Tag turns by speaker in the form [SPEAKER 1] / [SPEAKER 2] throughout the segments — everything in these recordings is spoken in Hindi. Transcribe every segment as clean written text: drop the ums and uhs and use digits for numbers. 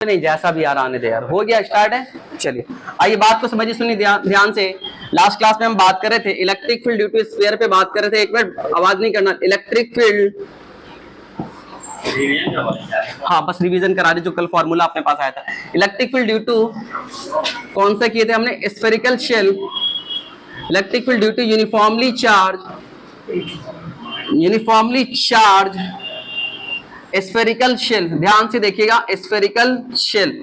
[SPEAKER 1] नहीं, जैसा भी यार आने दे यार। हो गया, स्टार्ट है। चलिए आइए बात को समझिए, सुनिए ध्यान से। लास्ट क्लास में हम बात कर रहे थे electric field due to sphere पे बात कर रहे थे। एक मिनट आवाज नहीं करना। इलेक्ट्रिक फील्ड, हाँ बस रिवीजन करा रहे जो कल फॉर्मूला अपने पास आया था। इलेक्ट्रिक फील्ड ड्यू टू कौन सा किए थे हमने, spherical shell. Electric field due to uniformly charge spherical shell. ध्यान से देखिएगा, स्फेरिकल शेल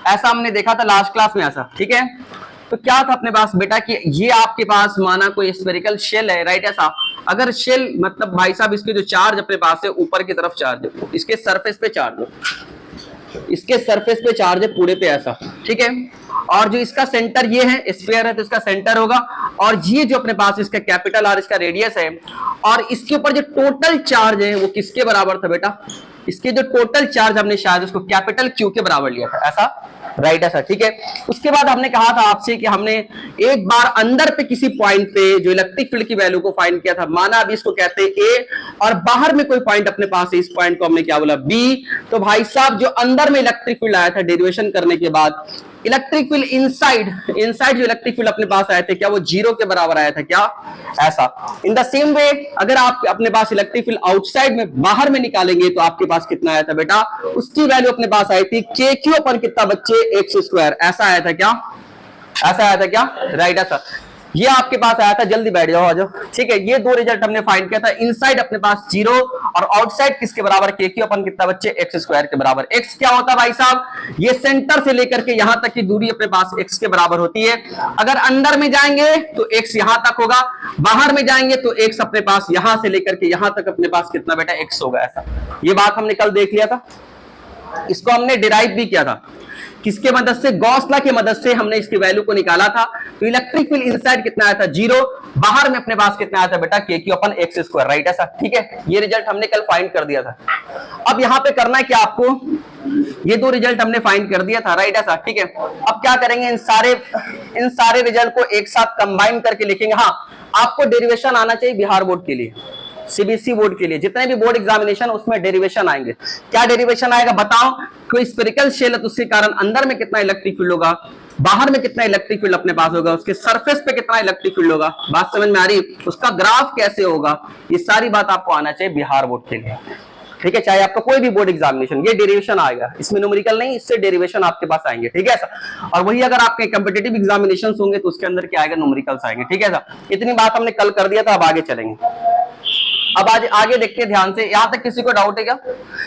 [SPEAKER 1] ऐसा हमने देखा था लास्ट क्लास में ऐसा, ठीक है। तो क्या था अपने पास बेटा कि ये आपके पास माना कोई स्फेरिकल शेल है, राइट। ऐसा अगर शेल मतलब भाई साहब इसके जो चार्ज अपने पास है ऊपर की तरफ चार्ज है, इसके सरफेस पे चार्ज है, इसके सरफेस पे चार्ज है पूरे पे ऐसा, ठीक है। और जो इसका सेंटर ये है, स्फीयर है तो इसका सेंटर होगा। और ये जो अपने पास इसका कैपिटल आर इसका रेडियस है, और इसके ऊपर जो टोटल चार्ज है वो किसके बराबर था बेटा, इसके जो टोटल चार्ज हमने शायद उसको कैपिटल क्यू के बराबर लिया था ऐसा, राइट ऐसा, ठीक है। उसके बाद हमने कहा था आपसे कि हमने एक बार अंदर पे किसी पॉइंट पे जो इलेक्ट्रिक फील्ड की वैल्यू को फाइंड किया था, माना अभी इसको कहते हैं ए, और बाहर में कोई पॉइंट अपने पास है, इस पॉइंट को हमने क्या बोला बी। तो भाई साहब जो अंदर में इलेक्ट्रिक फील्ड आया था डेरिवेशन करने के बाद, इलेक्ट्रिक फील्ड इनसाइड जो इलेक्ट्रिक फील्ड अपने पास आए थे क्या वो 0 के बराबर आया था क्या, ऐसा। इन द सेम वे अगर आप अपने पास इलेक्ट्रिक फील्ड आउटसाइड में बाहर में निकालेंगे तो आपके पास कितना आया था बेटा, उसकी वैल्यू अपने पास आई थी के क्यू अपन कितना बच्चे एक्स स्क्वायर, ऐसा आया था क्या, ऐसा आया था क्या, राइट ऐसा। ये आपके पास आया था, जल्दी बैठ जाओ आ जाओ, ठीक है। ये दो रिजल्ट हमने फाइंड किया था, इनसाइड अपने पास 0 और आउटसाइड किसके बराबर, के क्यू अपन कितना बच्चे एक्स स्क्वायर के बराबर। एक्स क्या होता है भाई साहब, ये सेंटर से लेकर के यहां तक की दूरी अपने पास एक्स के बराबर होती है। अगर अंदर में जाएंगे तो एक्स यहां तक होगा, बाहर में जाएंगे तो एक्स अपने पास यहां से लेकर के यहां तक अपने पास कितना बेटा एक्स होगा ऐसा। ये बात हमने कल देख लिया था, इसको हमने डिराइव भी किया था किसके मदद से, गॉस लॉ की मदद से हमने इसकी वैल्यू को निकाला था। तो इलेक्ट्रिक फील्ड इनसाइड कितना आया था 0, बाहर में अपने पास कितना आया था बेटा के क्यू अपन एक्स स्क्वायर, राइट ऐसा, ठीक है। ये रिजल्ट हमने कल फाइंड कर दिया था। अब यहां पे करना है क्या आपको, ये दो रिजल्ट हमने फाइंड कर दिया था, राइट ऐसा, ठीक है। अब क्या करेंगे, इन सारे रिजल्ट को एक साथ कंबाइन करके लिखेंगे। हाँ आपको डेरिवेशन आना चाहिए बिहार बोर्ड के लिए, सीबीएसई बोर्ड के लिए, जितने भी बोर्ड एग्जामिनेशन उसमें डेरिवेशन आएंगे। क्या डेरिवेशन आएगा बताओ, कोई स्फेरिकल शेल है तो उसके कारण अंदर में कितना इलेक्ट्रिक फील्ड होगा, बाहर में कितना इलेक्ट्रिक फील्ड अपने पास होगा, उसके सरफेस पे कितना इलेक्ट्रिक फील्ड होगा, बात समझ में आ रही, उसका ग्राफ कैसे होगा, ये सारी बात आपको आना चाहिए बिहार बोर्ड के लिए, ठीक है। चाहे आपका कोई भी बोर्ड एग्जामिनेशन, ये डेरिवेशन आएगा, इसमें न्यूमेरिकल नहीं, इससे डेरिवेशन आपके पास आएंगे, ठीक है ऐसा। और वही अगर आपके कॉम्पिटिटिव एग्जामिनेशन होंगे तो उसके अंदर क्या आएगा, न्यूमेरिकल्स आएंगे, ठीक है ऐसा। इतनी बात हमने कल कर दिया था, अब आगे चलेंगे। अब आज आगे देखते हैं ध्यान से, यहां तक किसी को डाउट है क्या,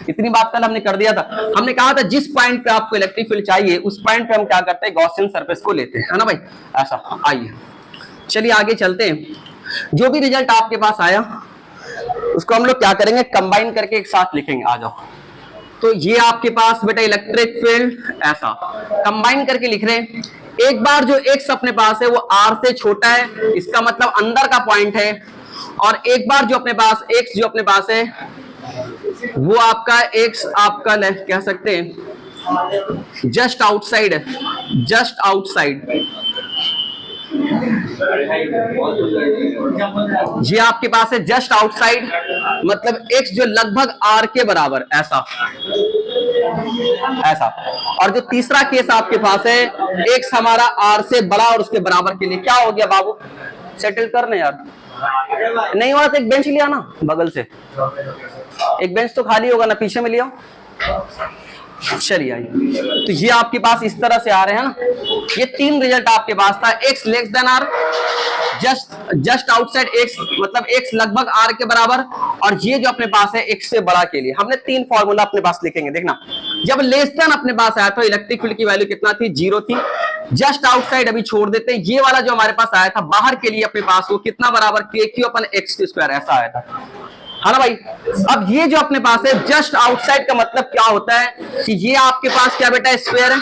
[SPEAKER 1] इतनी बात कल हमने कर दिया था। हमने कहा था जिस पॉइंट पे आपको इलेक्ट्रिक फील्ड चाहिए उस पॉइंट पे हम क्या करते हैं, गॉसियन सरफेस को लेते हैं, है ना भाई ऐसा। आइए चलिए आगे चलते हैं। जो भी रिजल्ट आपके पास आया उसको हम लोग क्या करेंगे, कंबाइन करके एक साथ लिखेंगे, आ जाओ। तो ये आपके पास बेटा इलेक्ट्रिक फील्ड ऐसा कंबाइन करके लिख रहे हैं। एक बार जो एक्स अपने पास है वो आर से छोटा है, इसका मतलब अंदर का पॉइंट है। और एक बार जो अपने पास एक्स जो अपने पास है वो आपका एक्स आपका कह सकते हैं जस्ट आउटसाइड है, जस्ट आउटसाइड। ये आपके पास है जस्ट आउटसाइड, मतलब एक्स जो लगभग आर के बराबर ऐसा ऐसा। और जो तीसरा केस आपके पास है एक्स हमारा आर से बड़ा और उसके बराबर के लिए क्या हो गया बाबू, सेटल करने यार, नहीं हुआ तो एक बेंच लिया ना बगल से, एक बेंच तो खाली होगा ना, पीछे में लिया। चलिए आइए, तो ये आपके पास इस तरह से आ रहे हैं ना, ये तीन रिजल्ट आपके पास था। X less than r, just outside x मतलब एक्स लगभग आर के बराबर, और ये जो अपने पास है एक्स से बड़ा के लिए। हमने तीन फॉर्मूला अपने पास लिखेंगे, देखना। जब लेस देन अपने पास आया था इलेक्ट्रिक फील्ड की वैल्यू कितना थी, 0 थी। जस्ट आउटसाइड अभी छोड़ देते हैं, ये वाला जो हमारे पास आया था बाहर के लिए अपने पास वो कितना बराबर, के क्यू अपन एक्स स्क्वायर ऐसा आया था, है ना भाई। अब ये जो अपने पास है जस्ट आउटसाइड का मतलब क्या होता है कि ये आपके पास क्या बेटा स्क्वायर है।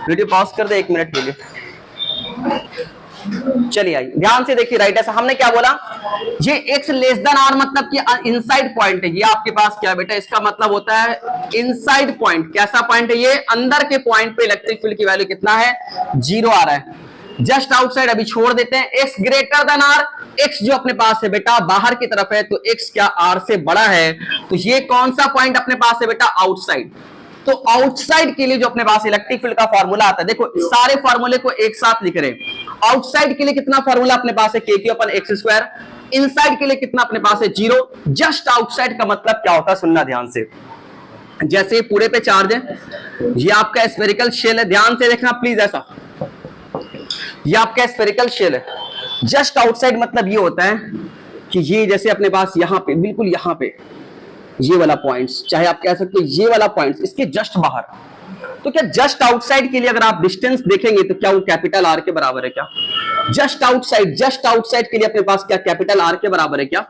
[SPEAKER 1] वीडियो पॉज कर दे 1 मिनट के लिए, चलिए आइए ध्यान से देखिए, राइट ऐसा हमने क्या बोला, ये एक्स लेस देन आर मतलब कि इनसाइड पॉइंट है। ये आपके पास क्या बेटा, इसका मतलब होता है इनसाइड पॉइंट। कैसा पॉइंट है ये, अंदर के पॉइंट पे इलेक्ट्रिक फील्ड की वैल्यू कितना है, 0 आ रहा है। जस्ट आउटसाइड अभी छोड़ देते हैं, x greater than r, x जो अपने पास है बेटा बाहर की तरफ है तो एक्स क्या आर से बड़ा है, तो ये कौन सा पॉइंट अपने पास है बेटा, आउटसाइड। तो आउटसाइड के लिए जो अपने पास इलेक्ट्रिक फील्ड का फॉर्मूला आता है, देखो सारे फॉर्मूले को एक साथ लिख रहे हैं। आउटसाइड के लिए कितना फॉर्मूला अपने पास है, KQ अपन एक्स स्क्वायर। इनसाइड के लिए कितना अपने पास है, 0। जस्ट आउटसाइड का मतलब क्या होता है, सुनना ध्यान से। जैसे पूरे पे चार्ज है, ये आपका स्फेरिकल शेल है, ध्यान से देखना प्लीज। ऐसा ये आपका स्फेरिकल शेल है। जस्ट आउटसाइड मतलब ये होता है कि ये जैसे अपने पास यहां पे, बिल्कुल यहां पे ये वाला पॉइंट्स, चाहे आप कह सकते हो ये वाला पॉइंट्स, इसके जस्ट बाहर। तो क्या जस्ट आउटसाइड के लिए अगर आप डिस्टेंस देखेंगे तो क्या वो कैपिटल आर के बराबर है क्या? जस्ट आउटसाइड के लिए अपने पास क्या कैपिटल आर के बराबर है क्या?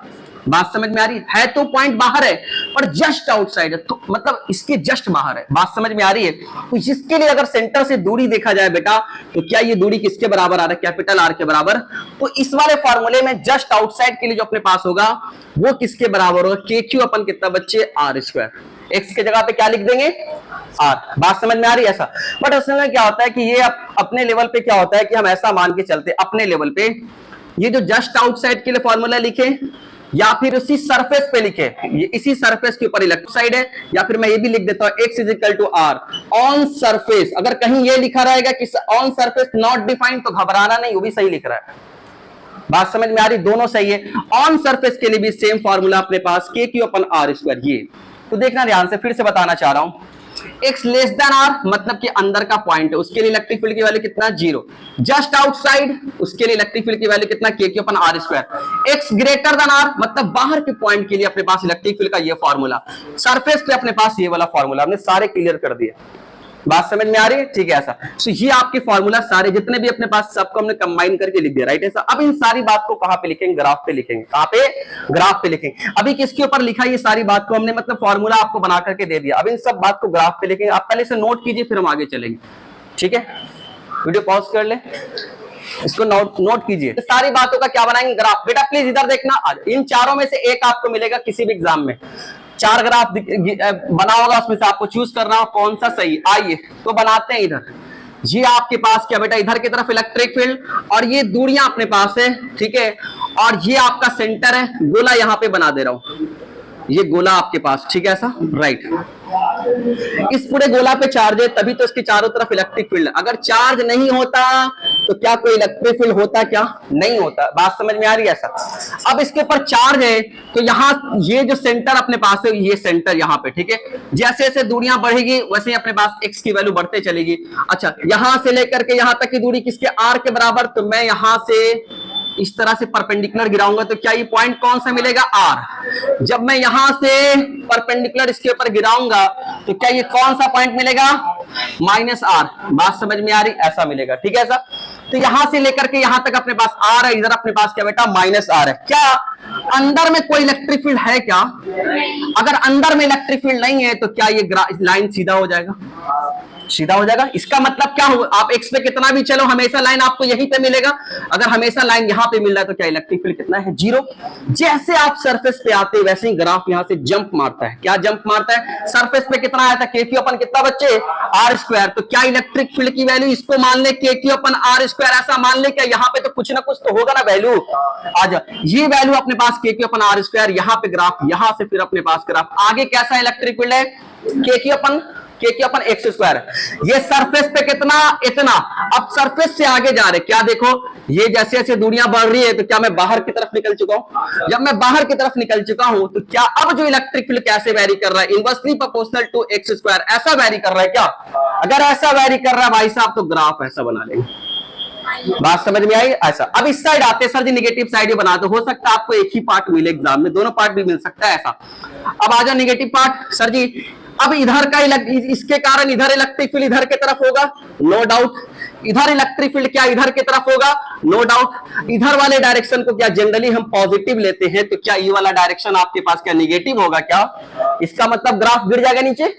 [SPEAKER 1] बात समझ में आ रही है? तो पॉइंट बाहर है पर जस्ट आउटसाइड है, तो मतलब इसके जस्ट बाहर है। बात समझ में आ रही है? तो जिसके लिए अगर सेंटर से दूरी देखा जाए बेटा, तो क्या ये दूरी किसके बराबर आ रहा है, कैपिटल आर के बराबर। तो इस वाले फॉर्मूले में जस्ट आउटसाइड के लिए जो अपने पास होगा वो किसके बराबर होगा, KQ अपन कितना बच्चे, आर स्क्वायर। एक्स की जगह पे क्या लिख देंगे, आर। बात समझ में आ रही है? ऐसा। बट उसमें क्या होता है कि ये अपने लेवल पे क्या होता है कि हम ऐसा मान के चलते अपने लेवल पे, ये जो जस्ट आउटसाइड के लिए फॉर्मूला लिखे या फिर उसी सरफेस पे लिखे, ये इसी सरफेस के ऊपर इलेक्ट्रिक साइड है, या फिर मैं ये भी लिख देता हूं x is equal to r on surface. अगर कहीं ये लिखा रहेगा कि ऑन सरफेस नॉट डिफाइंड, तो घबराना नहीं, वो भी सही लिख रहा है। बात समझ में आ रही? दोनों सही है। ऑन सरफेस के लिए भी सेम फॉर्मूला अपने पास, KQ अपन आर स्क्वायर। ये तो देखना ध्यान से, फिर से बताना चाह रहा हूं। x लेस देन आर मतलब कि अंदर का पॉइंट है, उसके लिए इलेक्ट्रिक फील्ड की वैल्यू कितना, 0। जस्ट आउटसाइड उसके लिए इलेक्ट्रिक फील्ड की वैल्यू कितना, KQ अपन r square. x greater than r मतलब बाहर के पॉइंट के लिए अपने पास इलेक्ट्रिक फील्ड का ये फॉर्मूला। सरफेस पे अपने पास ये वाला फॉर्मूला, हमने सारे क्लियर कर दिए। बात समझ में आ रही है? ठीक है ऐसा। तो ये आपके फॉर्मूला सारे जितने भी अपने पास सबको हमने कंबाइन करके लिख दिया, राइट ऐसा। अब इन सारी बात को कहां पे लिखेंगे, ग्राफ पे लिखेंगे। कहां पे, ग्राफ पे लिखेंगे। अभी किसके ऊपर लिखा है ये सारी बात को हमने, मतलब फॉर्मूला आपको बना करके दे दिया। अब इन सब बात को ग्राफ पे लिखेंगे। आप पहले से नोट कीजिए फिर हम आगे चलेंगे, ठीक है। वीडियो पॉज कर ले, इसको नोट कीजिए। तो सारी बातों का क्या बनाएंगे, ग्राफ। बेटा प्लीज इधर देखना, इन चारों में से एक आपको मिलेगा किसी भी एग्जाम में। 4 ग्राफ बना होगा, उसमें से आपको चूज करना हो कौन सा सही। आइए तो बनाते हैं। इधर ये आपके पास क्या बेटा, इधर की तरफ इलेक्ट्रिक फील्ड और ये दूरियां अपने पास है, ठीक है। और ये आपका सेंटर है, गोला यहां पे बना दे रहा हूं, ये गोला आपके पास, ठीक है ऐसा, राइट। इस पूरे गोला पे चार्ज है तभी तो इसके चारों तरफ इलेक्ट्रिक फील्ड। अगर चार्ज नहीं होता तो क्या कोई इलेक्ट्रिक फील्ड होता, क्या नहीं होता। बात समझ में आ रही है? ऐसा। अब इसके ऊपर चार्ज है तो यहाँ ये जो सेंटर अपने पास है, ये सेंटर यहाँ पे, ठीक है। जैसे जैसे दूरियां बढ़ेगी वैसे ही अपने पास x की वैल्यू बढ़ते चलेगी। अच्छा, यहां से लेकर के यहां तक की दूरी किसके, r के बराबर। तो मैं यहां से इस तरह से परपेंडिकुलर गिराऊंगा तो क्या ये पॉइंट कौन सा मिलेगा, R। जब मैं यहां से परपेंडिकुलर इसके ऊपर गिराऊंगा तो क्या ये कौन सा पॉइंट मिलेगा, -R। बात समझ में आ रही? ऐसा मिलेगा, ठीक है ऐसा। तो यहां से लेकर के यहां तक अपने पास R है, इधर अपने पास क्या बेटा, -R है। क्या अंदर में कोई इलेक्ट्रिक फील्ड है क्या? अगर अंदर में इलेक्ट्रिक फील्ड नहीं है तो क्या ये लाइन सीधा हो जाएगा, सीधा हो जाएगा। इसका मतलब क्या हो, आप एक्स पे कितना भी चलो हमेशा लाइन आपको यहीं पे मिलेगा। अगर हमेशा लाइन यहां पे मिल रहा है तो क्या इलेक्ट्रिक फील्ड कितना है, 0। जैसे आप सरफेस पे आते हैं वैसे ही ग्राफ यहां से जंप मारता है। क्या जंप मारता है, सरफेस पे कितना आया था, KQ अपन कितना बच्चे, आर स्क्वायर। तो क्या इलेक्ट्रिक फील्ड की वैल्यू इसको मान ले, KQ अपन आर स्क्वायर ऐसा मान ले। क्या यहाँ पे तो कुछ ना कुछ तो होगा ना वैल्यू। आज ये वैल्यू अपने पास KQ अपन आर स्क्वायर, यहाँ पे ग्राफ, यहां से फिर अपने पास ग्राफ। आगे कैसा इलेक्ट्रिक फील्ड है, KQ अपन एक्स स्क्वायर। ये सरफेस पे कितना, इतना। अब सरफेस से आगे जा रहे, क्या देखो ये जैसे जैसे दूरियां बढ़ रही है तो क्या मैं बाहर की तरफ निकल चुका हूं। जब मैं बाहर की तरफ निकल चुका हूं तो क्या अब जो इलेक्ट्रिक फील्ड कैसे वैरी कर रहा है, inversely proportional to x square, ऐसा वैरी कर रहा है क्या। अगर ऐसा वैरी कर रहा है भाई साहब तो ग्राफ ऐसा बना लेंगे। बात समझ में आई? ऐसा। अब इस साइड आते सर जी, निगेटिव साइड बना दो। हो सकता है आपको एक ही पार्ट मिले एग्जाम में, दोनों पार्ट भी मिल सकता है ऐसा। अब आ जाओ निगेटिव पार्ट। सर जी अब इधर का इसके कारण इधर इलेक्ट्रिक फील्ड इधर की तरफ होगा, नो डाउट। इधर इलेक्ट्रिक फील्ड क्या इधर की तरफ होगा, नो डाउट। इधर वाले डायरेक्शन को क्या जनरली हम पॉजिटिव लेते हैं, तो क्या ये वाला डायरेक्शन आपके पास क्या निगेटिव होगा क्या। इसका मतलब ग्राफ गिर जाएगा नीचे,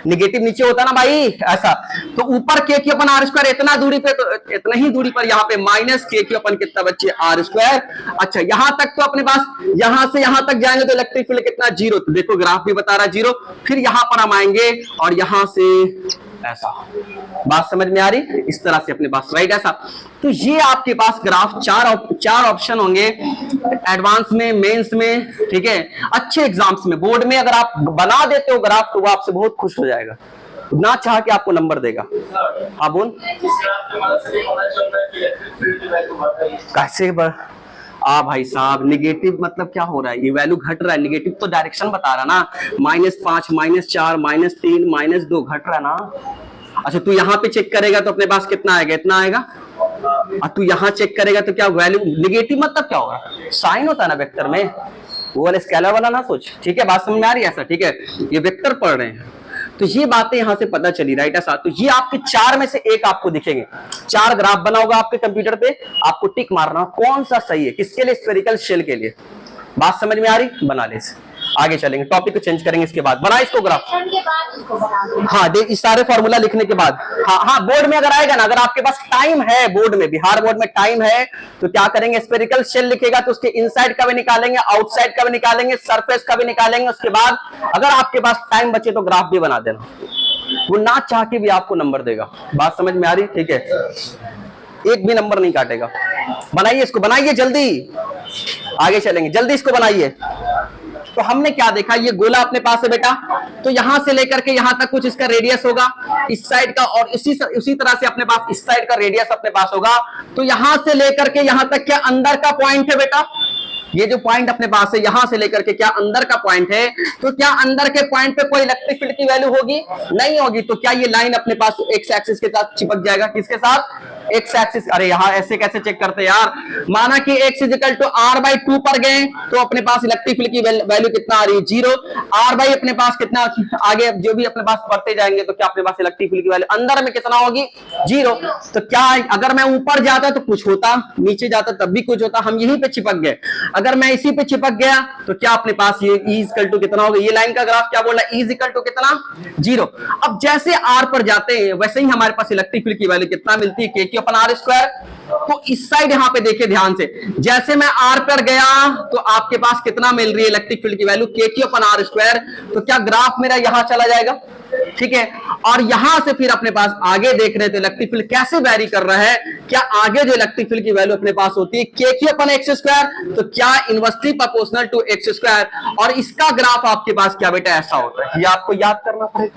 [SPEAKER 1] निगेटिव नीचे होता ना भाई ऐसा। तो ऊपर KQ अपन आर स्क्वायर इतना दूरी पे, तो इतना ही दूरी पर यहाँ पे -KQ अपन कितना बच्चे, आर स्क्वायर। अच्छा यहां तक तो अपने पास, यहां से यहां तक जाएंगे तो इलेक्ट्रिक फील्ड कितना, 0। तो देखो ग्राफ भी बता रहा 0। फिर यहां पर हम आएंगे और यहां से ऐसा। बात समझ में आ रही? इस तरह से अपने पास, राइट ऐसा। तो ये आपके पास ग्राफ चार ऑप्शन होंगे एडवांस में, मेंस में, ठीक है। अच्छे एग्जाम्स में, बोर्ड में अगर आप बना देते हो ग्राफ तो वो आपसे बहुत खुश हो जाएगा। ना चाह के आपको नंबर देगा। हाँ बोल। कैसे भाई साहब, निगेटिव मतलब क्या हो रहा है, ये वैल्यू घट रहा है, निगेटिव तो डायरेक्शन बता रहा ना, -5 -4 -3 -2 घट रहा है ना। अच्छा तू यहाँ पे चेक करेगा तो अपने पास कितना आएगा, इतना आएगा। और तू यहाँ चेक करेगा तो क्या वैल्यू, निगेटिव मतलब क्या होगा, साइन होता है ना वेक्टर में, वो वाला स्केलर वाला ना सोच, ठीक है, बात समझ में आ रही है ऐसा, ठीक है, ये वेक्टर पढ़ रहे हैं तो ये बातें यहां से पता चली, राइट ऐसा। तो ये आपके 4 में से एक आपको दिखेंगे, 4 ग्राफ बना होगा आपके कंप्यूटर पे, आपको टिक मारना कौन सा सही है, किसके लिए, स्फेरिकल शेल के लिए। बात समझ में आ रही, बना ले, आगे चलेंगे, टॉपिक को चेंज करेंगे इसके बाद, बना इसको ग्राफ के बाद इसको बना। हाँ देख, इस सारे फॉर्मूला लिखने के बाद, हाँ बोर्ड में अगर आएगा ना, अगर आपके पास टाइम है, बोर्ड में, बिहार बोर्ड में टाइम है तो क्या करेंगे, स्फेरिकल शेल लिखेगा तो उसके इनसाइड का भी निकालेंगे, आउटसाइड का भी निकालेंगे, सरफेस का भी निकालेंगे, उसके बाद अगर आपके पास टाइम बचे तो ग्राफ भी बना देना, वो ना चाह के भी आपको नंबर देगा। बात समझ में आ रही, ठीक है, एक भी नंबर नहीं काटेगा। बनाइए इसको, बनाइए जल्दी, आगे चलेंगे, जल्दी इसको बनाइए। तो हमने क्या देखा, ये गोला अपने पास है बेटा, तो यहां से लेकर के यहां तक कुछ इसका रेडियस होगा इस साइड का, और उसी तरह से अपने पास इस साइड का रेडियस अपने पास होगा। तो यहां से लेकर के यहां तक क्या अंदर का पॉइंट है बेटा, ये जो पॉइंट अपने पास है यहां से लेकर के क्या अंदर का पॉइंट है, तो क्या अंदर के पॉइंट पे कोई इलेक्ट्रिक फील्ड की वैल्यू होगी, नहीं होगी। तो क्या ये लाइन अपने पास एक्स एक्सिस के साथ चिपक जाएगा, किसके साथ, एक्स एक्सिस। अरे यहाँ ऐसे कैसे चेक करते यार, माना कि x = r/2 पर गए तो अपने पास इलेक्ट्रिक फील्ड की वैल्यू कितना आ रही है, 0। r/ अपने पास कितना, आगे जो भी अपने पास बढ़ते जाएंगे तो क्या अपने पास इलेक्ट्रिक फील्ड की वैल्यू अंदर में कितना होगी, 0। तो क्या अगर मैं ऊपर जाता तो कुछ होता, नीचे जाता तब भी कुछ होता, हम यहीं पे चिपक गए। अगर मैं इसी पे चिपक गया तो क्या अपने पास ये E= कितना होगा, ये लाइन का ग्राफ क्या बोला, E= कितना, 0। अब जैसे r पर जाते हैं वैसे ही हमारे पास इलेक्ट्रिक फील्ड की वैल्यू कितना मिलती है, KQ/r²। तो इस साइड यहां पे देखिए ध्यान से, जैसे मैं r पर गया तो आपके पास कितना मिल रही है इलेक्ट्रिक फील्ड की वैल्यू, KQ/r²। तो क्या ग्राफ मेरा यहां चला जाएगा, ठीक है। और यहां से फिर अपने पास आगे देख रहे थे इलेक्ट्रिक फील्ड कैसे वैरी कर रहा है, क्या आगे जो इलेक्ट्रिक फील्ड की वैल्यू अपने पास होती है KQ/x², तो क्या इनवर्सली प्रोपोर्शनल टू x²। और इसका ग्राफ आपके पास क्या बेटा ऐसा होता है, ये आपको याद करना पड़ेगा,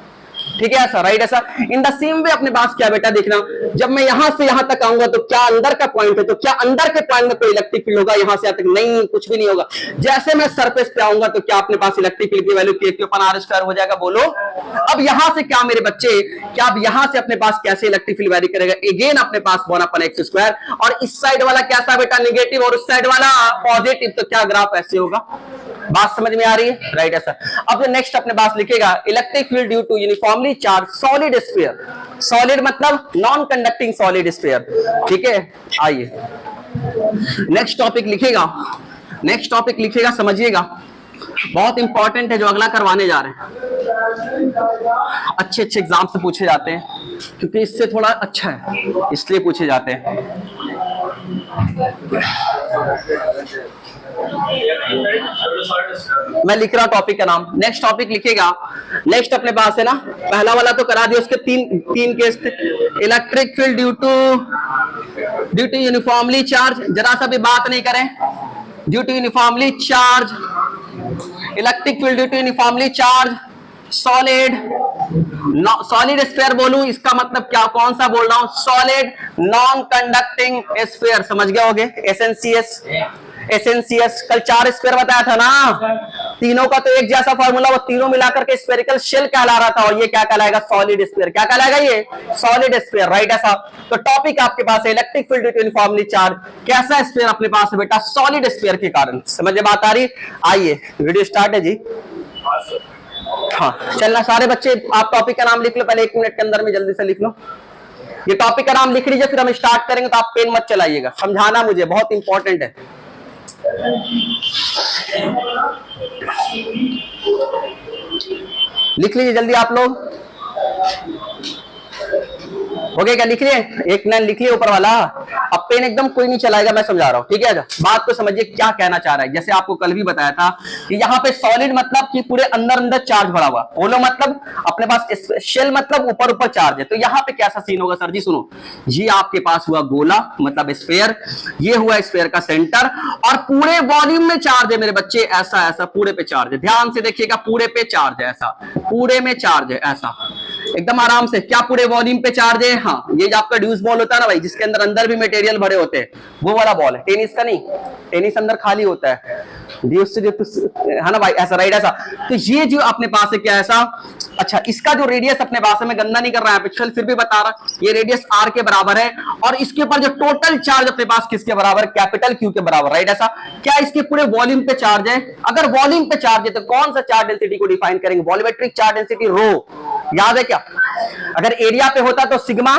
[SPEAKER 1] ठीक है, ऐसा, राइट ऐसा। इन द सेम वे अपने पास क्या बेटा देखना, जब मैं यहां से यहां तक आऊंगा तो क्या अंदर का पॉइंट है, तो क्या अंदर के पॉइंट में कोई इलेक्ट्रिक फील्ड होगा, यहां से यहां तक नहीं, कुछ भी नहीं होगा। जैसे मैं सरफेस पे आऊंगा तो क्या अपने पास इलेक्ट्रिक फील्ड की वैल्यू KQ/r² हो जाएगा, बोलो। अब यहां से क्या मेरे बच्चे, क्या अब यहां से अपने पास कैसे इलेक्ट्रिक फील्ड वैरी करेगा, अगेन अपने पास 1/x², और इस साइड वाला कैसा बेटा नेगेटिव और उस साइड वाला पॉजिटिव, तो क्या ग्राफ ऐसे होगा। बात समझ में आ रही है, राइट ऐसा। अब जो नेक्स्ट अपने पास लिखेगा, electric field due to uniformly charge solid sphere, solid मतलब नॉन कंडक्टिंग सॉलिड स्फीयर, ठीक है। आइए नेक्स्ट टॉपिक लिखेगा, नेक्स्ट टॉपिक लिखेगा, समझिएगा, बहुत इंपॉर्टेंट है जो अगला करवाने जा रहे हैं। अच्छे अच्छे एग्जाम से पूछे जाते हैं क्योंकि इससे थोड़ा अच्छा है, इसलिए पूछे जाते हैं। मैं लिख रहा टॉपिक का नाम, नेक्स्ट टॉपिक लिखेगा। नेक्स्ट अपने पास है ना, पहला वाला तो करा दिया, उसके तीन केस थे। Electric field due to uniformly charge, जरा सा भी बात नहीं करें, due to uniformly charge, electric field due to uniformly charge solid, solid sphere बोलूं, इसका मतलब क्या, कौन सा बोल रहा हूं, सॉलिड नॉन कंडक्टिंग स्फीयर, समझ गए होगे, एसएनसीएस। कल 4 स्फीयर बताया था ना, तीनों का तो एक जैसा फॉर्मूला, वो तीनों मिलाकर के स्फेरिकल शेल कहला रहा था, और ये क्या कहलाएगा, सॉलिड स्फीयर। क्या कहलाएगा, ये सॉलिड स्फीयर, राइट ऐसा। तो टॉपिक आपके पास है electric field due to uniformly charge, कैसा स्फीयर अपने पास है बेटा, सॉलिड स्फीयर के कारण। समझ में बात आ रही, आइए वीडियो स्टार्ट है जी। हाँ चलना सारे बच्चे, आप टॉपिक का नाम लिख लो पहले, 1 मिनट के अंदर में जल्दी से लिख लो। ये टॉपिक का नाम लिख लीजिए, फिर हम स्टार्ट करेंगे, तो आप पेन मत चलाइएगा, समझाना मुझे, बहुत इंपॉर्टेंट है। लिख लीजिए जल्दी आप लोग, हो गया क्या, लिख लिए, एक लाइन लिख लिए ऊपर वाला। अब पेन एकदम कोई नहीं चलाएगा, मैं समझा रहा हूं, ठीक है। बात को समझिए क्या कहना चाह रहा है। जैसे आपको कल भी बताया था कि यहाँ पे सॉलिड मतलब कि पूरे अंदर अंदर चार्ज भरा हुआ, बोलो मतलब अपने पास शेल मतलब ऊपर ऊपर चार्ज है। तो यहाँ पे कैसा सीन होगा सर जी, सुनो, ये आपके पास हुआ गोला मतलब स्फीयर, ये हुआ स्फीयर का सेंटर, और पूरे वॉल्यूम में चार्ज है मेरे बच्चे, ऐसा ऐसा पूरे पे चार्ज है, ध्यान से देखिएगा, पूरे पे चार्ज है, ऐसा पूरे में चार्ज है, ऐसा एकदम आराम से। क्या पूरे वॉल्यूम पे चार्ज है? हाँ, ये जो आपका ड्यूस बॉल होता है ना भाई, जिसके अंदर अंदर भी मटेरियल भरे होते हैं, वो वाला बॉल है। टेनिस का नहीं, टेनिस अंदर खाली होता है, ड्यूस से जो है ना भाई, ऐसा राइट, ऐसा। तो ये जो अपने पास है क्या ऐसा, अच्छा, इसका जो रेडियस अपने पास है, मैं गंदा नहीं कर रहा है पिक्चर, फिर भी बता रहा, ये रेडियस आर के बराबर है, और इसके ऊपर जो टोटल चार्ज अपने पास किसके बराबर, कैपिटल क्यू के बराबर, राइट ऐसा। क्या इसके पूरे वॉल्यूम पे चार्ज है? अगर वॉल्यूम पे चार्ज है तो कौन सा चार्ज डेंसिटी को डिफाइन करेंगे? वॉल्यूमेट्रिक चार्ज डेंसिटी रो, याद है क्या? अगर एरिया पे होता तो सिग्मा,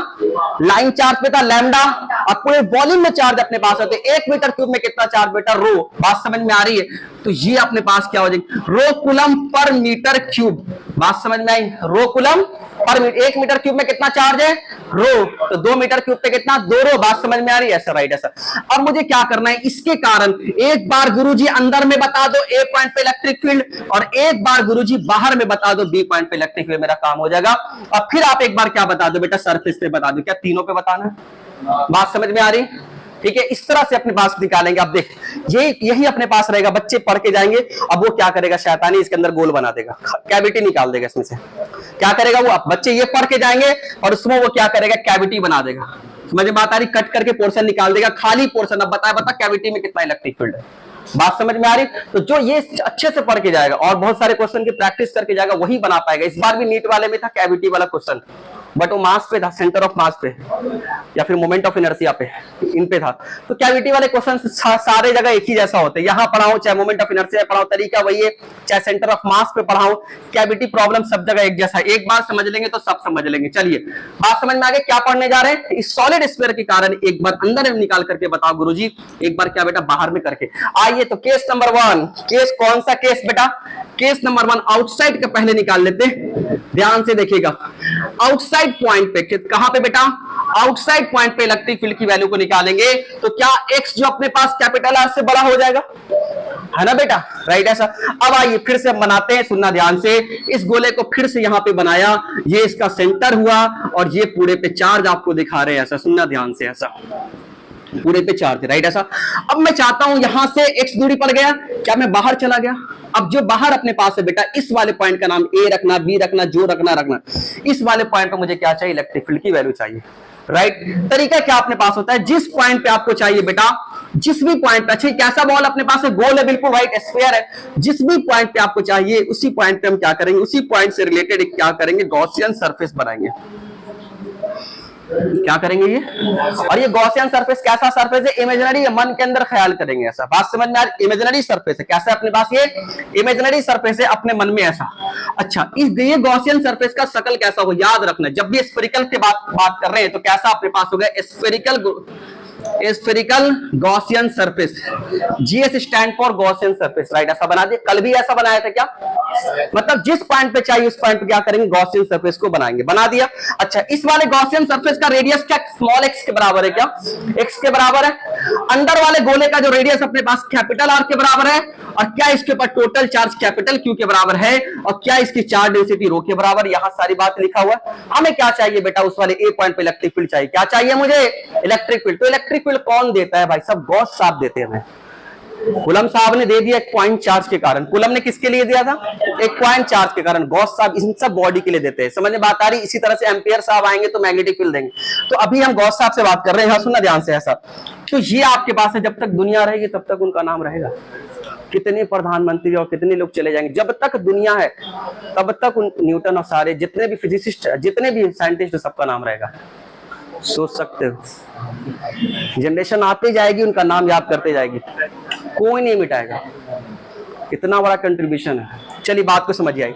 [SPEAKER 1] लाइन चार्ज पे था लैम्डा, और पूरे वॉल्यूम में चार्ज अपने पास होते 1 मीटर क्यूब में कितना चार्ज बेटा, रो। बात समझ में आ रही है? तो ये अपने पास क्या हो जाएगी, रो कूलम पर मीटर क्यूब। बात समझ में आई? रो कूलम पर 1 मीटर क्यूब में कितना चार्ज है, रो, तो 2 मीटर क्यूब पे कितना, 2 रो। बात समझ में आ रही है? ऐसा राइट, ऐसा। अब मुझे क्या करना है, इसके कारण एक बार गुरुजी अंदर में बता दो ए पॉइंट पे इलेक्ट्रिक फील्ड, और एक बार गुरुजी बाहर में बता दो बी पॉइंट पे इलेक्ट्रिक फील्ड, मेरा काम हो जाएगा। और फिर आप एक बार क्या बता दो बेटा, सरफेस पे बता दो। क्या तीनों पे बताना है? बात समझ में आ रही? ठीक है, इस तरह से अपने पास निकालेंगे। अब देख, यही अपने पास रहेगा, बच्चे पढ़ के जाएंगे। अब वो क्या करेगा, शैतानी इसके अंदर गोल बना देगा, कैविटी निकाल देगा इसमें से। क्या करेगा वो, बच्चे ये पढ़ के जाएंगे और उसमें वो क्या करेगा, कैविटी बना देगा। समझ में बात आ रही? कट करके पोर्शन निकाल देगा, खाली पोर्शन। अब बता कैविटी में कितना इलेक्ट्रिक फील्ड है। बात समझ में आ रही? तो जो ये अच्छे से पढ़ के जाएगा और बहुत सारे क्वेश्चन की प्रैक्टिस करके जाएगा, वही बना पाएगा। इस बार भी नीट वाले में था कैविटी वाला क्वेश्चन, बट वो मास पे था, सेंटर ऑफ मास पे या फिर मोमेंट ऑफ इनर्शिया पे, इन पे था। तो कैविटी वाले क्वेश्चन सारे जगह एक ही जैसा होते हैं। यहां पढ़ाऊं चाहे मोमेंट ऑफ इनर्शिया पढ़ाऊं, तरीका वही है, चाहे सेंटर ऑफ मास पे पढ़ाऊं, कैविटी प्रॉब्लम सब जगह एक जैसा। एक बार समझ लेंगे तो सब समझ लेंगे। चलिए, बात समझ में आ गई? क्या पढ़ने जा रहे हैं? इस सॉलिड स्फीयर के कारण एक बार अंदर निकाल करके बताओ गुरुजी, एक बार क्या बेटा बाहर में करके। आइए, तो केस नंबर 1, केस कौन सा केस बेटा, केस नंबर 1 आउटसाइड के पहले निकाल लेते हैं। ध्यान से देखिएगा, आउटसाइड पॉइंट पे, कहां पे बेटा, आउटसाइड पॉइंट पे इलेक्ट्रिक फील्ड की वैल्यू को निकालेंगे तो क्या x जो अपने पास कैपिटल आर से बड़ा हो जाएगा, है ना बेटा, राइट ऐसा। अब आइए फिर से हम बनाते हैं, सुनना ध्यान से। इस गोले को फिर से यहां पे बनाया, ये इसका सेंटर हुआ और ये पूरे पे चार्ज आपको दिखा रहे हैं, ऐसा सुनना ध्यान से, ऐसा पूरे पे चार्ज, राइट ऐसा। अब मैं चाहता हूं यहां से x दूरी पड़ गया, क्या मैं बाहर चला गया? अब जो बाहर अपने पास है बेटा, इस वाले पॉइंट का नाम a रखना, b रखना, जो रखना। इस वाले पॉइंट पे मुझे क्या चाहिए, इलेक्ट्रिक फील्ड की वैल्यू चाहिए, राइट। तरीका क्या अपने पास होता है, जिस पॉइंट पे आपको चाहिए बेटा, जिस भी पॉइंट पे, अच्छा कैसा बॉल अपने पास है, गोल है बिल्कुल, राइट, स्फीयर है। जिस भी पॉइंट पे आपको चाहिए उसी पॉइंट पे हम क्या करेंगे, उसी पॉइंट से रिलेटेड क्या करेंगे, गॉसियन सरफेस बनाएंगे। क्या करेंगे ये, और ये गॉसियन सरफेस कैसा सरफेस है, इमेजिनरी, मन के अंदर ख्याल करेंगे ऐसा। बात समझ में आ रही? इमेजिनरी सरफेस है, कैसा अपने पास ये इमेजिनरी सरफेस है अपने मन में ऐसा। अच्छा, इस ये गॉसियन सरफेस का शक्ल कैसा हो, याद रखना, जब भी स्फेरिकल की बात कर रहे हैं तो कैसा अपने पास होगा, spherical Gaussian surface. GS stand for Gaussian surface, right, ऐसा बना दिया। कल भी ऐसा बनाया था क्या, मतलब जिस पॉइंट पे चाहिए उस पॉइंट पे क्या करेंगे, गॉसियन सरफेस को बनाएंगे, बना दिया। अच्छा, इस वाले गॉसियन सरफेस का रेडियस क्या स्मॉल x के बराबर है, क्या x के बराबर है। अंदर वाले गोले का जो रेडियस अपने पास कैपिटल R के बराबर है, और क्या इसके ऊपर टोटल चार्ज कैपिटल Q के बराबर है, और क्या इसकी चार्ज डेंसिटी रो के बराबर। यहां सारी बात लिखा हुआ है। हमें क्या चाहिए बेटा, उस वाले ए पॉइंट पे इलेक्ट्रिक फील्ड चाहिए। क्या चाहिए मुझे, इलेक्ट्रिक फील्ड। तो इलेक्ट्रिक फील्ड कौन देता है भाई, सब गॉस साहब देते हैं हमें। कूलम साहब ने दे दिया एक पॉइंट चार्ज के कारण। कूलम ने किसके लिए दिया था, एक पॉइंट चार्ज के कारण। गॉस साहब इन सब बॉडी के लिए देते हैं, समझ में बात आ रही। इसी तरह से एम्पियर साहब आएंगे तो मैग्नेटिक फील्ड देंगे। तो अभी हम गॉस साहब से बात कर रहे हैं, सुनना ध्यान से ऐसा। तो ये आपके पास है, जब तक दुनिया रहेगी तब तक उनका नाम रहेगा। कितने प्रधानमंत्री और कितने लोग चले जाएंगे, जब तक दुनिया है तब तक न्यूटन और सारे जितने भी फिजिसिस्ट, जितने भी साइंटिस्ट, सबका नाम रहेगा। सोच सकते हो, जनरेशन आती जाएगी, उनका नाम याद करते जाएगी, कोई नहीं मिटाएगा। इतना बड़ा कंट्रीब्यूशन है। चलिए बात को समझ आई।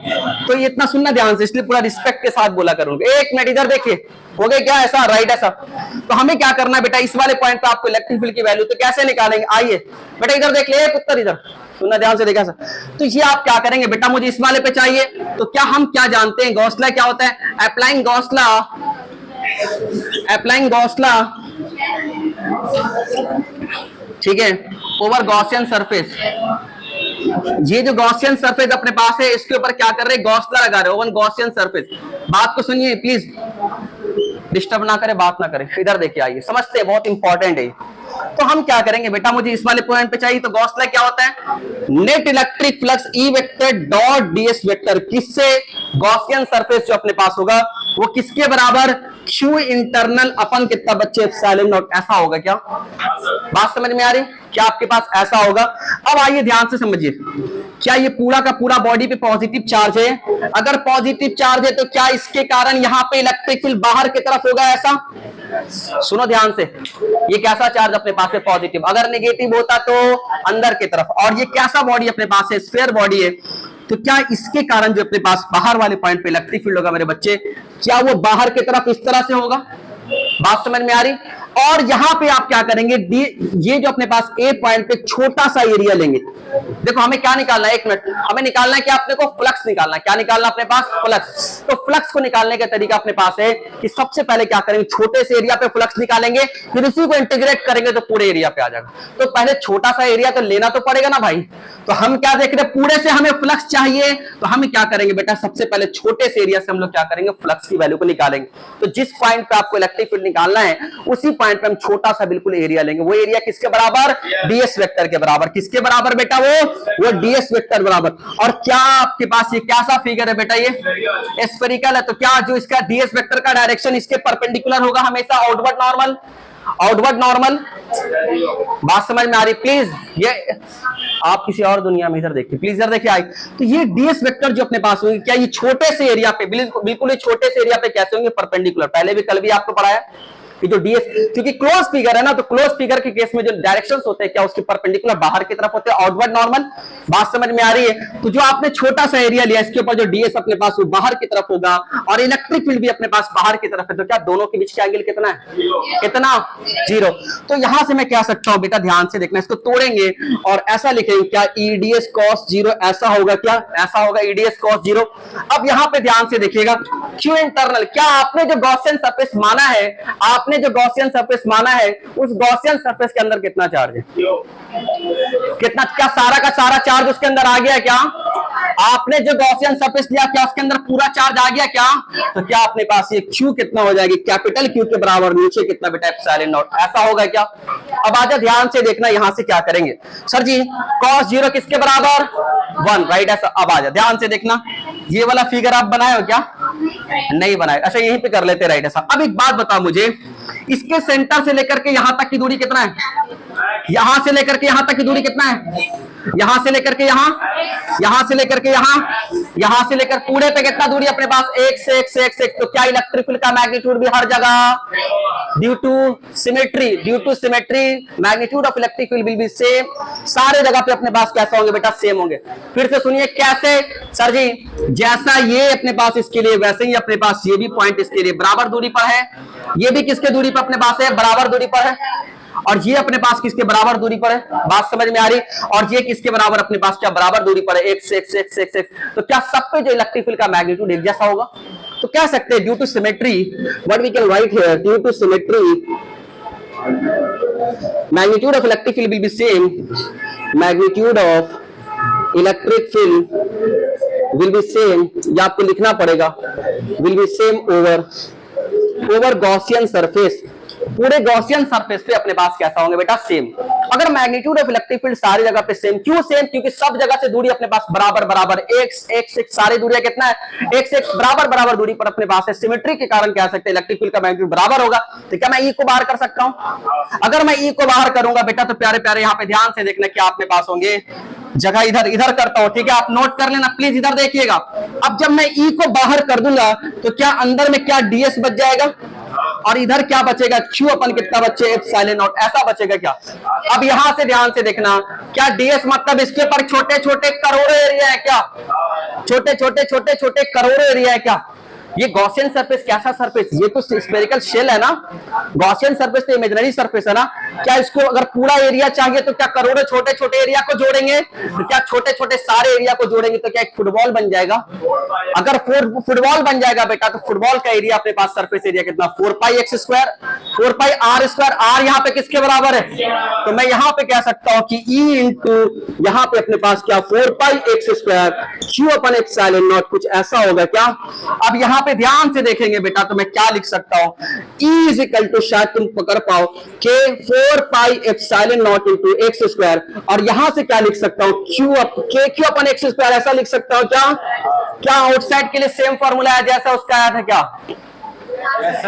[SPEAKER 1] तो ये इतना सुनना ध्यान से, इसलिए पूरा रिस्पेक्ट के साथ बोला करूंगा। एक मिनट इधर देखिए, हो गया क्या ऐसा, राइट ऐसा। तो हमें क्या करना है बेटा, इस वाले पॉइंट पे आपको इलेक्ट्रिक फील्ड की वैल्यू तो कैसे निकालेंगे। आइए बेटा इधर देख ले, उत्तर इधर सुनना ध्यान से, देखा सर। तो ये आप क्या करेंगे बेटा, मुझे इस वाले पे चाहिए, तो क्या हम क्या जानते हैं, गॉस लॉ क्या होता है, अप्लाइंग गॉस लॉ, ठीक है, ओवर गॉसियन सरफेस। ये जो गॉसियन सरफेस अपने पास है, इसके ऊपर क्या कर रहे हैं, गॉस लॉ लगा रहे हैं, ओवर गॉसियन सरफेस। बात को सुनिए प्लीज, डिस्टर्ब ना करे, बात ना करे। इधर देखिए, आइए समझते हैं, बहुत इंपॉर्टेंट है। तो हम क्या करेंगे बेटा, मुझे इस वाले पॉइंट पे चाहिए, तो गॉस लॉ क्या होता है, net electric flux E vector dot DS vector. किससे, गॉसियन सरफेस जो अपने पास होगा वो किसके बराबर, Q इंटरनल अपन कितना बच्चे एप्सिलॉन नॉट, ऐसा होगा क्या? बात समझ में आ रही? क्या आपके पास ऐसा होगा? अब आइए ध्यान से समझिए, क्या ये पूरा का पूरा बॉडी पे पॉजिटिव चार्ज है? अगर पॉजिटिव चार्ज है तो क्या इसके कारण यहाँ पे इलेक्ट्रिक फील्ड बाहर की तरफ होगा ऐसा? सुनो ध्यान से, ये कैसा चार्ज अपने पास है? पॉजिटिव। अगर नेगेटिव होता तो अंदर की तरफ। और ये कैसा बॉडी अपने पास है? स्फीयर बॉडी है। तो क्या इसके कारण जो अपने पास बाहर वाले पॉइंट पे इलेक्ट्रिक फील्ड होगा मेरे बच्चे, क्या वो बाहर की तरफ इस तरह से होगा? बात समझ में आ रही? और यहां पे आप क्या करेंगे, ये जो अपने पास ए पॉइंट पे छोटा सा एरिया लेंगे। देखो हमें क्या निकालना है, एक मिनट, हमें निकालना है कि अपने को फ्लक्स निकालना है। क्या निकालना अपने पास? फ्लक्स। तो फ्लक्स को निकालने का तरीका अपने पास है कि सबसे पहले क्या करेंगे, छोटे से एरिया पे फ्लक्स निकालेंगे, फिर इसी को इंटीग्रेट करेंगे तो पूरे एरिया पे आ जाएगा। तो पहले छोटा सा एरिया तो लेना तो पड़ेगा ना भाई। तो हम क्या देख रहे हैं, पूरे से हमें फ्लक्स चाहिए, तो हम क्या करेंगे बेटा, सबसे पहले छोटे से एरिया से हम लोग क्या करेंगे, फ्लक्स की वैल्यू को निकालेंगे। तो जिस पॉइंट पे आपको इलेक्ट्रिक फील्ड निकालना है उसी पॉइंट पे हम छोटा सा बिल्कुल एरिया लेंगे। वो एरिया किसके बराबर? डीएस वेक्टर के बराबर। किसके बराबर बेटा? वो डीएस वेक्टर बराबर। और क्या आपके पास ये कैसा फिगर है बेटा? ये स्फेरिकल है। तो क्या जो इसका डीएस वेक्टर का डायरेक्शन इसके परपेंडिकुलर होगा हमेशा, आउटवर्ड नॉर्मल? Outward normal. बात समझ में आ रही? प्लीज ये आप किसी और दुनिया में इधर देखिए, प्लीज इधर देखिए। आई तो ये डीएस वेक्टर जो अपने पास होंगे, क्या ये छोटे से एरिया पे बिल्कुल ही छोटे से एरिया पे कैसे होंगे? परपेंडिकुलर। पहले भी कल भी आपको पढ़ाया कि जो डीएस, क्योंकि क्लोज फिगर है ना, तो क्लोज फिगर के केस में जो डायरेक्शंस होते हैं क्या उसके परपेंडिकुलर बाहर की तरफ होते हैं, आउटवर्ड नॉर्मल। बात समझ में आ रही है? तो जो आपने छोटा सा एरिया लिया इसके ऊपर जो डीएस अपने पास वो बाहर की तरफ होगा और इलेक्ट्रिक फील्ड भी अपने पास बाहर की तरफ है, तो क्या दोनों के बीच का एंगल कितना है? कितना? 0। तो यहां से मैं कह सकता हूं बेटा, ध्यान से देखना, इसको तोड़ेंगे और ऐसा लिखेंगे, क्या ईडीएस cos 0 ऐसा होगा? क्या ऐसा होगा? EDS cos 0। अब यहां पे ध्यान से देखिएगा, क्यू इंटरनल, क्या आपने जो गॉसियन सरफेस माना है, आपने जो गॉसियन सरफेस माना है, उस गॉसियन सरफेस के अंदर कितना चार्ज है? कितना? क्या सारा का सारा चार्ज उसके अंदर आ गया क्या? आपने जो गॉसियन सरफेस लिया क्या उसके अंदर पूरा चार्ज आ गया क्या? तो क्या अपने पास ये Q कितना हो जाएगी? कैपिटल Q के बराबर, नीचे कितना बेटा? Epsilon naught. ऐसा होगा क्या? अब आजा ध्यान से देखना, यहां से क्या करेंगे सर जी, cos 0 किसके बराबर? 1, राइट। ऐसा अब आजा ध्यान से देखना, ये वाला फिगर आप बनाए हो क्या? नहीं बनाए। अच्छा यहीं पे कर लेते, राइट। ऐसा अब एक बात बताओ मुझे, इसके सेंटर से लेकर के यहां तक की दूरी कितना है? यहां से लेकर के यहां तक की दूरी कितना है? यहां से लेकर के यहां, यहां से लेकर के यहां, यहां से लेकर पूरे पे कितना दूरी अपने पास? 1 से 1 से 1 से 1। तो क्या इलेक्ट्रिक फील्ड का मैग्नीट्यूड भी हर जगह due to symmetry magnitude of electric field will be same. सारे जगह पे अपने पास कैसा होंगे बेटा? सेम होंगे। फिर से सुनिए कैसे सर जी, जैसा ये अपने पास इसके लिए, वैसे ही अपने पास ये भी पॉइंट इसके लिए बराबर दूरी पर है, ये भी किसके दूरी पर अपने पास है? बराबर दूरी पर है। और ये अपने पास किसके बराबर दूरी पर है? बात समझ में आ रही? और ये किसके बराबर अपने पास क्या बराबर दूरी पर है? 1 से 1 से 1 से 1 से 1। तो क्या सब पे जो इलेक्ट्रिक फील्ड का मैग्नीट्यूड एक जैसा होगा? तो कह सकते हैं due to symmetry, what we can write here, due to symmetry magnitude of electric field will be same, magnitude of electric field will be same, ये आपको लिखना पड़ेगा, will be same over Gaussian surface. पूरे गॉसियन सरफेस पे अपने पास कैसा होंगे बेटा? सेम। अगर मैग्नीट्यूड ऑफ इलेक्ट्रिक फील्ड सारी जगह पे सेम, क्यों सेम? क्योंकि सब जगह से दूरी अपने पास बराबर बराबर, 1 से 1 सारी दूरियां कितना है? 1 से 1 बराबर बराबर दूरी पर अपने पास है। सिमेट्री के कारण कह सकते हैं इलेक्ट्रिक फील्ड का मैग्नीट्यूड बराबर होगा। तो क्या मैं ई को बाहर कर सकता हूं? अगर मैं ई को बाहर करूंगा बेटा तो प्यारे प्यारे यहाँ पे ध्यान से देखना क्या अपने पास होंगे, जगह इधर इधर करता हूं, ठीक है? आप नोट कर लेना प्लीज, इधर देखिएगा। अब जब मैं ई को बाहर कर दूंगा तो क्या अंदर में क्या डीएस बच जाएगा और इधर क्या बचेगा? Q अपन कितना बचे? Epsilon naught. ऐसा बचेगा क्या? अब यहां से ध्यान से देखना, क्या डीएस मतलब इसके ऊपर छोटे छोटे करोड़ों एरिया है क्या? छोटे छोटे करोड़ों एरिया है क्या? ये गॉसियन सरफेस कैसा सरफेस? ये तो स्फेरिकल शेल है ना, गॉसियन सरफेस तो इमेजिनरी सरफेस है ना। क्या इसको अगर पूरा एरिया चाहिए तो क्या करोड़ों छोटे छोटे एरिया को जोड़ेंगे? तो क्या छोटे छोटे सारे एरिया को जोड़ेंगे तो क्या एक फुटबॉल बन जाएगा? अगर फुटबॉल बन जाएगा बेटा तो फुटबॉल का एरिया अपने पास सरफेस एरिया कितना? 4πx², 4πr²। आर यहाँ पे किसके बराबर है? तो मैं यहाँ पे कह सकता हूं कि E इंटू यहाँ पे अपने पास क्या? 4πx² Q upon epsilon not, कुछ ऐसा होगा क्या? अब यहाँ पे ध्यान से देखेंगे बेटा तो मैं क्या लिख सकता हूं? E इज इक्वल टू, शायद तुम पकड़ पाओ, के 4π एप्सिलॉन नॉट इंटू x²। और यहां से क्या लिख सकता हूं? Q अपन x², ऐसा लिख सकता हूं क्या? क्या आउटसाइड के लिए सेम फॉर्मूला है जैसा उसका आया था क्या?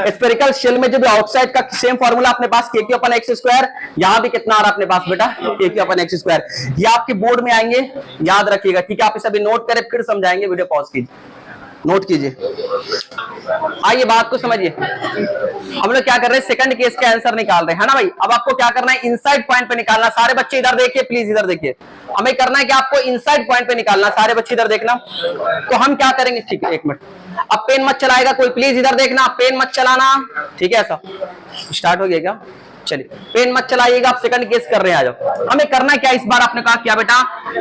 [SPEAKER 1] स्फेरिकल शेल में जो भी आउटसाइड का सेम फॉर्मूला अपने पास के क्यू अपन एक्स स्क्वायर, यहां भी कितना आ रहा है अपने पास बेटा के क्यू अपन एक्स स्क्वायर। ये आपके बोर्ड में आएंगे, याद रखिएगा, ठीक है। आप इसे अभी नोट करें, फिर समझाएंगे, वीडियो पॉज कीजिए, नोट कीजिए। आइए बात को समझिए। हम लोग क्या कर रहे हैं, सेकंड केस का आंसर निकाल रहे हैं, है ना भाई। अब आपको क्या करना है, इनसाइड पॉइंट पे निकालना। सारे बच्चे इधर देखिए प्लीज, इधर देखिए। हमें करना है कि आपको इनसाइड पॉइंट पे निकालना। सारे बच्चे इधर देखना। तो हम क्या करेंगे, ठीक है, एक मिनट, अब पेन मत चलाएगा कोई, प्लीज इधर देखना, पेन मत चलाना, ठीक है। ऐसा स्टार्ट हो गया क्या, चलिए पेन मत चलाइएगा, आप सेकंड केस कर रहे हैं। आ जाओ। हमें करना क्या, इस बार आपने कहा क्या बेटा,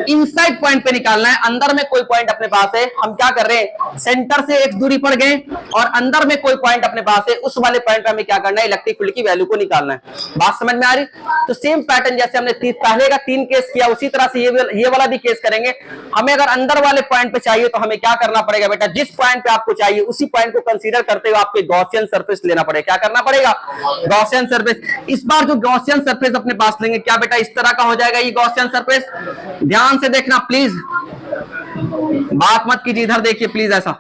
[SPEAKER 1] इनसाइड पॉइंट पे निकालना है। अंदर में कोई पॉइंट अपने पास है, हम क्या कर रहे हैं, सेंटर से एक्स दूरी पर गए और अंदर में कोई पॉइंट अपने पास है, उस वाले पॉइंट पे हमें क्या करना है, इलेक्ट्रिक फील्ड की वैल्यू को निकालना है। बात समझ में आ रही। तो सेम पैटर्न जैसे हमने पहले का 3 केस किया, उसी तरह से ये वाला भी केस करेंगे। हमें अगर अंदर वाले पॉइंट पे चाहिए तो हमें क्या करना पड़ेगा बेटा, जिस पॉइंट पे आपको चाहिए उसी पॉइंट को कंसीडर करते हुए आपको गॉसियन सरफेस लेना पड़ेगा। क्या करना पड़ेगा, गॉसियन सरफेस। इस बार जो गॉसियन सरफेस अपने पास लेंगे, क्या बेटा इस तरह का हो जाएगा ये गॉसियन सरफेस। ध्यान से देखना प्लीज, बात मत कीजिए, इधर देखिए प्लीज। ऐसा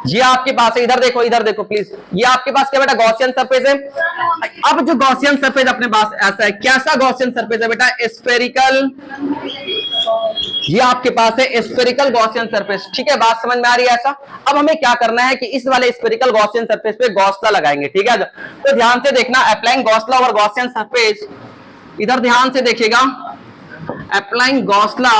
[SPEAKER 1] ये आपके पास है, इधर देखो, इधर देखो प्लीज। ये आपके पास क्या बेटा, गॉसियन सरफेस है। अब जो गॉसियन सरफेस अपने पास ऐसा है, कैसा गॉसियन सरफेस है बेटा, स्फेरिकल। ये आपके पास है स्फेरिकल गॉसियन सरफेस, ठीक है। बात समझ में आ रही है ऐसा। अब हमें क्या करना है कि इस वाले स्फेरिकल गॉसियन सरफेस पे गॉसला लगाएंगे, ठीक है। तो ध्यान से देखना, applying Gauss law over Gaussian surface, इधर ध्यान से देखिएगा, applying Gauss law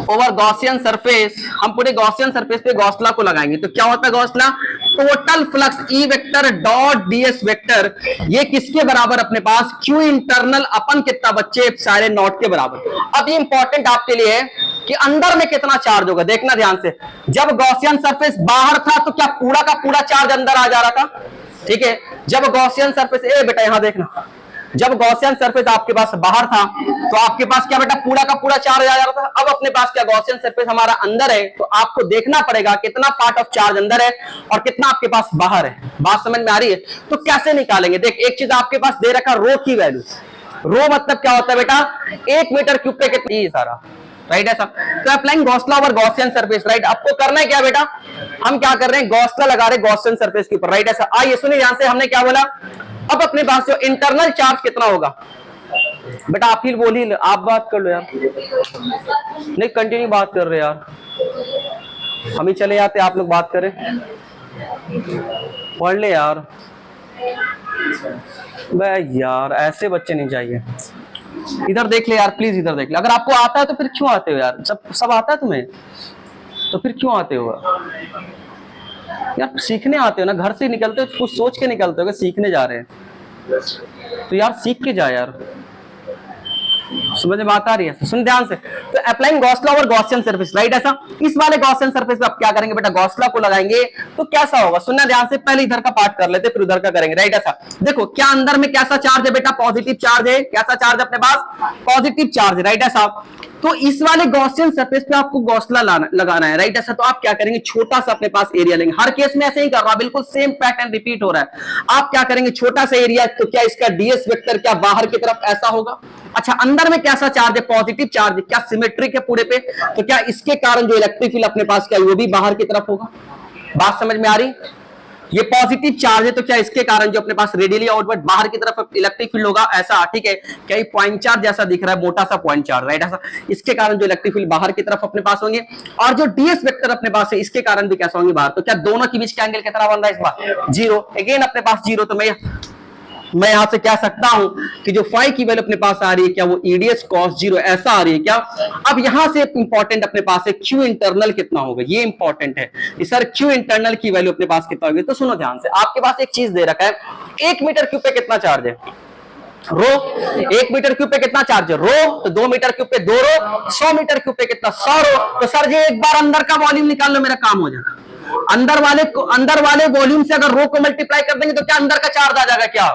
[SPEAKER 1] over Gaussian surface, हम पूरे गॉसियन सरफेस पे गॉसला को लगाएंगे। तो क्या होता है Gauss law, total flux E vector dot DS vector, ये किसके बराबर अपने पास, क्यू इंटरनल अपन कितना बच्चे, सारे नॉट के बराबर। अब ये इंपॉर्टेंट आपके लिए है कि अंदर में कितना चार्ज होगा, देखना ध्यान से। जब गॉसियन सरफेस बाहर था तो क्या पूरा का पूरा चार्ज अंदर आ जा रहा था, ठीक है। जब गॉसियन सरफेस, ए बेटा यहां देखना, जब गॉसियन सरफेस आपके पास बाहर था तो आपके पास क्या बेटा, पूरा का पूरा चार्ज आ जा रहा था। अब अपने पास क्या, गॉसियन सरफेस हमारा अंदर है, तो आपको देखना पड़ेगा कितना पार्ट ऑफ चार्ज अंदर है और कितना आपके पास बाहर है। बात समझ में आ रही है। तो कैसे निकालेंगे, देख एक चीज आपके पास दे रखा, रो की वैल्यू। रो मतलब क्या होता है बेटा, 1 मीटर क्यूब पे कितना, ये सारा राइट। ऐसा तो applying Gauss law over Gaussian surface, right. आपको करना है क्या बेटा, हम क्या कर रहे हैं, गॉसला लगा रहे हैं गॉसियन सरफेस के ऊपर, राइट। ऐसा आइए सुनिए ध्यान से, हमने क्या बोला, अब अपने पास जो इंटरनल चार्ज कितना होगा बेटा, आप ही बोल ही, आप बात कर लो यार, नहीं कंटिन्यू बात कर रहे यार, हम ही चले जाते, आप लोग बात करें, पढ़ ले यार। यार ऐसे बच्चे नहीं चाहिए। इधर देख ले यार प्लीज, इधर देख ले। अगर आपको आता है तो फिर क्यों आते हो यार, सब आता है तुम्हें तो फिर क्यों आते हो यार, सीखने आते हो ना, घर से निकलते हो कुछ सोच के निकलते हो कि सीखने जा रहे हैं, तो यार सीख के जा यार। समझ में बात आ रही है, सुन ध्यान से। तो applying Gauss law over Gaussian surface, right. ऐसा इस वाले गॉसियन सरफेस पे आप क्या करेंगे बेटा, गॉसला को लगाएंगे तो कैसा होगा, सुनना ध्यान से। पहले इधर का पार्ट कर लेते फिर उधर का करेंगे, राइट। ऐसा देखो, क्या अंदर में कैसा चार्ज है बेटा, पॉजिटिव चार्ज है। कैसा चार्ज अपने पास, पॉजिटिव चार्ज है, राइट। ऐसा तो इस वाले गॉसियन सरफेस पे आपको गॉसला लगाना है, राइट। ऐसा तो आप क्या करेंगे, छोटा सा अपने पास एरिया लेंगे। हर केस में ऐसे ही कर रहा, बिल्कुल सेम पैटर्न रिपीट हो रहा है। आप क्या करेंगे, छोटा सा एरिया, तो क्या इसका डीएस वेक्टर क्या बाहर की तरफ ऐसा होगा। अच्छा, अंदर में कैसा चार्ज है, पॉजिटिव चार्ज है, क्या सिमेट्रिक है पूरे पे, तो क्या इसके कारण जो इलेक्ट्रिक फील्ड अपने पास क्या वो भी बाहर की तरफ होगा। बात समझ में आ रही, ये पॉजिटिव चार्ज है तो क्या इसके कारण जो अपने पास रेडियली आउटवर्ड बाहर की तरफ इलेक्ट्रिक फील्ड होगा, ऐसा, ठीक है। क्या ये पॉइंट चार्ज जैसा दिख रहा है, मोटा सा पॉइंट चार्ज, राइट। ऐसा इसके कारण जो इलेक्ट्रिक फील्ड बाहर की तरफ अपने पास होंगे, और जो डीएस वेक्टर अपने पास है इसके कारण भी कैसा होंगे बाहर। तो क्या दोनों के बीच का एंगल कितना बन रहा है इस बार, 0। अगेन अपने पास 0, तो मैं यहां से कह सकता हूं कि जो फाई की वैल्यू अपने पास आ रही है क्या, वो ईडीएस कॉस 0 ऐसा आ रही है क्या। अब यहां से इंपॉर्टेंट अपने पास है क्यू इंटरनल कितना होगा, ये इंपॉर्टेंट है सर, क्यू इंटरनल की वैल्यू अपने पास कितना होगी। तो सुनो ध्यान से, आपके पास एक चीज दे रखा है, 1 मीटर क्यूब पे कितना चार्ज है, रो। 1 मीटर क्यूब पे कितना चार्ज है, रो। तो 2 मीटर क्यूब पे 2 रो, 100 मीटर क्यूब पे कितना, 100 रो। तो सर जी एक बार अंदर का वॉल्यूम निकाल लो, मेरा काम हो जाएगा। अंदर वाले वॉल्यूम से अगर रो को मल्टीप्लाई कर देंगे तो क्या अंदर का चार्ज आ जाएगा, क्या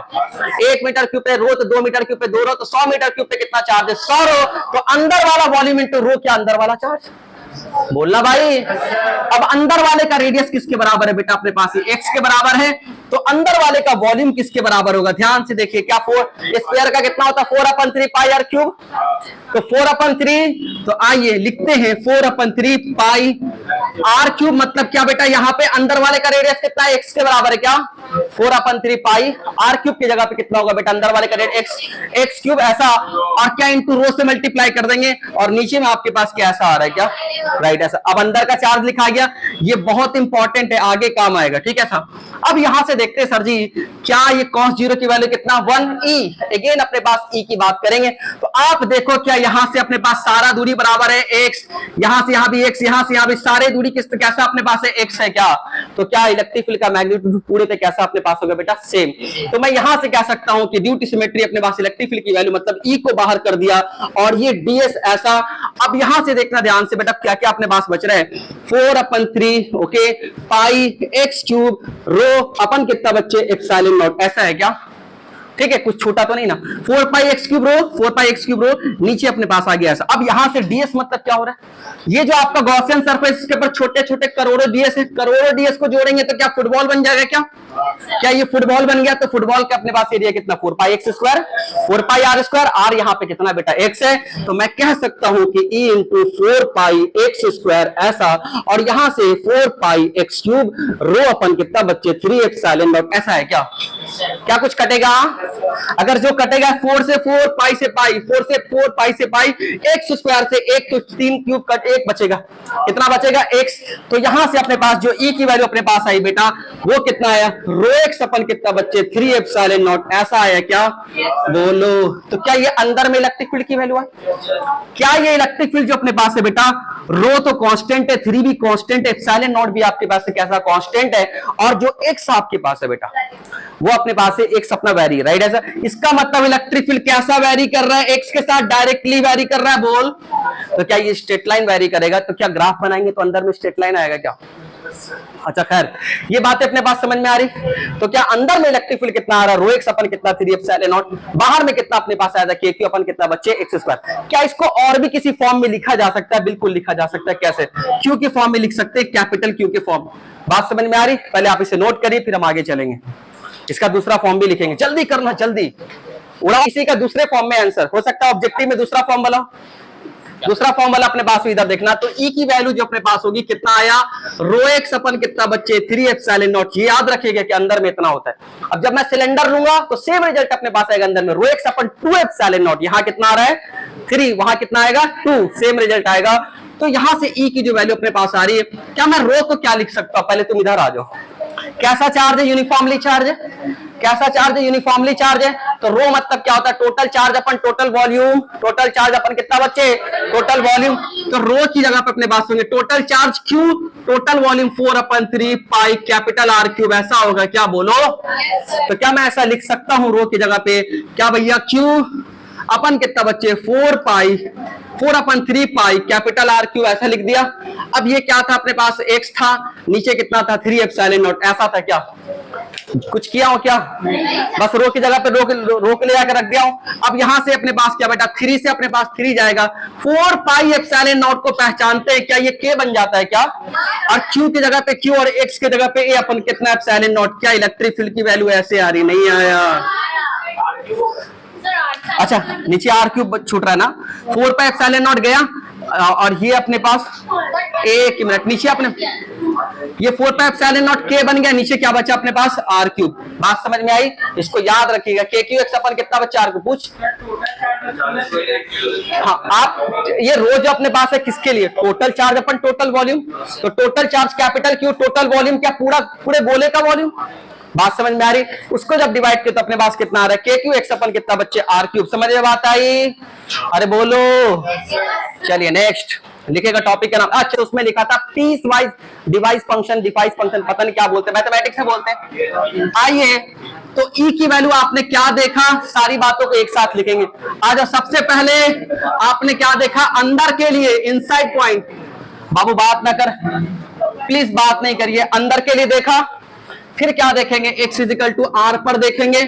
[SPEAKER 1] 1 मीटर क्यूब पे रो, तो 2 मीटर क्यूब पे 2 रो, तो 100 मीटर क्यूब पे कितना चार्ज है, 100 रो। तो अंदर वाला वॉल्यूम इंटू रो, क्या अंदर वाला चार्ज, बोलना भाई। अब अंदर वाले का रेडियस किसके बराबर है बेटा, अपने पास एक्स के बराबर है। तो अंदर वाले का वॉल्यूम किसके बराबर होगा? ध्यान से देखिए, क्या स्क्वायर का कितना होता है? 4/3 पाई आर क्यूब। तो 4/3, तो आइए लिखते हैं 4/3 पाई आर क्यूब। मतलब क्या बेटा, यहाँ पे अंदर वाले का रेडियस कितना है? एक्स के बराबर है क्या? 4/3 पाई आर क्यूब की जगह पे कितना होगा बेटा? अंदर वाले का रेडियस एक्स क्यूब ऐसा, और क्या इंटू रो से मल्टीप्लाई कर देंगे, और नीचे में आपके पास क्या ऐसा आ रहा है क्या? राइट, ऐसा। अब अंदर का चार्ज लिखा गया, ये बहुत इंपॉर्टेंट है, आगे काम आएगा, ठीक है सर। अब यहां से देखते हैं सर जी, क्या ये cos 0 की वैल्यू कितना? 1e। अगेन अपने पास e की बात करेंगे, तो आप देखो क्या यहां से अपने पास सारा दूरी बराबर है x, यहां से यहां भी x, यहां से यहां भी सारे दूरी कैसा अपने पास है? x है क्या? तो क्या इलेक्ट्रिक फील्ड का मैग्नीट्यूड पूरे पे कैसा अपने पास होगा बेटा? सेम। तो मैं यहां से कह सकता हूं कि ड्यू टू सिमेट्री अपने पास इलेक्ट्रिक फील्ड की वैल्यू मतलब e को बाहर कर दिया, और ये ds ऐसा। अब यहां से देखना ध्यान से बेटा, क्या क्या अपने पास बच रहा है? 4/3 ओके पाई x क्यूब रो अपन कितना बच्चे? Epsilon naught. ऐसा है क्या? ठीक है, कुछ छोटा तो नहीं ना? 4 पाई एक्स क्यूब रो, 4 पाई एक्स क्यूब रो, नीचे अपने पास आ गया ऐसा। अब यहां से डीएस मतलब क्या हो रहा है? ये जो आपका गॉसियन सरफेस के ऊपर छोटे छोटे करोड़ों डीएस है, करोड़ों डीएस को जोड़ेंगे तो क्या फुटबॉल बन जाएगा क्या? क्या ये फुटबॉल बन गया? तो फुटबॉल का अपने पास एरिया कितना? 4 pi x square, 4 pi r square. R यहाँ पे कितना बेटा? एक्स है। तो मैं कह सकता हूं कि E into 4 pi x square ऐसा, और यहां से 4 पाई एक्स क्यूब रो अपन कितना बच्चे? 3 एप्सिलॉन नॉट। ऐसा है क्या? क्या कुछ कटेगा? अगर जो कटेगा 4 से 4 पाई से पाई, 4 से 4 पाई से पाई, एक्स स्क्वायर से 1 तो 3 क्यूब कट 1 बचेगा। कितना बचेगा? एक्स। तो यहां से अपने पास जो ई की वैल्यू अपने पास आई बेटा, वो कितना आया? रो एक्स अपन कितना बच्चे? 3 एप्सिलॉन नॉट। ऐसा आया क्या? बोलो। तो क्या ये अंदर में इलेक्ट्रिक फील्ड की वैल्यू है? क्या ये इलेक्ट्रिक फील्ड जो अपने पास है बेटा, रो तो कांस्टेंट है, 3 भी कांस्टेंट है, एप्सिलॉन नॉट भी आपके पास है कैसा? कांस्टेंट है। और जो एक्स आपके पास है बेटा, वो अपने पास है एक्स अपना वैरी, राइट ऐसा। इसका मतलब इलेक्ट्रिक फील्ड कैसा वैरी कर रहा है? एक्स के साथ डायरेक्टली वैरी कर रहा है। बोल। तो क्या ये स्ट्रेट लाइन वैरी करेगा? तो क्या ग्राफ बनाएंगे तो अंदर में स्ट्रेट लाइन आएगा क्या? अच्छा खैर, ये बातें अपने पास समझ में आ रही। तो क्या अंदर में इलेक्ट्रिक फील्ड कितना आ रहा है? रो एक्स अपन कितना? 3 एप्सिलॉन नॉट। बाहर में कितना अपने पास आया था? के क्यू अपन कितना बच्चे? X square. क्या इसको और भी किसी फॉर्म में लिखा जा सकता है? बिल्कुल लिखा जा सकता है। कैसे? क्यू के फॉर्म में लिख सकते हैं, कैपिटल क्यू के फॉर्म। बात समझ में आ रही? पहले आप इसे नोट करिए, फिर हम आगे चलेंगे। इसका दूसरा फॉर्म भी लिखेंगे, जल्दी करना, जल्दी उड़ाओ। इसी का दूसरे फॉर्म में आंसर हो सकता है, ऑब्जेक्टिव में दूसरा फॉर्म वाला, दूसरा फॉर्म वाला अपने पास इधर देखना। तो ई की वैल्यू जो अपने पास होगी कितना आया? रो एक्स अपन कितना बच्चे? 3 एप्सिलॉन नॉट। ये याद रखिएगा कि अंदर में इतना होता है। अब जब मैं सिलेंडर लूंगा तो सेम रिजल्ट अपने पास आएगा अंदर में। रो एक्स अपन 2 एप्सिलॉन नॉट। यहां कितना आ रहा है? 3, वहां कितना आएगा? 2, सेम रिजल्ट आएगा। तो यहां से ई की जो वैल्यू अपने पास आ रही है, क्या मैं रो तो क्या लिख सकता हूं? पहले तुम इधर आ जाओ। कैसा चार्ज है? यूनिफॉर्मली चार्ज है। कैसा चार्ज है? यूनिफॉर्मली चार्ज है। तो रो मतलब क्या होता है? टोटल चार्ज अपन टोटल वॉल्यूम। टोटल चार्ज अपन कितना बच्चे? Total volume. तो रो की जगह पे अपने पास होंगे total charge Q, total volume 4/3 pi capital R cube. ऐसा होगा क्या? बोलो। तो क्या मैं ऐसा लिख सकता हूं रो की जगह पे? क्या भैया? क्यू अपन कितना बच्चे? 4/3 पाई कैपिटल आर क्यू। ऐसा लिख दिया। अब ये क्या था अपने पास? एक्स था, नीचे कितना था? 3 एप्सिलॉन नॉट। ऐसा था क्या? कुछ किया हो क्या? बस रो की जगह पे रो के ले जाकर रख दिया हूं। अब यहां से अपने पास क्या बेटा? 3 से अपने पास 3 जाएगा। 4 पाई एप्सिलॉन नॉट को पहचानते हैं क्या? ये के बन जाता है क्या? और क्यू की जगह पे क्यू और एक्स की जगह पे ए अपन कितना? Epsilon not. क्या इलेक्ट्रिक फील्ड की वैल्यू ऐसे आ रही? नहीं आया। अच्छा, नीचे आर क्यूब छूट रहा है ना? 4 पाई एप्सिलॉन नॉट गया, और ये अपने पास 1 मिनट नीचे अपने ये 4 पाई एप्सिलॉन नॉट के बन गया। नीचे क्या बचा अपने पास? Are cube. बात समझ में आई? इसको याद रखिएगा। के क्यू एक्स अपन कितना बचा? R cube. पूछ। हाँ, आप ये रो जो अपने पास है किसके लिए? टोटल चार्ज अपन टोटल वॉल्यूम। तो total charge capital Q, total volume क्या? पूरे गोले का वॉल्यूम। बात समझ में आ रही? उसको जब डिवाइड किया तो अपने पास कितना आ रहा है? के क्यू एक्स अपन कितना बच्चे? R cube. समझ में बात आई? अरे बोलो। चलिए नेक्स्ट लिखेगा टॉपिक का नाम। अच्छा, उसमें लिखा था piecewise device function, device function पता नहीं क्या बोलते हैं, मैथमेटिक्स में बोलते हैं। आइए, तो ई की वैल्यू आपने क्या देखा? सारी बातों को एक साथ लिखेंगे। आज सबसे पहले आपने क्या देखा? अंदर के लिए इनसाइड पॉइंट। बाबू बात ना कर प्लीज, बात नहीं करिए। अंदर के लिए देखा फिर क्या देखेंगे, x इजिकल टू आर पर देखेंगे,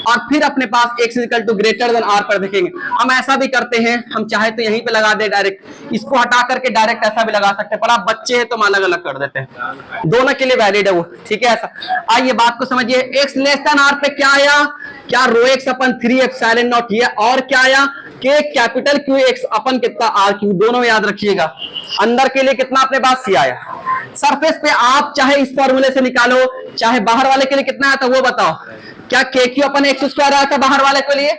[SPEAKER 1] और फिर अपने पास x is equal to greater than r पर देखेंगे। हम ऐसा भी करते हैं, हम चाहे तो यहीं पे लगा दे डायरेक्ट, इसको हटा करके डायरेक्ट ऐसा भी लगा सकते हैं, पर आप बच्चे हैं तो हम अलग अलग कर देते हैं, दोनों के लिए वैलिड है वो, ठीक है ऐसा। आइए बात को समझिए, x लेस देन आर पे क्या आया, क्या रो एक्स अपन 3 एप्सिलॉन नॉट, ये और क्या आया के कैपिटल क्यू एक्स अपन कितना आर क्यू, दोनों में याद रखिएगा। अंदर के लिए कितना अपने पास सी आया, सरफेस पे आप चाहे इस फॉर्मूले से निकालो, चाहे बाहर वाले के लिए कितना आया था वो बताओ, क्या के क्यू अपन एक्स स्क्वायर आया था बाहर वाले के लिए,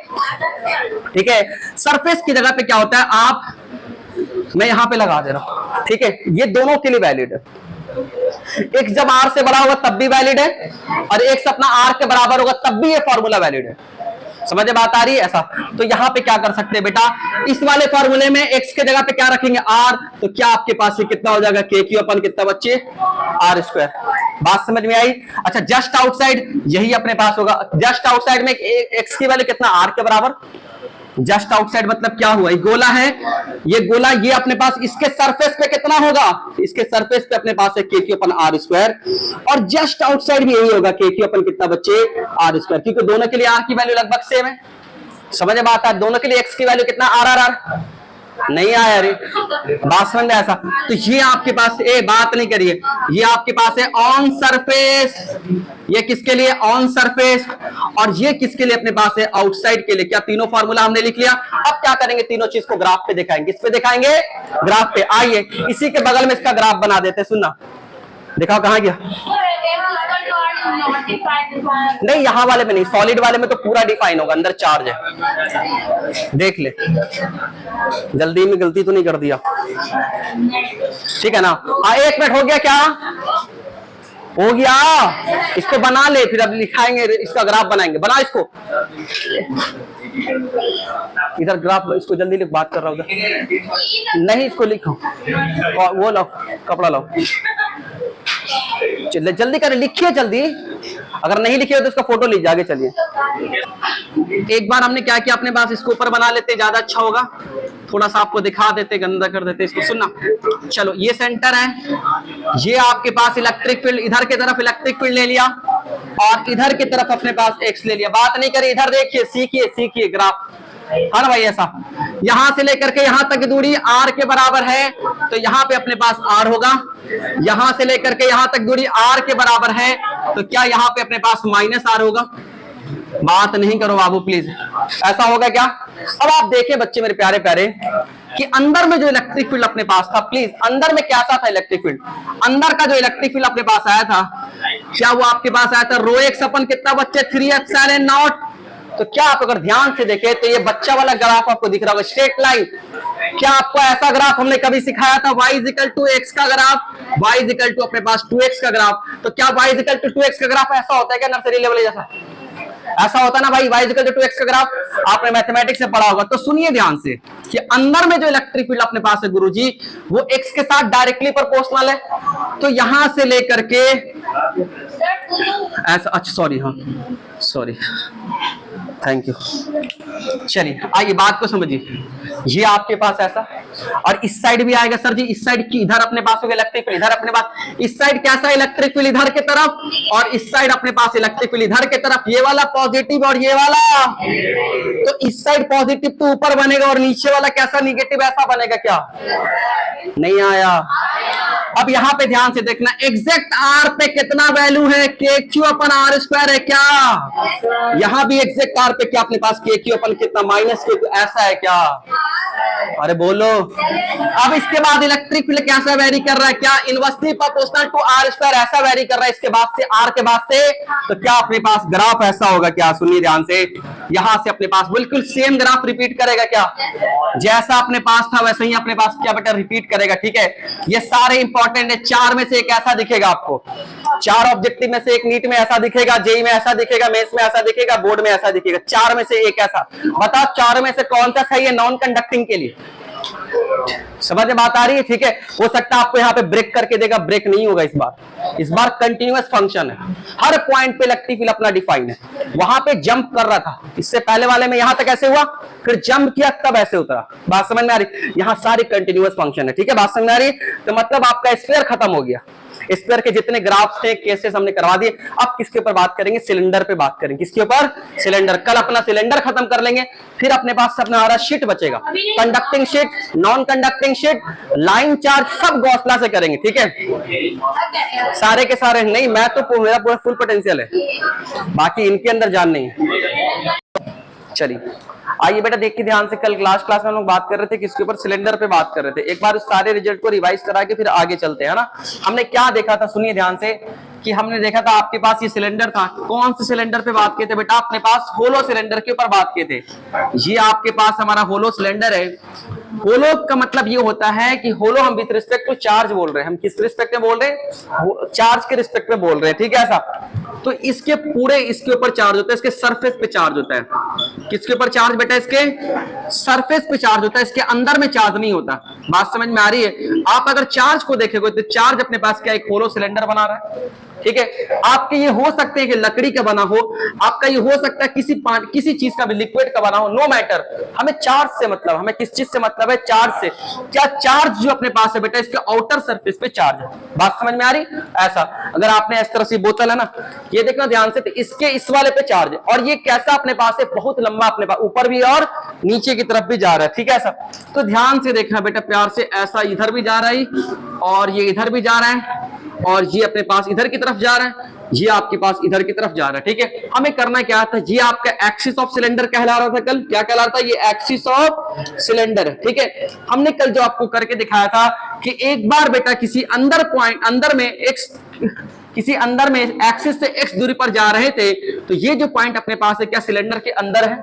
[SPEAKER 1] ठीक है। सरफेस की जगह पे क्या होता है, आप मैं यहां पे लगा दे रहा हूं, ठीक है, ये दोनों के लिए वैलिड है। एक जब आर से बड़ा होगा तब भी वैलिड है, और एक से अपना आर के बराबर होगा तब भी ये फॉर्मूला वैलिड है। समझ में बात आ रही है ऐसा। तो यहां पे क्या कर सकते हैं बेटा, इस वाले फॉर्मूले में x के जगह पे क्या रखेंगे आर, तो क्या आपके पास ये कितना हो जाएगा के क्यू अपन कितना बच्चे आर स्क्वायर। बात समझ में आई। अच्छा जस्ट आउटसाइड यही अपने पास होगा, जस्ट आउटसाइड में x की वैल्यू कितना आर के बराबर, जस्ट आउटसाइड मतलब क्या हुआ, ये गोला है, ये गोला, ये अपने पास इसके सरफेस पे कितना होगा, इसके सरफेस पे अपने पास है के क्यू अपन आर स्क्वायर, और जस्ट आउटसाइड भी यही होगा के क्यू अपन कितना बच्चे आर स्क्वायर, क्योंकि दोनों के लिए आर की वैल्यू लगभग सेम है। समझ में आता है, दोनों के लिए एक्स की वैल्यू कितना आर आर आर नहीं आया रे, बात समझ में ऐसा। तो ये आपके पास बात नहीं करिए, ये आपके पास है ऑन सरफेस, ये किसके लिए ऑन सरफेस, और ये किसके लिए अपने पास है आउटसाइड के लिए। क्या तीनों फार्मूला हमने लिख लिया। अब क्या करेंगे, तीनों चीज को ग्राफ पे दिखाएंगे, किस पे दिखाएंगे, ग्राफ पे। आइए इसी के बगल में इसका ग्राफ बना देते हैं, सुनना दिखाओ कहां गया, नहीं यहां वाले में नहीं, सॉलिड वाले में तो पूरा डिफाइन होगा, अंदर चार्ज है, देख ले जल्दी में गलती तो नहीं कर दिया, ठीक है ना। हाँ 1 मिनट हो गया, क्या हो गया, इसको बना ले, फिर अब लिखाएंगे, इसका ग्राफ बनाएंगे, बना इसको इधर ग्राफ, इसको जल्दी लिख, बात कर रहा हूँ उधर नहीं, इसको लिखो, वो लो कपड़ा लो, चलिए जल्दी करें, लिखिए जल्दी, अगर नहीं लिखिए तो इसका फोटो लीजिए, आगे चलिए। एक बार हमने क्या किया, अपने पास इसको ऊपर बना लेते, ज्यादा अच्छा होगा, थोड़ा सा आपको दिखा देते, गंदा कर देते इसको, सुनना। चलो ये सेंटर है, ये आपके पास इलेक्ट्रिक फील्ड, इधर की तरफ इलेक्ट्रिक फील्ड ले लिया, और इधर की तरफ अपने पास एक्स ले लिया, बात नहीं करी, इधर देखिए, सीखिए ग्राफ, हाँ भाई ऐसा, यहां से लेकर के यहां तक की दूरी r के बराबर है, तो यहां पे अपने पास r होगा, यहां से लेकर के यहां तक दूरी r के बराबर है, तो क्या यहां पे अपने पास -r होगा। बात नहीं करो बाबू प्लीज, ऐसा होगा क्या। अब आप देखें बच्चे मेरे प्यारे प्यारे कि अंदर में जो इलेक्ट्रिक फील्ड अपने पास था, प्लीज अंदर में क्या था इलेक्ट्रिक फील्ड, अंदर का जो इलेक्ट्रिक फील्ड अपने पास आया था, क्या वो आपके पास आया था रो एक्स अपन कितना बच्चे 3 एप्सिलॉन नॉट। तो क्या आप अगर ध्यान से देखें तो ये बच्चा वाला ग्राफ आपको दिख रहा होगा, स्ट्रेट लाइन। क्या आपको ऐसा ग्राफ हमने कभी सिखाया था, y इक्वल टू एक्स का ग्राफ, y इक्वल टू अपने पास 2x का ग्राफ। तो क्या y इक्वल टू 2x का ग्राफ ऐसा होता है क्या नर्सरी लेवल जैसा, ऐसा होता ना भाई, y इक्वल टू 2x का ग्राफ आपने मैथमेटिक्स से पढ़ा होगा। तो सुनिए ध्यान से कि अंदर में जो इलेक्ट्रिक फील्ड अपने पास है गुरुजी, वो x के साथ डायरेक्टली प्रोपोर्शनल है, तो यहां से लेकर के ऐसा, अच्छा सॉरी, हाँ सॉरी, थैंक यू। चलिए आइए बात को समझिए, ये आपके पास ऐसा, और इस साइड भी आएगा सर जी, इस साइड की इधर अपने पास होगा इलेक्ट्रिक फील्ड, इधर अपने पास इस साइड कैसा इलेक्ट्रिक फील्ड इधर की तरफ, और इस साइड अपने पास इलेक्ट्रिक फील्ड इधर की तरफ, ये वाला पॉजिटिव और ये वाला, तो इस साइड पॉजिटिव तो ऊपर बनेगा और नीचे वाला कैसा निगेटिव ऐसा बनेगा, क्या नहीं आया। अब यहाँ पे ध्यान से देखना, एग्जैक्ट आर पे कितना वैल्यू है, के क्यू अपन आर स्क्वायर है क्या, यहाँ भी एग्जैक्ट आर पे क्या अपने पास के क्यू अपन कितना माइनस के क्यू ऐसा है क्या, अरे बोलो। अब इसके बाद इलेक्ट्रिक फील्ड कैसा वेरी कर रहा है, क्या inversely proportional to r square ऐसा वेरी कर रहा है, इसके बाद से आर के बाद से, तो क्या अपने पास ग्राफ ऐसा होगा क्या, सुनिए ध्यान से, यहां से अपने पास बिल्कुल सेम ग्राफ रिपीट करेगा क्या, जैसा अपने पास था वैसे ही अपने पास क्या बेटा रिपीट करेगा, ठीक है। ये सारे इंपॉर्टेंट है, 4 में से एक ऐसा दिखेगा आपको, 4 ऑब्जेक्टिव में से एक नीट में ऐसा दिखेगा, जेई में ऐसा दिखेगा, मेंस में ऐसा दिखेगा, बोर्ड में ऐसा दिखेगा, 4 में से एक ऐसा। बताओ 4 में से कौन सा सही है नॉन कंडक्टिंग के लिए, समझ में बात आ रही है, ठीक है। हो सकता है आपको यहाँ पे ब्रेक करके देगा, ब्रेक नहीं होगा इस बार कंटिन्यूअस फंक्शन है, हर पॉइंट पे इलेक्ट्रिक फील्ड अपना डिफाइन है। वहां पे जंप कर रहा था, इससे पहले वाले में यहां तक ऐसे हुआ, फिर जंप किया तब ऐसे उतरा, बात समझ में आ रही, यहाँ सारी कंटिन्यूअस फंक्शन है, ठीक है, बात समझ में आ रही। तो मतलब आपका स्फीयर खत्म हो गया, स्फीयर के जितने ग्राफ्स थे, केसेस हमने करवा दिए। अब किसके ऊपर बात करेंगे? सिलेंडर पे बात करेंगे। किसके ऊपर? सिलेंडर। कल अपना सिलेंडर खत्म कर लेंगे, फिर अपने पास अपना हमारा शीट बचेगा, conducting sheet, non conducting sheet, line charge, सब गॉस लॉ से करेंगे। ठीक है, सारे के सारे नहीं, मैं तो मेरा पूरा फुल पोटेंशियल है, बाकी इनके अंदर जान नहीं है। चलिए आइए बेटा देखिए ध्यान से, कल क्लास में हम लोग बात कर रहे थे किसके ऊपर? सिलेंडर पे बात कर रहे थे। एक बार उस सारे रिजल्ट को रिवाइज करा के फिर आगे चलते हैं ना। हमने क्या देखा था, सुनिए ध्यान से, कि हमने देखा था आपके पास ये सिलेंडर था। कौन से सिलेंडर पे बात किए थे बेटा? अपने पास होलो सिलेंडर के ऊपर बात किए थे। ये आपके पास हमारा होलो सिलेंडर है। होलो का मतलब ये होता है कि होलो हम विद रिस्पेक्ट टू चार्ज बोल रहे हैं। हम किस रिस्पेक्ट में बोल रहे हैं? चार्ज के रिस्पेक्ट में बोल रहे हैं। ठीक है, ऐसा तो इसके पूरे इसके ऊपर चार्ज होता है, इसके सरफेस पे चार्ज होता है। किसके ऊपर चार्ज बेटा? इसके सरफेस पे चार्ज होता है, इसके अंदर में चार्ज नहीं होता। बात समझ में आ रही है? आप अगर चार्ज को देखोगे तो चार्ज अपने पास क्या एक होलो सिलेंडर बना रहा है। ठीक है, आपके ये हो सकते हैं कि लकड़ी का बना हो, आपका ये हो सकता है किसी चीज का भी, लिक्विड का बना हो, नो मैटर, हमें चार्ज से मतलब, हमें किस चीज से मतलब है? चार्ज से। क्या चार्ज जो अपने पास है बेटा, इसके आउटर सरफेस पे चार्ज है। बात समझ में आ रही? ऐसा अगर आपने इस तरह से बोतल है ना, ये देखना ध्यान से, तो इसके इस वाले पे चार्ज है, और ये कैसा अपने पास है? बहुत लंबा अपने पास, ऊपर भी और नीचे की तरफ भी जा रहा है। ठीक है, ऐसा तो ध्यान से देखना बेटा प्यार से, ऐसा इधर भी जा रहा है और ये इधर भी जा रहा है, और ये अपने पास इधर की तरफ जा रहा है, ये आपके पास इधर की तरफ जा रहा है। ठीक है, हमें करना क्या था? ये आपका एक्सिस ऑफ सिलेंडर कहला रहा था कल। क्या कहला रहा था? ये एक्सिस ऑफ सिलेंडर है। ठीक है, हमने कल जो आपको करके दिखाया था कि एक बार बेटा किसी अंदर पॉइंट, अंदर में एक्स, किसी अंदर में एक्सिस से एक्स दूरी पर जा रहे थे, तो ये जो पॉइंट अपने पास है क्या सिलेंडर के अंदर है?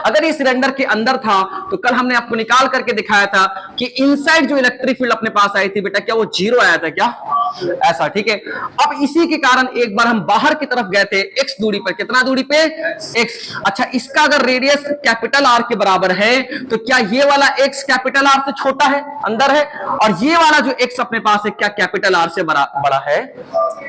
[SPEAKER 1] अगर ये सिलेंडर के अंदर था तो कल हमने आपको निकाल करके दिखाया था कि इनसाइड जो इलेक्ट्रिक फील्ड अपने पास आई थी बेटा, क्या वो जीरो आया था क्या? ऐसा। ठीक है, अब इसी के कारण एक बार हम बाहर की तरफ गए थे एक्स दूरी पर। कितना दूरी पे? एक्स। अच्छा, इसका अगर रेडियस कैपिटल आर के बराबर है तो क्या ये वाला एक्स कैपिटल आर से छोटा है, अंदर है, और ये वाला जो एक्स अपने पास है क्या कैपिटल आर से बड़ा है?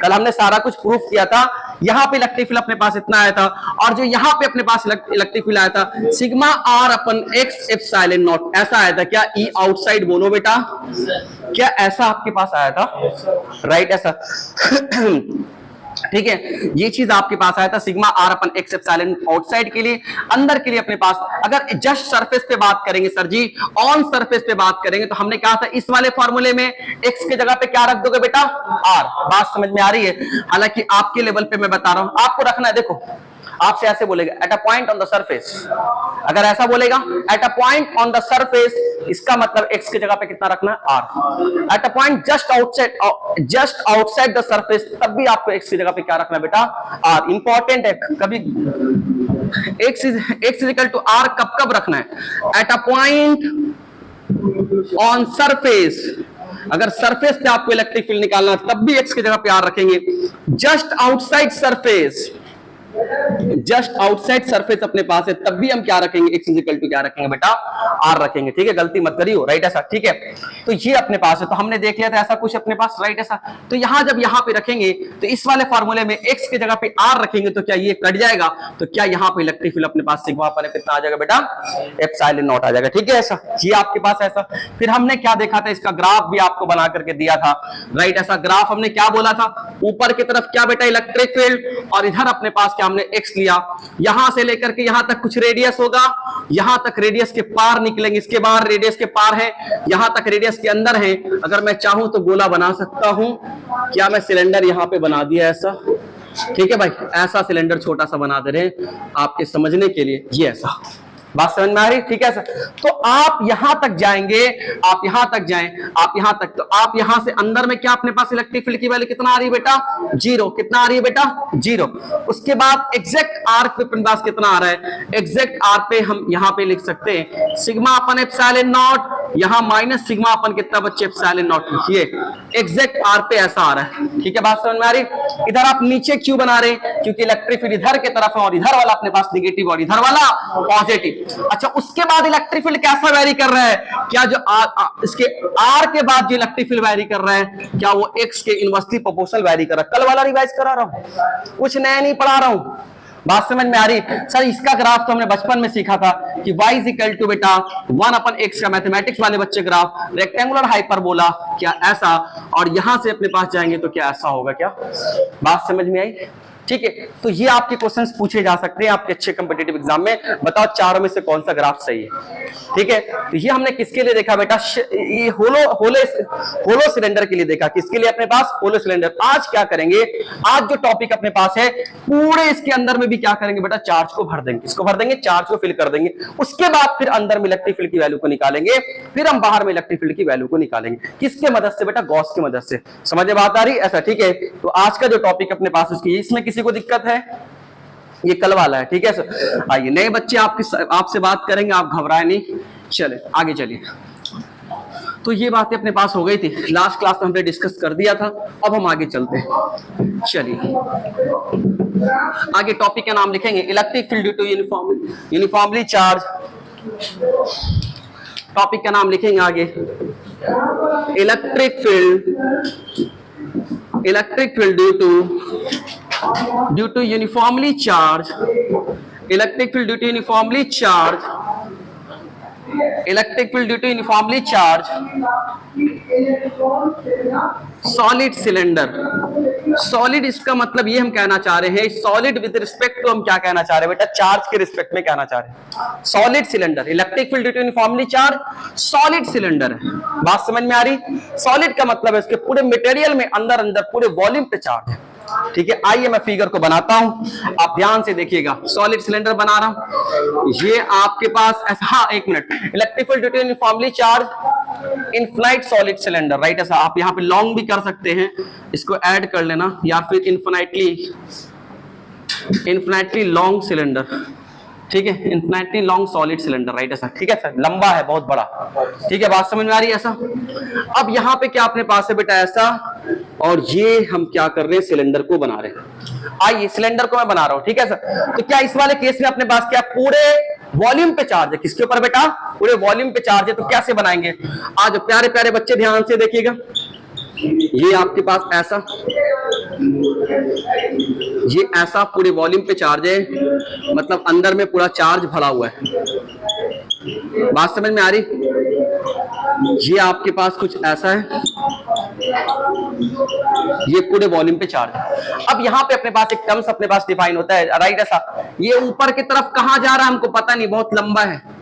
[SPEAKER 1] कल हमने सारा कुछ प्रूफ किया था। यहां पे इलेक्ट्रिक फील्ड अपने पास इतना आया था, और जो यहां पे अपने पास इलेक्ट्रिक फील्ड आया था सिग्मा आर अपन एक्स एप्सिलॉन नॉट, ऐसा आया था क्या? ई आउटसाइड बोलो बेटा, क्या ऐसा आपके पास आया था? राइट, ऐसा। ठीक है, ये चीज आपके पास आया था, सिग्मा आर अपन एक्स एप्सिलॉन आउटसाइड के लिए, अंदर के लिए अपने पास। अगर जस्ट सरफेस पे बात करेंगे सर जी, ऑन सरफेस पे बात करेंगे, तो हमने कहा था इस वाले फॉर्मूले में एक्स के जगह पे क्या रख दोगे बेटा? आर। बात समझ में आ रही है? हालांकि आपके लेवल पे मैं बता रहा हूं, आपको रखना है। देखो आपसे ऐसे बोलेगा at a point on the surface, अगर ऐसा बोलेगा at a point on the surface, इसका मतलब एक्स की जगह पे कितना रखना है? R. At a point just outside the surface, तब भी आपको एक्स की जगह पे क्या रखना है बेटा? आर। इंपॉर्टेंट है, कभी x is equal to r कब रखना है? At a point on surface, अगर सरफेस पे आपको इलेक्ट्रिक फील्ड निकालना है तब भी एक्स की जगह पे आर रखेंगे। Just outside surface, just outside surface अपने पास है, तब भी हम क्या रखेंगे? एक्स इज इक्वल टू क्या रखेंगे बेटा? आर रखेंगे। ठीक है, गलती मत करियो। राइट, ऐसा। ठीक है, तो ये अपने पास है, तो हमने देख लिया था ऐसा कुछ अपने पास। राइट, ऐसा। तो यहां जब यहां पे रखेंगे तो इस वाले फार्मूले में एक्स की जगह पे आर रखेंगे तो क्या ये कट जाएगा? तो क्या यहां पे इलेक्ट्रिक फील्ड अपने पास सिग्मा पर कितना आ जाएगा बेटा? एप्सिलॉन नॉट आ जाएगा। ठीक है, ऐसा। ये आपके पास ऐसा। फिर हमने क्या देखा था? इसका ग्राफ भी आपको बना करके दिया था। राइट, ऐसा। ग्राफ हमने क्या बोला था? ऊपर की तरफ क्या बेटा? इलेक्ट्रिक फील्ड, और इधर अपने पास क्या हमने एक्स लिया, यहां से लेकर के यहां तक कुछ रेडियस होगा, यहां तक रेडियस के पार निकलेंगे, इसके बाहर रेडियस के पार है, यहां तक रेडियस के अंदर है। अगर मैं चाहूं तो गोला बना सकता हूं। क्या मैं सिलेंडर यहां पे बना दिया ऐसा? ठीक है भाई, ऐसा सिलेंडर छोटा सा बना दे रहे हैं आपके समझने के लिए, ये ऐसा। बात समझ में आ रही? ठीक है सर। तो आप यहां तक जाएंगे, आप यहां तक जाएं, आप यहां तक, तो आप यहां से अंदर में क्या अपने पास इलेक्ट्रिक फील्ड की वैल्यू कितना आ रही है बेटा? जीरो। कितना आ रही है बेटा? जीरो। उसके बाद एग्जैक्ट आर पे अपने पास कितना आ रहा है? एग्जैक्ट आर पे हम यहां पे लिख सकते हैं सिग्मा अपन एप्सिलॉन नॉट, यहां माइनस सिग्मा अपन कितना बच्चे? Epsilon not. ये एग्जैक्ट आर पे ऐसा आ रहा है। ठीक है, बात समझ में आ रही? इधर आप नीचे क्यों बना रहे हैं? क्योंकि इलेक्ट्रिक फील्ड इधर की तरफ है और इधर वाला अपने पास निगेटिव और इधर वाला पॉजिटिव। अच्छा, उसके बाद इलेक्ट्रिक फील्ड कैसा वेरी कर रहा है? क्या जो इसके आर के बाद जो इलेक्ट्रिक फील्ड वेरी कर रहा है, क्या वो एक्स के इनवर्सली प्रोपोर्शनल वेरी कर रहा है? कल वाला रिवाइज करा रहा हूं, कुछ नया नहीं पढ़ा रहा हूं। बात समझ में आ रही? सर इसका ग्राफ तो हमने बचपन में सीखा था कि y इज इक्वल टू बेटा 1/x का, मैथमेटिक्स वाले बच्चे ग्राफ रेक्टेंगुलर हाइपरबोला क्या ऐसा, और यहां से अपने पास जाएंगे तो क्या ऐसा होगा क्या? बात समझ में आई? ठीक है, तो ये आपके क्वेश्चंस पूछे जा सकते हैं आपके अच्छे कॉम्पिटिटिव एग्जाम में, बताओ चारों में से कौन सा ग्राफ सही है। ठीक है, तो ये हमने किसके लिए देखा बेटा? ये होलो सिलेंडर के लिए देखा। किसके लिए? अपने पास होलो सिलेंडर। आज क्या करेंगे, आज जो टॉपिक अपने पास है पूरे इसके अंदर में भी क्या करेंगे बेटा? चार्ज को भर देंगे। किसको भर देंगे? चार्ज को फिल कर देंगे। उसके बाद फिर अंदर में इलेक्ट्रिक फील्ड की वैल्यू को निकालेंगे, फिर हम बाहर में इलेक्ट्रिक फील्ड की वैल्यू को निकालेंगे। किसके मदद से बेटा? गॉस की मदद से। समझ में बात आ रही? ऐसा ठीक है, तो आज का जो टॉपिक अपने पास उसकी, इसमें किसी को दिक्कत है? ये कल वाला है, ठीक है सर। आइए नए बच्चे आपसे बात करेंगे, आप घबराए नहीं। चले आगे चलिए। तो ये बातें अपने पास हो गई थी, लास्ट क्लास में हमने डिस्कस कर दिया था। अब हम आगे चलते हैं। चलिए आगे टॉपिक का नाम लिखेंगे electric field due to uniformly charge. Topic का नाम लिखेंगे आगे electric field due to uniformly charge, electric field due to uniformly charge, electric field due to uniformly charge solid cylinder. Solid इसका मतलब ये हम कहना चाह रहे हैं, सॉलिड विद रिस्पेक्ट टू हम क्या कहना चाह रहे हैं बेटा? चार्ज के रिस्पेक्ट में कहना चाह रहे हैं। Solid cylinder, electric field due to uniformly charge solid cylinder है। बात समझ में आ रही? सॉलिड का मतलब है इसके पूरे मटेरियल में अंदर पूरे वॉल्यूम पे चार्ज है। ठीक है, आइए मैं फिगर को बनाता हूं, आप ध्यान से देखिएगा। सॉलिड सिलेंडर बना रहा हूं, ये आपके पास ऐसा, हाँ एक minute, electric field due to uniformly charge infinite solid cylinder, right? ऐसा आप यहां पे लॉन्ग भी कर सकते हैं, इसको ऐड कर लेना, या फिर इनफिनाइटली लॉन्ग सिलेंडर। ठीक है, infinitely long solid cylinder, right? ऐसा ठीक है सर, लंबा है, बहुत बड़ा। ठीक है, बात समझ में आ रही है? ऐसा अब यहाँ पे क्या अपने पास है बेटा? ऐसा, और ये हम क्या कर रहे हैं? सिलेंडर को बना रहे हैं। आइए सिलेंडर को मैं बना रहा हूं, ठीक है सर। तो क्या इस वाले केस में अपने पास क्या पूरे वॉल्यूम पे चार्ज है? किसके ऊपर बेटा? पूरे वॉल्यूम पे चार्ज है। तो कैसे बनाएंगे? आज प्यारे प्यारे बच्चे ध्यान से देखिएगा, ये आपके पास ऐसा, ये ऐसा पूरे वॉल्यूम पे चार्ज है, मतलब अंदर में पूरा चार्ज भरा हुआ है। बात समझ में आ रही? ये आपके पास कुछ ऐसा है, ये पूरे वॉल्यूम पे चार्ज है। अब यहाँ पे अपने पास एक टर्म्स अपने पास डिफाइन होता है, राइट? ऐसा ये ऊपर की तरफ कहां जा रहा है हमको पता नहीं, बहुत लंबा है।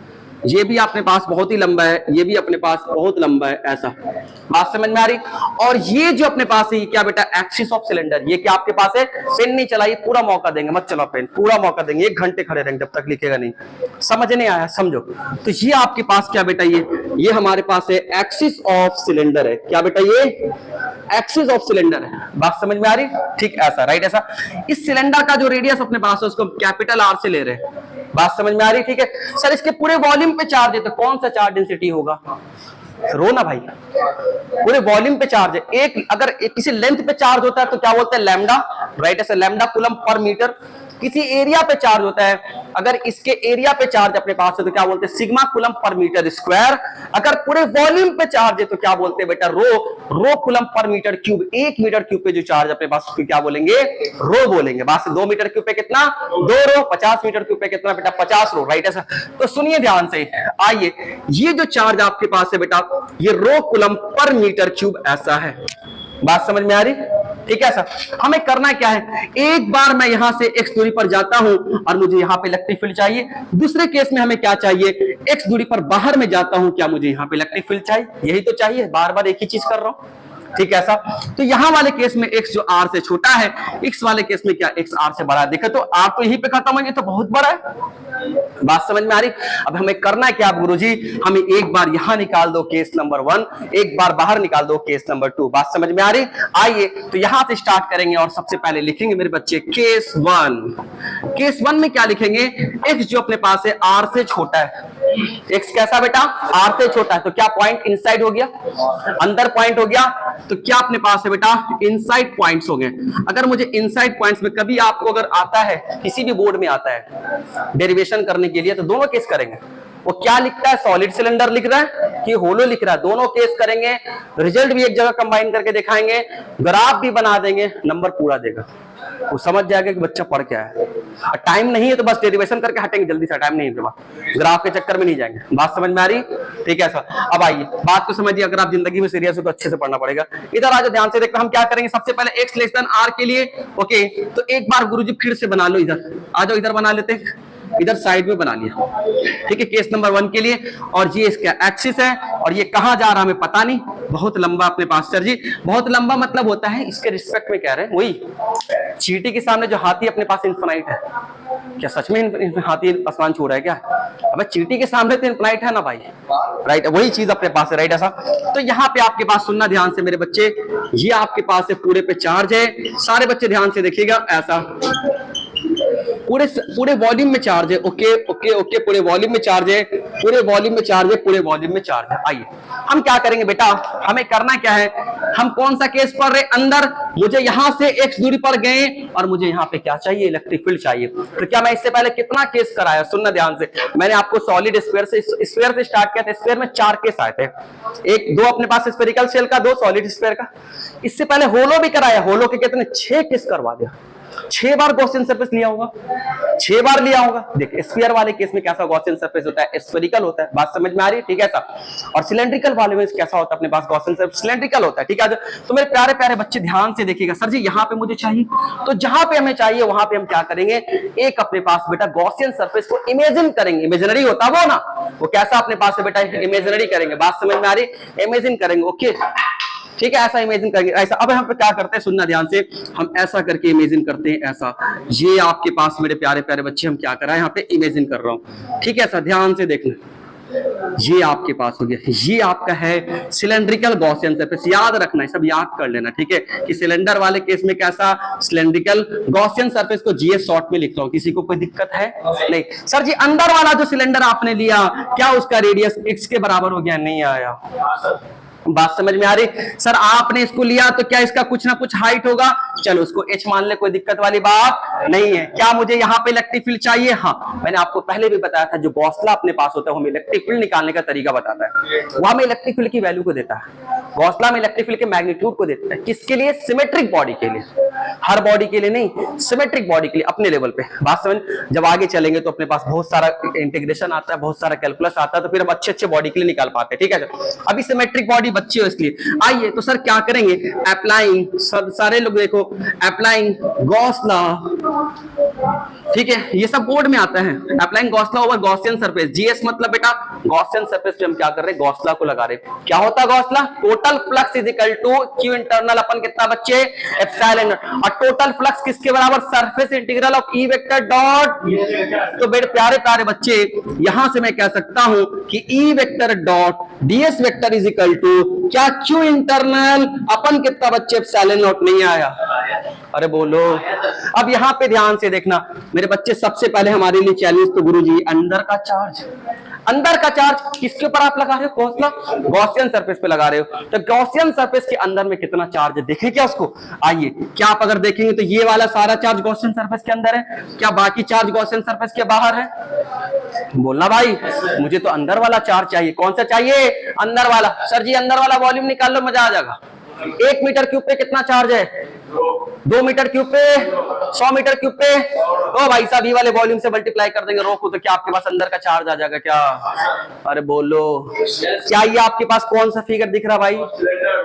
[SPEAKER 1] ये भी अपने पास बहुत ही लंबा है, ये भी अपने पास बहुत लंबा है, ऐसा। बात समझ में आ रही? और ये जो अपने पास है, ये क्या बेटा? Axis of cylinder. ये क्या आपके पास है? पेन नहीं चलाइए, पूरा मौका देंगे, मत चलाओ पेन, पूरा मौका देंगे, 1 घंटे खड़े रहेंगे जब तक लिखेगा नहीं। समझ नहीं आया? समझो। तो ये आपके पास क्या बेटा? ये हमारे पास है एक्सिस ऑफ सिलेंडर है। क्या बेटा? ये एक्सिस ऑफ सिलेंडर है। बात समझ में आ रही? ठीक, ऐसा, राइट? ऐसा इस सिलेंडर का जो रेडियस अपने पास है उसको कैपिटल आर से ले रहे हैं। बात समझ में आ रही? ठीक है सर, इसके पूरे वॉल्यूम पे चार्ज है, तो कौन सा चार्ज डेंसिटी होगा? रो ना भाई, पूरे वॉल्यूम पे चार्ज है। एक अगर किसी लेंथ पे चार्ज होता है तो क्या बोलते हैं? Lambda, right? ऐसे लैम्डा कूलम पर मीटर। किसी एरिया पे चार्ज होता है, अगर इसके एरिया पे चार्ज अपने पास है तो क्या बोलते हैं? Sigma coulomb per metre square. अगर पूरे वॉल्यूम पे चार्ज है तो क्या बोलते हैं बेटा? Rho coulomb per metre cube. 1 metre cube पे जो चार्ज अपने पास उसको क्या बोलेंगे? रो बोलेंगे। बात से 2 मीटर क्यूब पे कितना? 2 रो। 50 मीटर क्यूब पे कितना बेटा? 50 रो, राइट? ऐसा तो सुनिए ध्यान से, आइए ये जो चार्ज आपके पास है बेटा, ये रो कूलम पर मीटर क्यूब ऐसा है। बात समझ में आ रही? ठीक है सर, हमें करना क्या है? एक बार मैं यहां से x दूरी पर जाता हूं और मुझे यहां पे इलेक्ट्रिक फील्ड चाहिए। दूसरे केस में हमें क्या चाहिए? x दूरी पर बाहर में जाता हूं, क्या मुझे यहां पे इलेक्ट्रिक फील्ड चाहिए? यही तो चाहिए, बार बार एक ही चीज कर रहा हूं। ठीक है ऐसा। तो यहां वाले केस में x जो r से छोटा है, x वाले केस में क्या x r से बड़ा है। देखो तो r तो यहीं पे खत्म है, तो बहुत बड़ा है। बात समझ में आ रही? अब हमें करना है क्या गुरुजी? हमें एक बार यहां निकाल दो केस नंबर 1, एक बार बाहर निकाल दो केस नंबर 2। बात समझ में आ रही? आइए तो यहां से स्टार्ट करेंगे और सबसे पहले लिखेंगे मेरे बच्चे केस 1। केस 1 में क्या लिखेंगे? x जो अपने पास है r से छोटा है। x कैसा बेटा? r से छोटा है, तो क्या पॉइंट इनसाइड हो गया, अंदर पॉइंट हो गया। तो क्या अपने पास है बेटा? इनसाइड पॉइंट्स हो गए। अगर मुझे इनसाइड पॉइंट्स में कभी आपको अगर आता है, किसी भी बोर्ड में आता है डेरिवेशन करने के लिए, तो दोनों केस करेंगे। वो क्या लिखता है? सॉलिड सिलेंडर लिख रहा है, कि होलो लिख रहा है, दोनों केस करेंगे, रिजल्ट भी एक जगह कंबाइन करके दिखाएंगे, ग्राफ भी बना देंगे, नंबर पूरा देगा। वो समझ जाएगा कि बच्चा पढ़ क्या है। टाइम नहीं है तो बस डेरिवेशन करके हटेंगे जल्दी से, टाइम नहीं है, ग्राफ के चक्कर में नहीं जाएंगे। बात समझ में आ रही? ठीक है सर। अब आइए बात को समझिए, अगर आप जिंदगी में सीरियस हो तो अच्छे से पढ़ना पड़ेगा। इधर आ जाओ, ध्यान से देखना हम क्या करेंगे। सबसे पहले x लेस देन r के लिए ओके, तो एक बार गुरुजी फिर से बना लो, इधर आ जाओ, इधर बना लेते हैं, इधर साइड में बना लिया, ठीक है, केस नंबर 1 के लिए। और ये इसका एक्सिस है और ये कहां जा रहा है हमें पता नहीं, बहुत लंबा अपने पास। सर जी बहुत लंबा मतलब होता है इसके रिस्पेक्ट में कह रहे हैं, वही चींटी के सामने जो हाथी अपने पास इन्फिनाइट है, क्या सच में हाथी आसमान छू रहा है क्या? अबे चींटी के सामने तो इन्फिनाइट है ना भाई, राइट, वही चीज अपने पास है, राइट ऐसा। तो यहाँ पे आपके पास सुनना ध्यान से मेरे बच्चे, ये आपके पास है पूरे पे चार्ज है, सारे बच्चे ध्यान से देखिएगा, ऐसा पूरे वॉल्यूम में चार्ज है, ओके ओके ओके, पूरे वॉल्यूम में चार्ज है, पूरे वॉल्यूम में चार्ज है, पूरे वॉल्यूम में चार्ज है। आइए हम क्या करेंगे बेटा, हमें करना क्या है, हम कौन सा केस पढ़ रहे अंदर, मुझे यहां से x दूरी पर गए और मुझे यहाँ पे क्या चाहिए, इलेक्ट्रिक फील्ड चाहिए। तो क्या मैं इससे पहले कितना केस कराया, सुनना ध्यान से, मैंने आपको सॉलिड स्फीयर से स्टार्ट किया था, स्फीयर में 4 केस आए थे, दो अपने पास स्फेरिकल शेल का, 2 सॉलिड स्फीयर का। इससे पहले होलो भी कराया, होलो के कितने 6 केस करवा दिया, 6 बार गॉसियन सरफेस लिया होगा, 6 बार लिया होगा। देख स्फीयर वाले केस में कैसा गॉसियन सरफेस होता है, स्फेरिकल होता है, बात समझ में आ रही है, ठीक है सर। और सिलेंड्रिकल वाले में कैसा होता है अपने पास, गॉसियन सरफेस सिलेंड्रिकल होता है, ठीक है। तो मेरे प्यारे प्यारे बच्चे ध्यान से देखिएगा, सर जी यहाँ पे मुझे चाहिए, तो जहां पे हमें चाहिए वहां पे हम क्या करेंगे, एक अपने पास बेटा गॉसियन सरफेस को इमेजिन करेंगे, इमेजिनरी होता वो ना, वो कैसा अपने पास है बेटा, इमेजिनरी करेंगे, बात समझ में आ रही, इमेजिन करेंगे, ओके ठीक है, ऐसा इमेजिन करेंगे, ऐसा। अब हम पे क्या करते हैं, सुनना ध्यान से, हम ऐसा करके इमेजिन करते हैं, ऐसा, ये आपके पास मेरे प्यारे प्यारे बच्चे हम क्या कर रहे हैं, यहाँ पे इमेजिन कर रहा हूं, ठीक है, ऐसा ध्यान से देखना, ये आपके पास हो गया, ये आपका है सिलेंड्रिकल गॉसियन सरफेस, याद रखना है, सब याद कर लेना, ठीक है, कि सिलेंडर वाले केस में कैसा सिलेंड्रिकल गॉसियन सरफेस को जीएस शॉर्ट में लिख रहा हूं, किसी को कोई दिक्कत है नहीं। सर जी अंदर वाला जो सिलेंडर आपने लिया, क्या उसका रेडियस x के बराबर हो गया, नहीं आया, बात समझ में आ रही। सर आपने इसको लिया तो क्या इसका कुछ ना कुछ हाइट होगा, चलो उसको h मान ले, कोई दिक्कत वाली बात नहीं है। क्या मुझे यहाँ पे इलेक्ट्रिक फील्ड चाहिए, हाँ मैंने आपको पहले भी बताया था, जो गॉसला अपने पास होता है वो हमें इलेक्ट्रिक फील्ड निकालने का तरीका बताता है, वो हमें इलेक्ट्रिक फील्ड की वैल्यू को देता है, गॉसला में इलेक्ट्रिक फील्ड के मैग्नीट्यूड को देता है, किसके लिए, सिमेट्रिक बॉडी के लिए, हर बॉडी के लिए नहीं, सिमेट्रिक बॉडी के लिए, अपने लेवल पे, बात समझ। जब आगे चलेंगे तो अपने पास बहुत सारा इंटीग्रेशन आता है, बहुत सारा कैलकुलस आता है, तो फिर हम अच्छे अच्छे बॉडी के लिए निकाल पाते हैं, ठीक है। अभी सिमेट्रिक बॉडी बच्ची हो इसलिए। आइए तो सर क्या करेंगे, अप्लाइंग, सब सारे लोग देखो, अप्लाइंग गॉस लॉ, ठीक है, ये सब बोर्ड में आता है, applying Gauss law over Gaussian surface, GS मतलब बेटा गॉसियन सरफेस पे हम क्या कर रहे हैं, गॉस लॉ को लगा रहे हैं। क्या होता है Gauss law, total flux is equal to q internal अपन कितना बच्चे, एप्सिलॉन, और टोटल फ्लक्स किसके बराबर, surface integral of E vector dot. तो मेरे प्यारे प्यारे बच्चे यहां से मैं कह सकता हूं कि E vector dot DS vector is equal to क्या, क्यू इंटरनल अपन कितना बच्चे, एप्सिलॉन नॉट, नहीं आया, अरे बोलो। अब यहां पे ध्यान से देखना मेरे बच्चे, सबसे पहले हमारे लिए चैलेंज तो गुरुजी अंदर का चार्ज, अंदर का चार्ज किसके ऊपर आप लगा रहे हो, गॉसियन सरफेस पे लगा रहे हो, तो गॉसियन सरफेस के अंदर में कितना चार्ज है देखें क्या उसको। आइए क्या आप अगर देखेंगे तो ये वाला सारा चार्ज गॉसियन सरफेस के अंदर है, क्या बाकी चार्ज गॉसियन सरफेस के बाहर है, बोलना भाई, मुझे तो अंदर वाला चार्ज चाहिए, कौन सा चाहिए, अंदर वाला। सर जी अंदर वाला वॉल्यूम निकाल लो, मजा आ जाएगा। 1 मीटर क्यूब पे कितना चार्ज है, 2 मीटर क्यूब पे, 100 मीटर क्यूब पे, ओ भाई साहब ये वाले वॉल्यूम से मल्टीप्लाई कर देंगे, रोको, तो क्या आपके पास अंदर का चार्ज आ जाएगा क्या, अरे बोलो। क्या ये आपके पास कौन सा फिगर दिख रहा भाई,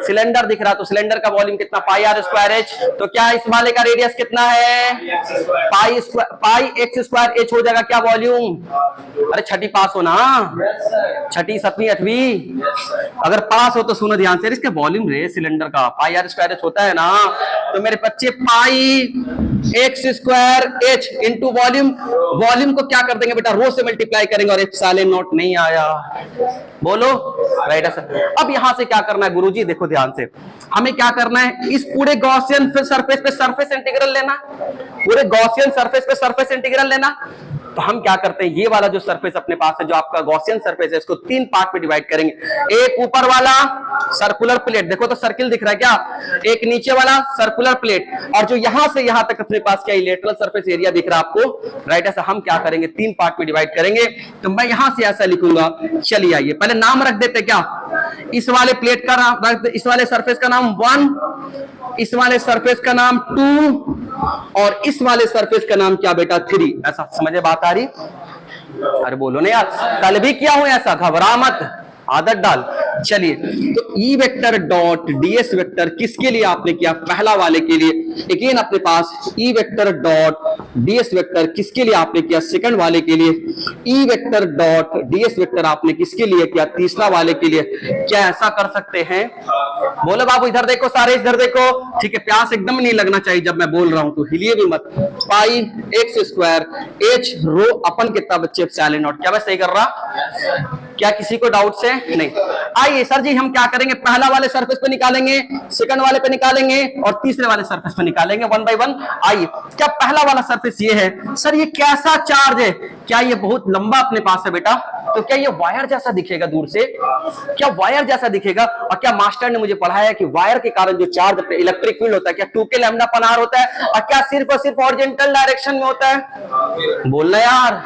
[SPEAKER 1] सिलेंडर दिख रहा, तो सिलेंडर का वॉल्यूम कितना, पाई आर स्क्वायर एच, तो क्या इस वाले का रेडियस कितना है, पाई एक्स स्क्वायर एच हो जाएगा क्या वॉल्यूम। अरे छठी पास हो ना, छठी 7वीं 8वीं, अगर पास हो तो सुनो ध्यान से, इसका वॉल्यूम रे सिलेंडर का पाई आर स्क्वायर एच होता है ना, तो मेरे बच्चे pi x square h into volume, volume को क्या कर देंगे बेटा, रो से मल्टीप्लाई करेंगे, और एप्सिलॉन नॉट नहीं आया, बोलो राइट आंसर। अब यहां से क्या करना है गुरुजी, देखो ध्यान से, हमें क्या करना है, इस पूरे गॉसियन सरफेस पे सरफेस इंटीग्रल लेना, पूरे गॉसियन सरफेस पे सरफेस इंटीग्रल लेना, तो हम क्या करते हैं, ये वाला जो सरफेस अपने पास है, जो आपका गॉसियन सरफेस है, इसको 3 पार्ट में डिवाइड करेंगे। एक ऊपर वाला सर्कुलर प्लेट, देखो तो सर्किल दिख रहा है क्या, एक नीचे वाला सर्कुलर प्लेट, और जो यहां से यहां तक अपने पास क्या लेटरल सरफेस एरिया दिख रहा है आपको, राइट। ऐसा हम क्या करेंगे, 3 पार्ट में डिवाइड करेंगे। तो मैं यहां से ऐसा लिखूंगा, चलिए आइए पहले नाम रख देते क्या, इस वाले प्लेट का नाम रख, इस वाले सरफेस का नाम 1, इस वाले सरफेस का नाम 2, और इस वाले सरफेस का नाम क्या बेटा 3। ऐसा समझे बात आ रही? अरे बोलो ना यार, कल भी किया हूं ऐसा, घबरा मत, आदत डाल। चलिए, तो ई वेक्टर डॉट डीएस वेक्टर किसके लिए आपने किया, पहला वाले के लिए। अगेन अपने पास E vector dot DS vector किसके लिए आपने किया, सेकंड वाले के लिए। E vector dot DS vector आपने किसके लिए किया, तीसरा वाले के लिए। क्या ऐसा कर सकते हैं? बोलो बाबू, इधर देखो सारे, इधर देखो, ठीक है। प्यास एकदम नहीं लगना चाहिए जब मैं बोल रहा हूं, तो हिलिए भी मत। पाई एक्स स्क्वायर एच रो अपन कितना बच्चे एप्सिलॉन नॉट। क्या मैं सही कर रहा? क्या किसी को डाउट से नहीं? आइए सर जी, हम क्या करेंगे, पहला वाले सरफेस पे निकालेंगे, सेकंड वाले पे निकालेंगे, और तीसरे वाले सरफेस पे निकालेंगे 1 बाय 1। आइए, क्या पहला वाला सरफेस ये है, सर ये कैसा चार्ज है, क्या ये बहुत लंबा अपने पास है बेटा, तो क्या ये वायर जैसा दिखेगा दूर से, क्या वायर जैसा दिखेगा? और क्या मास्टर ने मुझे पढ़ाया कि वायर के कारण जो चार्ज इलेक्ट्रिक फील्ड होता है, क्या 2k लैम्डा पर आवर होता है, और क्या सिर्फ और सिर्फ हॉरिजॉन्टल डायरेक्शन में होता है? बोलना यार।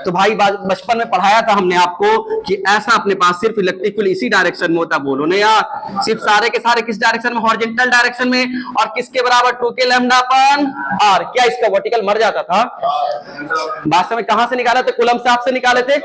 [SPEAKER 1] तो भाई बचपन में पढ़ाया था हमने आपको कि ऐसा अपने पास सिर्फ इलेक्ट्रिक फील्ड इसी डायरेक्शन में होता है। बोलो ना यार, सिर्फ सारे के सारे किस डायरेक्शन में, हॉरिजॉन्टल डायरेक्शन में, और किसके बराबर 2k लैम्डा अपन आर। क्या इसका वर्टिकल मर जाता था? वास्तव में कहां से निकाले थे, कूलम से आपसे निकाले थे,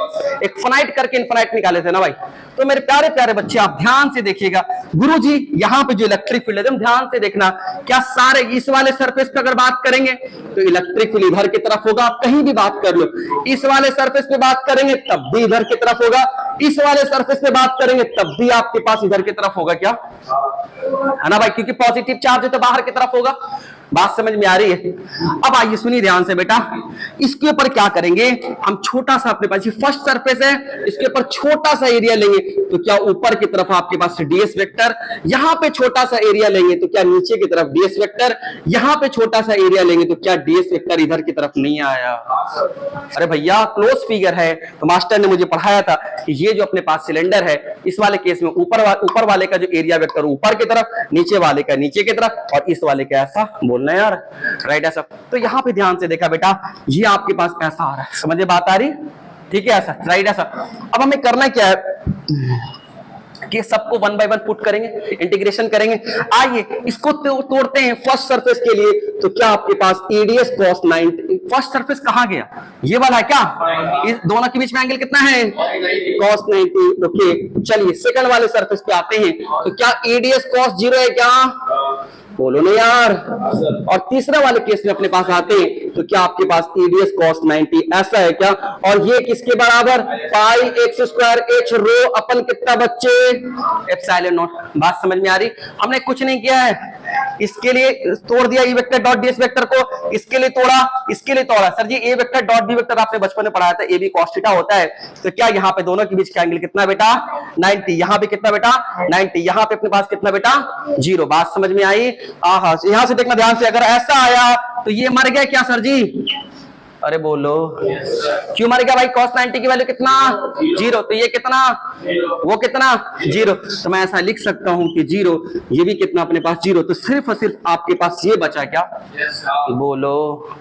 [SPEAKER 1] एक फाइनाइट करके इनफाइनाइट निकाले थे ना भाई। तो मेरे प्यारे प्यारे बच्चे, आप ध्यान से देखिएगा, गुरुजी यहाँ पे जो इलेक्ट्रिक फील्ड है, ध्यान से देखना, क्या सारे इस वाले सरफेस पे अगर बात करेंगे तो इलेक्ट्रिक फील्ड इधर की तरफ होगा, आप कहीं भी बात कर लो। इस वाले सरफेस पे बात करेंगे तब भी इधर की तरफ होगा, इस वाले सरफेस पे बात करेंगे तब भी आपके पास इधर की तरफ होगा। क्या है ना भाई, क्योंकि पॉजिटिव चार्ज है तो बाहर की तरफ होगा। बात समझ में आ रही है? अब आइए सुनिए ध्यान से बेटा, इसके ऊपर क्या करेंगे हम, छोटा सा अपने पास ये फर्स्ट सरफेस है, इसके ऊपर छोटा सा एरिया लेंगे, तो क्या ऊपर की तरफ आपके पास डीएस वेक्टर, यहां पे छोटा सा एरिया लेंगे तो क्या नीचे की तरफ डीएस वेक्टर, यहां पे छोटा सा एरिया लेंगे तो क्या डीएस वेक्टर इधर की तरफ नहीं आया। अरे भैया क्लोज फिगर है, तो मास्टर ने मुझे पढ़ाया था कि ये जो अपने पास सिलेंडर है, इस वाले केस में ऊपर वाले का जो एरिया वेक्टर ऊपर की तरफ, नीचे वाले का नीचे की तरफ, और इस वाले का ऐसा, बोलना यार, राइट ऐसा। तो यहां पे ध्यान से देखा बेटा, ये आपके पास ऐसा आ रहा है, समझे बात आ रही? ठीक है, ऐसा, राइट ऐसा। अब हमें करना क्या है कि सबको 1 बाय 1 पुट करेंगे, इंटीग्रेशन करेंगे। आइए इसको तोड़ते हैं फर्स्ट सरफेस के लिए, तो क्या आपके पास एडीएस कॉस 90, फर्स्ट सरफेस कहां गया, ये वाला है क्या, इस दोनों के बीच में एंगल कितना है, कॉस 90। ओके, चलिए सेकंड वाले सरफेस पे आते हैं, तो क्या एडीएस कॉस 0 है क्या, बोलो ना यार। और तीसरे वाले केस में अपने पास आते हैं, तो क्या आपके पास एडीएस कॉस 90 ऐसा है क्या, और ये किसके बराबर, पाई एक्स स्क्वायर एच रो अपन कितना बच्चे एप्सिलॉन नॉट। बात समझ में आ रही? हमने कुछ नहीं किया है, इसके लिए तोड़ दिया ई वेक्टर डॉट डीएस वेक्टर को, इसके लिए तोड़ा, इसके लिए तोड़ा। सर जी ए वेक्टर डॉट बी वेक्टर आपने बचपन में पढ़ाया था, ए बी कॉस थीटा होता है, तो क्या यहाँ पे दोनों के बीच का एंगल कितना बेटा 90, यहाँ पे कितना बेटा 90, यहाँ पे अपने पास कितना बेटा 0। बात समझ में आई? आहा, यहां से देखना ध्यान से, अगर ऐसा आया तो ये मर गया क्या सर जी, अरे बोलो क्यों मर गया भाई, cos 90 की वैल्यू कितना 0, तो ये कितना, वो कितना 0, तो मैं ऐसा लिख सकता हूं कि 0, ये भी कितना अपने पास 0, तो सिर्फ और सिर्फ आपके पास ये बचा क्या, बोलो।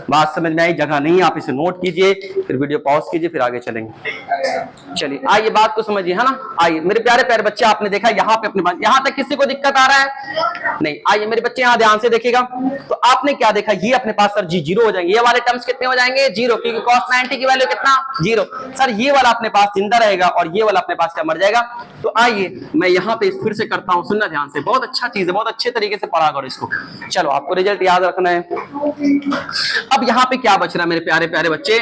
[SPEAKER 1] बात समझ में आई? जगह नहीं, आप इसे नोट कीजिए, फिर वीडियो पॉज कीजिए, फिर आगे चलेंगे। चलिए आइए बात को समझिए, है ना। आइए मेरे प्यारे प्यारे बच्चे, आपने देखा यहाँ पे अपने पास, यहाँ तक किसी को दिक्कत आ रहा है नहीं? आइए मेरे बच्चे यहाँ ध्यान से देखिएगा, तो आपने क्या देखा, ये अपने पास सर जी 0 हो जाएंगे, ये वाले टर्म्स कितने हो जाएंगे 0, क्योंकि cos 90 की वैल्यू कितना 0। सर ये वाला अपने पास जिंदा रहेगा और ये वाला अपने पास क्या मर जाएगा। तो आइए मैं यहाँ पे फिर से करता हूँ, सुनना ध्यान से, बहुत अच्छा चीज है, बहुत अच्छे तरीके से पढ़ा करो इसको। चलो आपको रिजल्ट याद रखना है। अब यहाँ पे क्या बच रहा है मेरे प्यारे प्यारे बच्चे,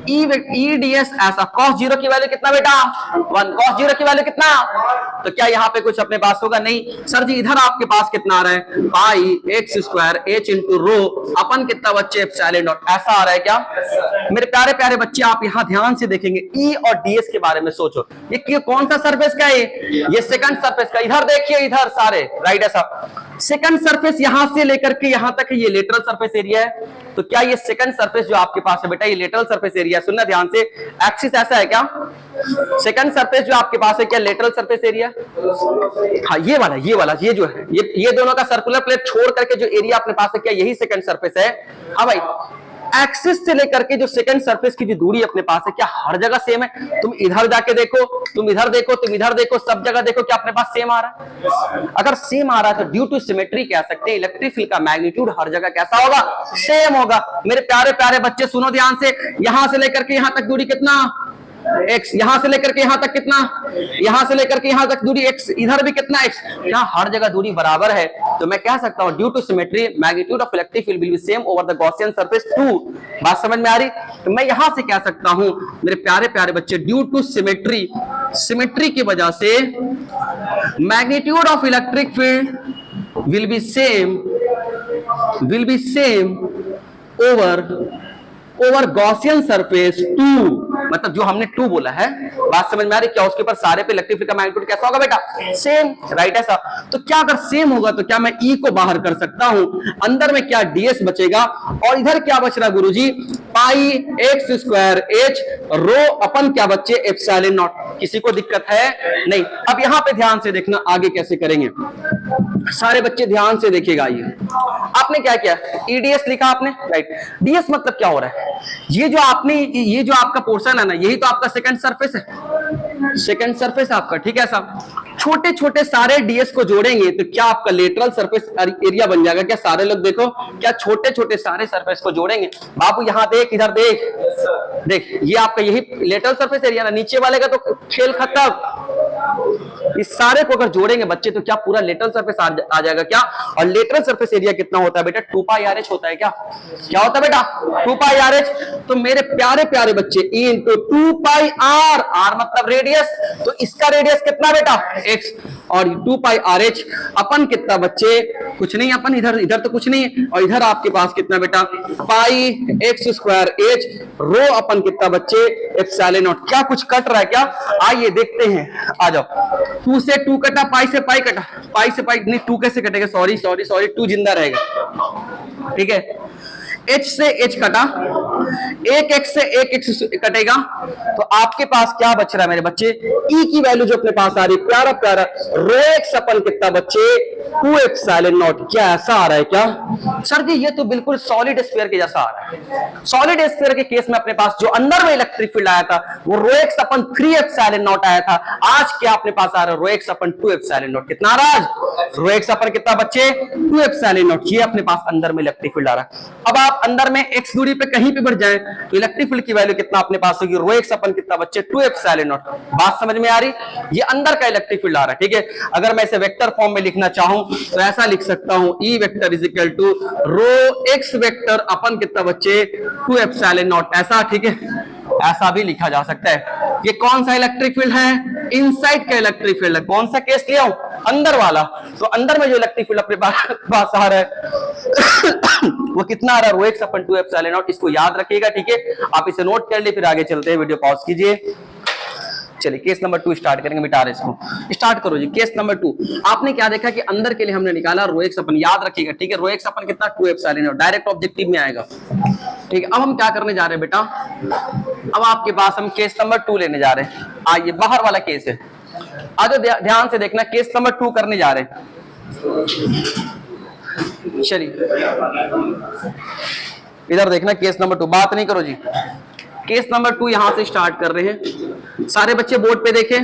[SPEAKER 1] ई डीएस ऐसा, cos 0 की वैल्यू कितना बेटा 1, cos 0 की वैल्यू कितना, तो क्या यहाँ पे कुछ अपने पास होगा नहीं। सर जी इधर आपके पास कितना आ रहा है, pi x square h into rho upon कितना बच्चे एप्सिलॉन नॉट, ऐसा आ रहा है क्या मेरे प्यारे प्यारे बच्चे। आप यहाँ ध्यान से देखेंगे, ई और डीएस के बारे में सोचो, ये कौन सा सरफेस का है, ये सेकंड सरफेस का, इधर देखिए इधर सारे, राइट ऐसा। सेकंड सरफेस यहां से लेकर के यहां तक ये लेटरल सरफेस एरिया है। तो क्या ये सेकंड सरफेस जो आपके पास है बेटा ये लेटरल सरफेस एरिया, सुनना ध्यान से, एक्सिस ऐसा है क्या? सेकंड सरफेस जो आपके पास है क्या लेटरल सरफेस एरिया? हाँ ये वाला ये जो है ये दोनों का सर्कुलर प्लेट छोड़ करके जो एरिया अपने पास है क्या यही सेकंड सरफेस है? हाँ भाई, एक्सिस से लेकर के जो सेकंड सरफेस की जो दूरी अपने पास है क्या हर जगह सेम है? तुम इधर जाके देखो, तुम इधर देखो, तुम इधर देखो, सब जगह देखो क्या अपने पास सेम आ रहा है? अगर सेम आ रहा है तो ड्यू टू सिमेट्री कह सकते हैं इलेक्ट्रिक फील्ड का मैग्नीट्यूड हर जगह कैसा होगा? सेम होगा। मेरे प्यारे प्यारे बच्चे सुनो ध्यान से, यहां से लेकर के यहां तक दूरी कितना x, यहां से लेकर के यहां तक कितना, यहां से लेकर के यहां तक दूरी x, इधर भी कितना x, यहां हर जगह दूरी बराबर है। तो मैं कह सकता हूं due to symmetry magnitude of electric field will be same over the Gaussian surface 2। बात समझ में आ रही? तो मैं यहां से कह सकता हूं मेरे प्यारे प्यारे बच्चे ड्यू टू सिमेट्री, सिमेट्री की वजह से magnitude of electric field will be same over Gaussian surface 2। मतलब जो हमने 2 बोला है, बात समझ में आ रही? क्या उसके ऊपर सारे पे इलेक्ट्रिक फील्ड का मैग्नीट्यूड कैसा होगा बेटा? Same, right? ऐसा तो क्या अगर सेम होगा तो क्या मैं E को बाहर कर सकता हूं? अंदर में क्या ds बचेगा और इधर क्या बच रहा गुरुजी? पाई x स्क्वायर h रो अपन क्या बच्चे? Epsilon not. किसी को दिक्कत है? नहीं। अब यहां पे ध्यान से देखना आगे कैसे करेंगे, सारे बच्चे ध्यान से देखिएगा। ये आपने क्या किया? ईडीएस लिखा आपने, राइट? डीएस मतलब क्या हो रहा है? ये जो आपका पोर्शन है ना, यही तो आपका सेकंड सरफेस है, सेकंड सरफेस आपका, ठीक है साहब? छोटे छोटे सारे डीएस को जोड़ेंगे तो क्या आपका लेटरल सरफेस एरिया बन जाएगा? क्या सारे लोग देखो, क्या छोटे छोटे सारे सरफेस को जोड़ेंगे? बाबू यहां देख, इधर देख, देख ये आपका यही लेटरल सरफेस एरिया ना, नीचे वाले का तो खेल खत्म। इस सारे को अगर जोड़ेंगे बच्चे तो क्या पूरा लेटरल सरफेस आ जाएगा क्या? और लेटरल सरफेस एरिया कितना होता है बेटा? 2 पाई RH होता है। क्या क्या होता है बेटा? 2 पाई RH। तो मेरे प्यारे प्यारे बच्चे E इंटू 2 पाई R, R मतलब रेडियस, तो इसका रेडियस कितना बेटा? X, और 2 पाई RH अपन कितना बच्चे? कुछ नहीं, अपन इधर तो कुछ नहीं है, और इधर आपके पास कितना बेटा? पाई x स्क्वायर h रो अपन कितना बच्चे? Epsilon not. क्या कुछ कट रहा है क्या? आइए देखते हैं, आ जाओ। 2 से 2 कटा, पाई से पाई कटा, पाई से पाई नहीं, 2 कैसे कटेगा? सॉरी 2 जिंदा रहेगा, ठीक है? H से H कटा, एक x से एक x कटेगा, तो आपके पास क्या बच रहा है मेरे बच्चे? E की वैल्यू जो अपने पास आ रही है, प्यारा प्यारा रो x अपन कितना बच्चे? 2 एप्सिलॉन नॉट। क्या ऐसा आ रहा है क्या? सर जी ये तो बिल्कुल सॉलिड स्फीयर के जैसा आ रहा है। सॉलिड स्फीयर के केस में अपने पास जो अंदर में इलेक्ट्रिक फील्ड आया था वो रो x अपन 3 एप्सिलॉन नॉट आया था। आज क्या अपने पास आ रहा है? रो x अपन 2 एप्सिलॉन नॉट। कितना आ रहा है आज? रो x अपन कितना बच्चे? 2 एप्सिलॉन नॉट। ये अपने पास अंदर में इलेक्ट्रिक फील्ड आ रहा है। अब आप अंदर में x दूरी पे कहीं पे बढ़ जाए तो इलेक्ट्रिक फील्ड की वैल्यू कितना अपने पास होगी? रो x अपन कितना बच्चे? 2 एप्सिलॉन नॉट। बात समझ में आ रही? ये अंदर का इलेक्ट्रिक फील्ड आ रहा है, ठीक है? अगर मैं इसे वेक्टर फॉर्म में लिखना चाहूं तो ऐसा लिख सकता हूं, E vector is equal to rho x vector upon कितना बच्चे? 2 एप्सिलॉन नॉट। ऐसा, ठीक है? ऐसा भी लिखा जा सकता है। ये कौन सा इलेक्ट्रिक फील्ड है? इनसाइड का इलेक्ट्रिक फील्ड है। कौन सा केस लिया हूं? अंदर वाला। तो अंदर में जो इलेक्ट्रिक फील्ड अपने पास आ रहा है वो कितना आ रहा है? रो x अपन 2 एप्सिलॉन नॉट। इसको याद रखिएगा, ठीक है? आप इसे नोट कर ले, फिर आगे चलते हैं। वीडियो पॉज कीजिए। चलिए केस नंबर 2 स्टार्ट करेंगे। मिटा रहे इसको, स्टार्ट करो जी। केस नंबर 2 आपने क्या देखा कि अंदर के लिए हमने निकाला रो x अपन, याद रखिएगा, ठीक है? रो x अपन कितना? 2 एप्सिलॉन नॉट। डायरेक्ट ऑब्जेक्टिव में आएगा, ठीक है? अब हम क्या करने जा रहे हैं बेटा? अब आपके पास हम केस नंबर 2 लेने जा रहे हैं। आइए, बाहर वाला केस है, आज ध्यान से देखना। केस नंबर 2 करने जा रहे हैं। चलिए इधर देखना, केस नंबर 2। बात नहीं करो जी। केस नंबर 2 यहां से स्टार्ट कर रहे हैं। सारे बच्चे बोर्ड पे देखें।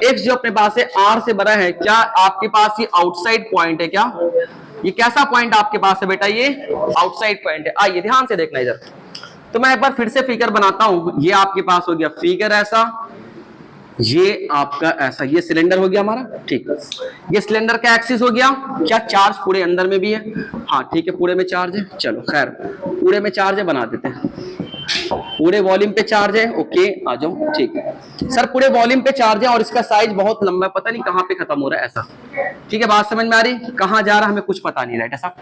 [SPEAKER 1] x जो अपने पास है r से बड़ा है। क्या आपके पास ये आउटसाइड पॉइंट है? क्या ये कैसा पॉइंट आपके पास है बेटा? ये आउटसाइड पॉइंट है। आइए ध्यान से देखना इधर। तो मैं एक बार फिर से फिगर बनाता हूं। ये आपके पास हो गया फिगर ऐसा, ये आपका ऐसा, ये सिलेंडर हो गया हमारा, ठीक है? ये सिलेंडर का एक्सिस हो गया। क्या चार्ज पूरे अंदर में भी है? हाँ ठीक है, पूरे में चार्ज है। चलो खैर, पूरे में चार्ज है, बना देते हैं। पूरे वॉल्यूम पे चार्ज है, ओके आ जाओ, ठीक है सर पूरे वॉल्यूम पे चार्ज है और इसका साइज बहुत लंबा है, पता नहीं कहां पे खत्म हो रहा है ऐसा, ठीक है बात समझ में आ रही, कहां जा रहा हमें कुछ पता नहीं, राइट ऐसा।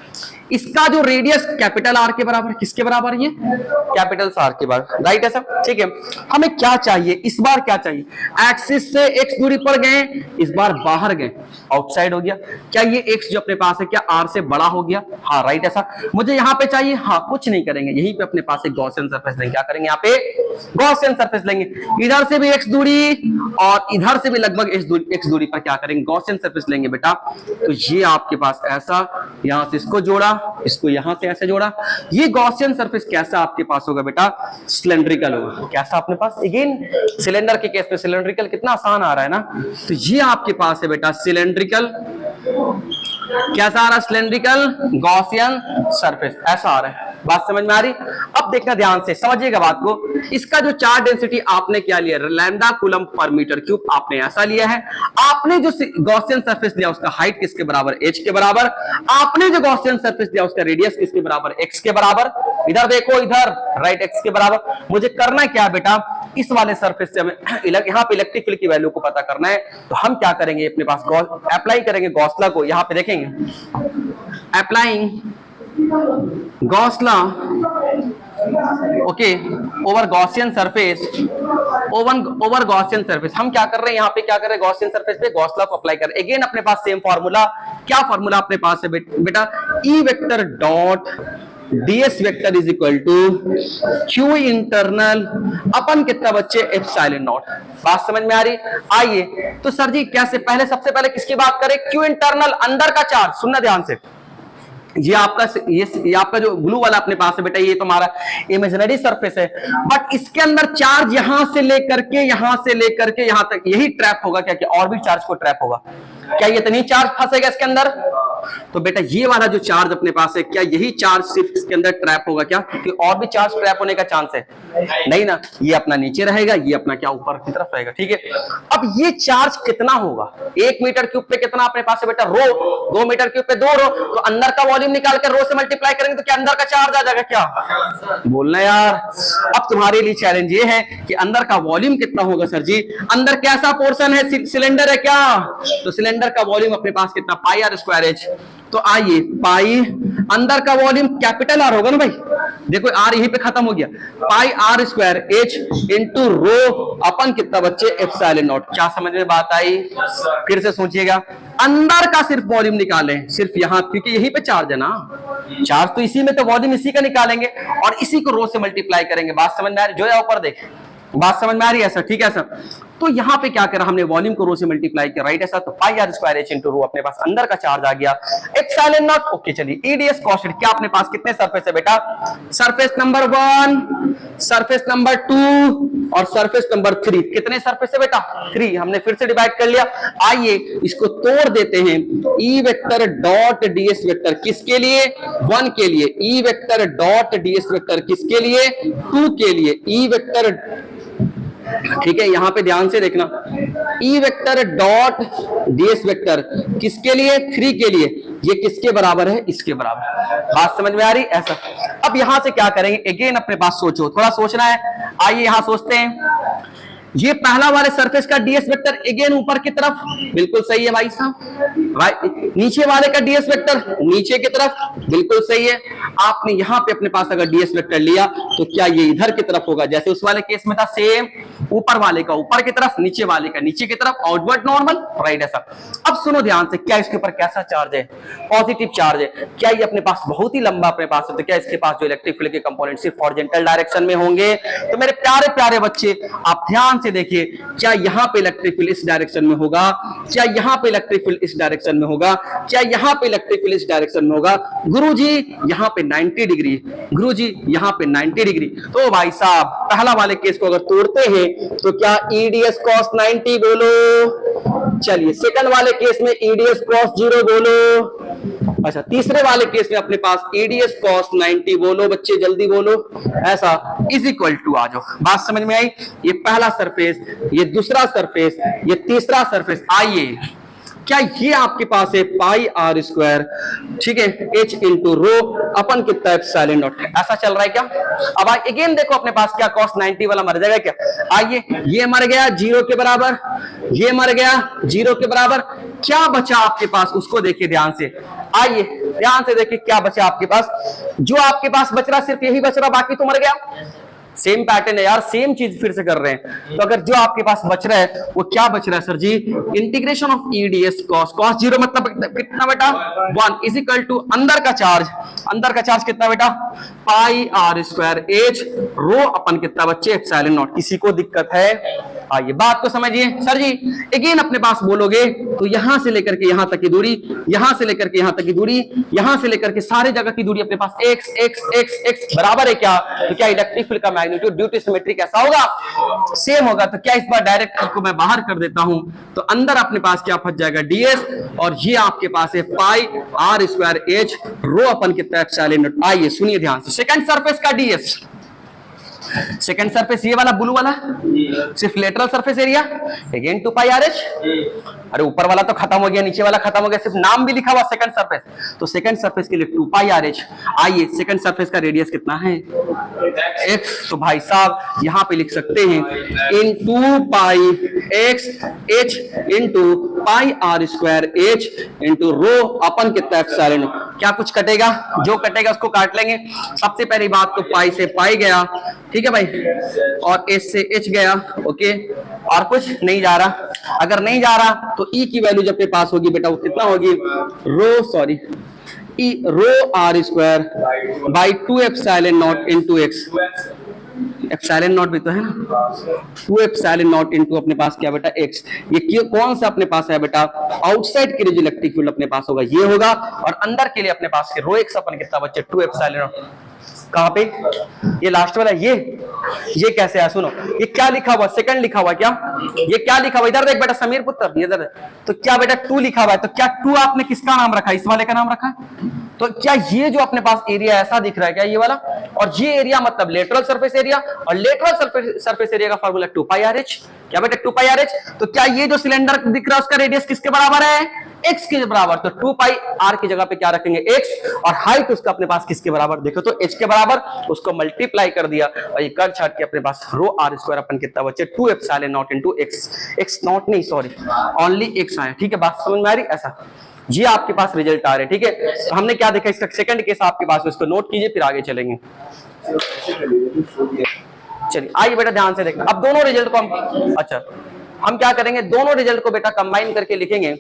[SPEAKER 1] इसका जो रेडियस कैपिटल आर के बराबर, किसके बराबर, ये कैपिटल आर के बराबर, राइट ऐसा, ठीक है। हमें क्या चाहिए इस बार, क्या चाहिए, एक्सिस से एक्स दूरी पर गए, इस बार बाहर गए, आउटसाइड हो गया, क्या ये एक्स जो अपने पास है क्या आर से बड़ा हो गया, हाँ राइट ऐसा। मुझे यहाँ पे चाहिए, हाँ कुछ नहीं करेंगे, यहीं पे अपने पास एक गॉसियन सरफेस लेंगे, क्या करेंगे यहाँ पे गॉसियन सरफेस लेंगे, इधर से भी एक्स दूरी और इधर से भी लगभग एक्स दूरी पर क्या करेंगे गॉसियन सरफेस लेंगे बेटा। तो ये आपके पास ऐसा, यहां से इसको जोड़ा, इसको यहां से ऐसे जोड़ा, ये गॉसियन सरफेस कैसा आपके पास होगा बेटा, सिलेंड्रिकल होगा, कैसा अपने पास, अगेन सिलेंडर के केस में सिलेंड्रिकल कितना आसान आ रहा है ना, तो ये आपके पास है बेटा सिलेंड्रिकल, कैसा आ रहा है सिलेंड्रिकल गॉसियन सरफेस, ऐसा आ रहा है, बात समझ में आ रही। अब देखना ध्यान से, समझिएगा बात को, इसका जो चार्ज डेंसिटी आपने क्या लिया, lambda coulomb per metre cube, आपने ऐसा लिया है। आपने जो गॉसियन सरफेस लिया उसका हाइट किसके बराबर, h के बराबर। आपने जो गॉसियन सरफेस लिया उसका रेडियस किसके बराबर, x के बराबर। इधर देखो, इधर राइट, x के बराबर। मुझे करना क्या है बेटा, इस वाले सरफेस से हमें यहाँ पे इलेक्ट्रिक फील्ड की वैल्यू को पता करना है, तो हम क्या करेंगे, अपने पास अप्लाई करेंगे गॉस लॉ को, यहाँ पे देखेंगे applying Gauss law okay over Gaussian surface, over Gaussian surface. हम क्या कर रहे हैं यहाँ पे, क्या कर रहे हैं गॉसियन सरफेस पे गॉस लॉ को अप्लाई कर रहे हैं। अगेन अपने पास सेम फार्मूला, क्या फार्मूला अपने पास है बेटा, E vector dot ds vector is equal to q internal अपन कितना बच्चे एप्सिलॉन नॉट। बात समझ में आ रही। आइए तो सर जी कैसे, पहले सबसे पहले किसकी बात करें, q इंटरनल अंदर का चार्ज। सुनना ध्यान से, ये आपका जो ब्लू वाला अपने पास है बेटा, ये तुम्हारा इमेजिनरी सरफेस है, बट इसके अंदर चार्ज यहां से लेकर के यहां तक यही ट्रैप होगा क्या, और भी चार्ज को ट्रैप होगा क्या, ये इतनी चार्ज फंसेगा इसके अंदर। तो बेटा ये वाला जो चार्ज अपने पास है, क्या यही चार्ज सिर्फ इसके अंदर ट्रैप होगा क्या, क्योंकि और भी चार्ज ट्रैप होने का चांस है नहीं ना, ये अपना नीचे रहेगा, ये अपना क्या ऊपर की तरफ रहेगा, ठीक है। अब ये चार्ज कितना होगा, 1 मीटर क्यूब पे कितना अपने पास है बेटा, रो, 2 मीटर क्यूब पे 2 रो, तो अंदर का वॉल्यूम निकाल कर रो से मल्टीप्लाई करेंगे तो क्या अंदर का चार्ज आ जाएगा क्या, बोलना यार। अब तुम्हारे लिए चैलेंज ये है कि अंदर का वॉल्यूम कितना होगा सर जी, अंदर कैसा पोर्शन है, सिलेंडर है क्या, तो सिलेंडर का वॉल्यूम अपने पास कितना, पाई आर स्क्वायर एच। तो आइए पाई अंदर का वॉल्यूम कैपिटल आर होगा ना भाई, देखो आर यहीं पे खत्म हो गया, pi r square h into rho upon कितना बच्चे एप्सिलॉन नॉट। क्या समझ में बात आई, फिर से सोचिएगा, अंदर का सिर्फ वॉल्यूम निकालें, सिर्फ यहां, क्योंकि यहीं पे चार्ज है ना, चार्ज तो इसी में, तो वॉल्यूम इसी का निकालेंगे और इसी को रो से मल्टीप्लाई करेंगे। बात समझ में आ रही, जो है ऊपर देखें, बात समझ में आ रही है सर, ठीक है सर। तो यहां पे क्या करा हमने, वॉल्यूम को रो से मल्टीप्लाई किया, राइट ऐसा, तो pi r square h into rho अपने पास अंदर का चार्ज आ गया एप्सिलॉन नॉट। ओके चलिए, ईडीएस कॉस्टेड, क्या अपने पास कितने सरफेस है बेटा, सरफेस नंबर 1, सरफेस नंबर 2 और सरफेस नंबर 3। कितने सरफेस है बेटा, 3। हमने फिर से डिवाइड कर लिया। आइए इसको तोड़ देते हैं, ई वेक्टर डॉट डीएस वेक्टर किसके लिए, 1 के लिए, E vector dot DS vector किसके लिए, 2 के लिए, ई वेक्टर, ठीक है यहां पे ध्यान से देखना, ई वेक्टर डॉट डीएस वेक्टर किसके लिए, 3 के लिए, ये किसके बराबर है, इसके बराबर। बात समझ में आ रही ऐसा। अब यहां से क्या करेंगे, अगेन अपने पास सोचो, थोड़ा सोचना है। आइए यहां सोचते हैं, ये पहला वाले सरफेस का डीएस वेक्टर अगेन ऊपर की तरफ, बिल्कुल सही है भाई साहब, भाई नीचे वाले का डीएस वेक्टर नीचे की तरफ, बिल्कुल सही है। आपने यहां पे अपने पास अगर डीएस वेक्टर लिया तो क्या ये इधर की तरफ होगा, जैसे उस वाले केस में था, सेम ऊपर वाले का ऊपर की तरफ, नीचे वाले का नीचे की तरफ, आउटवर्ड नॉर्मल, राइट ऐसा। अब सुनो ध्यान से, क्या इसके ऊपर कैसा चार्ज है, पॉजिटिव चार्ज है। क्या ये अपने पास बहुत ही लंबा अपने पास है, तो क्या इसके पास जो इलेक्ट्रिक फील्ड के कंपोनेंट सिर्फ हॉरिजॉन्टल डायरेक्शन में होंगे। तो मेरे प्यारे प्यारे बच्चे आप ध्यान से देखिए, क्या यहां पे इलेक्ट्रिक फील्ड इस डायरेक्शन में होगा, क्या यहां पे इलेक्ट्रिक फील्ड इस डायरेक्शन में होगा, क्या यहां पे इलेक्ट्रिक फील्ड इस डायरेक्शन में होगा। गुरुजी यहां पे 90 डिग्री, गुरुजी यहां पे 90 डिग्री। तो भाई साहब पहला वाले केस को अगर तोड़ते हैं तो क्या ईडीएस कॉस 90 बोलो। चलिए सेकंड वाले केस में ईडीएस कॉस 0 बोलो। अच्छा तीसरे वाले केस में अपने पास ईडीएस कॉस 90 बोलो बच्चे, जल्दी बोलो ऐसा, इज इक्वल टू, आ जाओ बात समझ में आई। ये पहला सरफेस, ये दूसरा सरफेस, ये तीसरा सरफेस। आइए क्या ये आपके पास है पाई आर स्क्वायर, ठीक है, एच इंटू रो अपन कितना एप्सिलॉन नॉट, ऐसा चल रहा है क्या? अब अगेन देखो अपने पास क्या cos 90 वाला मर जाएगा क्या? आइए, ये मर गया 0 के बराबर, ये मर गया 0 के बराबर, क्या बचा आपके पास उसको देखिए ध्यान से। आइए ध्यान से देखिए क्या बचा आपके पास, जो आपके पास बच रहा सिर्फ यही बच रहा, बाकी तो मर गया। सेम पैटर्न है यार, सेम चीज फिर से कर रहे हैं। तो अगर जो आपके पास बच रहा है वो क्या बच रहा है sir ji? Integration of E ds cos 0 मतलब कितना बेटा 1 इज इक्वल टू अंदर का चार्ज कितना बेटा पाई आर स्क्वायर एच रो अपन कितना बच्चे एप्सिलॉन नॉट। किसी को दिक्कत है? आइए बात को समझिए सर जी। अगेन अपने पास बोलोगे तो यहां से लेकर के यहां तक की दूरी, यहां से लेकर के यहां तक की दूरी, यहां से लेकर के सारे जगह की दूरी अपने पास x x x x बराबर है क्या? तो क्या इलेक्ट्रिक फील्ड का मैग्नीट्यूड ड्यू टू सिमेट्री कैसा होगा? सेम होगा। तो क्या इस बार डायरेक्ट को मैं बाहर कर देता हूं तो अंदर अपने पास क्या फंस जाएगा ds, और ये आपके पास है पाई आर स्क्वायर एच रो अपन कितना एप्सिलॉन नॉट। आइए सुनिए ध्यान से, सेकंड सरफेस का ds, सेकंड सरफेस ये वाला ब्लू वाला सिर्फ lateral surface area again 2 pi r H. अरे ऊपर वाला तो खत्म हो गया, नीचे वाला खत्म हो गया, सिर्फ नाम भी लिखा हुआ सेकंड सरफेस। तो सेकंड सरफेस के लिए 2 पाई आर एच। आइए सेकंड सरफेस का रेडियस कितना है x, तो भाई साहब यहां पे लिख सकते हैं इन 2 pi x h into pi r square h into rho upon कितना एप्सिलॉन। क्या कुछ कटेगा? जो कटेगा उसको काट लेंगे। सबसे पहली बात तो पाई से पाई गया, ठीक है भाई, और एच से एच गया, ओके, और कुछ नहीं जा रहा। अगर नहीं जा रहा तो ई की वैल्यू जब पे पास होगी बेटा वो कितना होगी rho r square by 2 epsilon naught into x. Epsilon naught भी तो है ना, 2 एप्सिलॉन नॉट इंटू अपने पास क्या बेटा एक्स। ये कौन सा अपने पास है बेटा? आउटसाइड के लिए जो इलेक्ट्रिक फील्ड अपने पास होगा ये होगा, और अंदर के लिए अपने पास रो एक्स अपन कितना बच्चे 2 एप्सिलॉन नॉट। कहां पे? ये लास्ट वाला ये कैसे है? सुनो, ये क्या लिखा हुआ? सेकंड लिखा हुआ क्या? ये क्या लिखा हुआ? इधर देख बेटा समीर पुत्र, इधर। तो क्या बेटा 2 लिखा हुआ है, तो क्या 2 आपने किसका नाम रखा? इस वाले का नाम रखा। तो क्या ये जो अपने पास एरिया ऐसा दिख रहा है क्या ये वाला? और ये एरिया मतलब लेटरल सरफेस एरिया, और लेटरल सरफेस एरिया का फार्मूला 2 पाई आर एच। क्या बेटा 2 पाई आर एच। तो क्या ये जो सिलेंडर दिख रहा है उसका रेडियस किसके बराबर है? x के बराबर। तो 2 पाई r की जगह पे क्या रखेंगे x, और हाइट उसका अपने पास किसके बराबर? देखो तो h के बराबर, उसको मल्टीप्लाई कर दिया और ये कर छाट के अपने पास रो आर स्क्वायर अपन कितना बचे 2 epsilon not into x not नहीं सॉरी ओनली x आया। ठीक है, बात समझ में आ रही? ऐसा ये आपके पास रिजल्ट आ रहे हैं। ठीक है, तो हमने क्या देखा, इसका सेकंड केस आपके पास, इसको नोट कीजिए फिर आगे चलेंगे। चलिए आइए बेटा ध्यान से देखना। अब दोनों रिजल्ट को हम क्या करेंगे, दोनों रिजल्ट को बेटा कंबाइन करके लिखेंगे।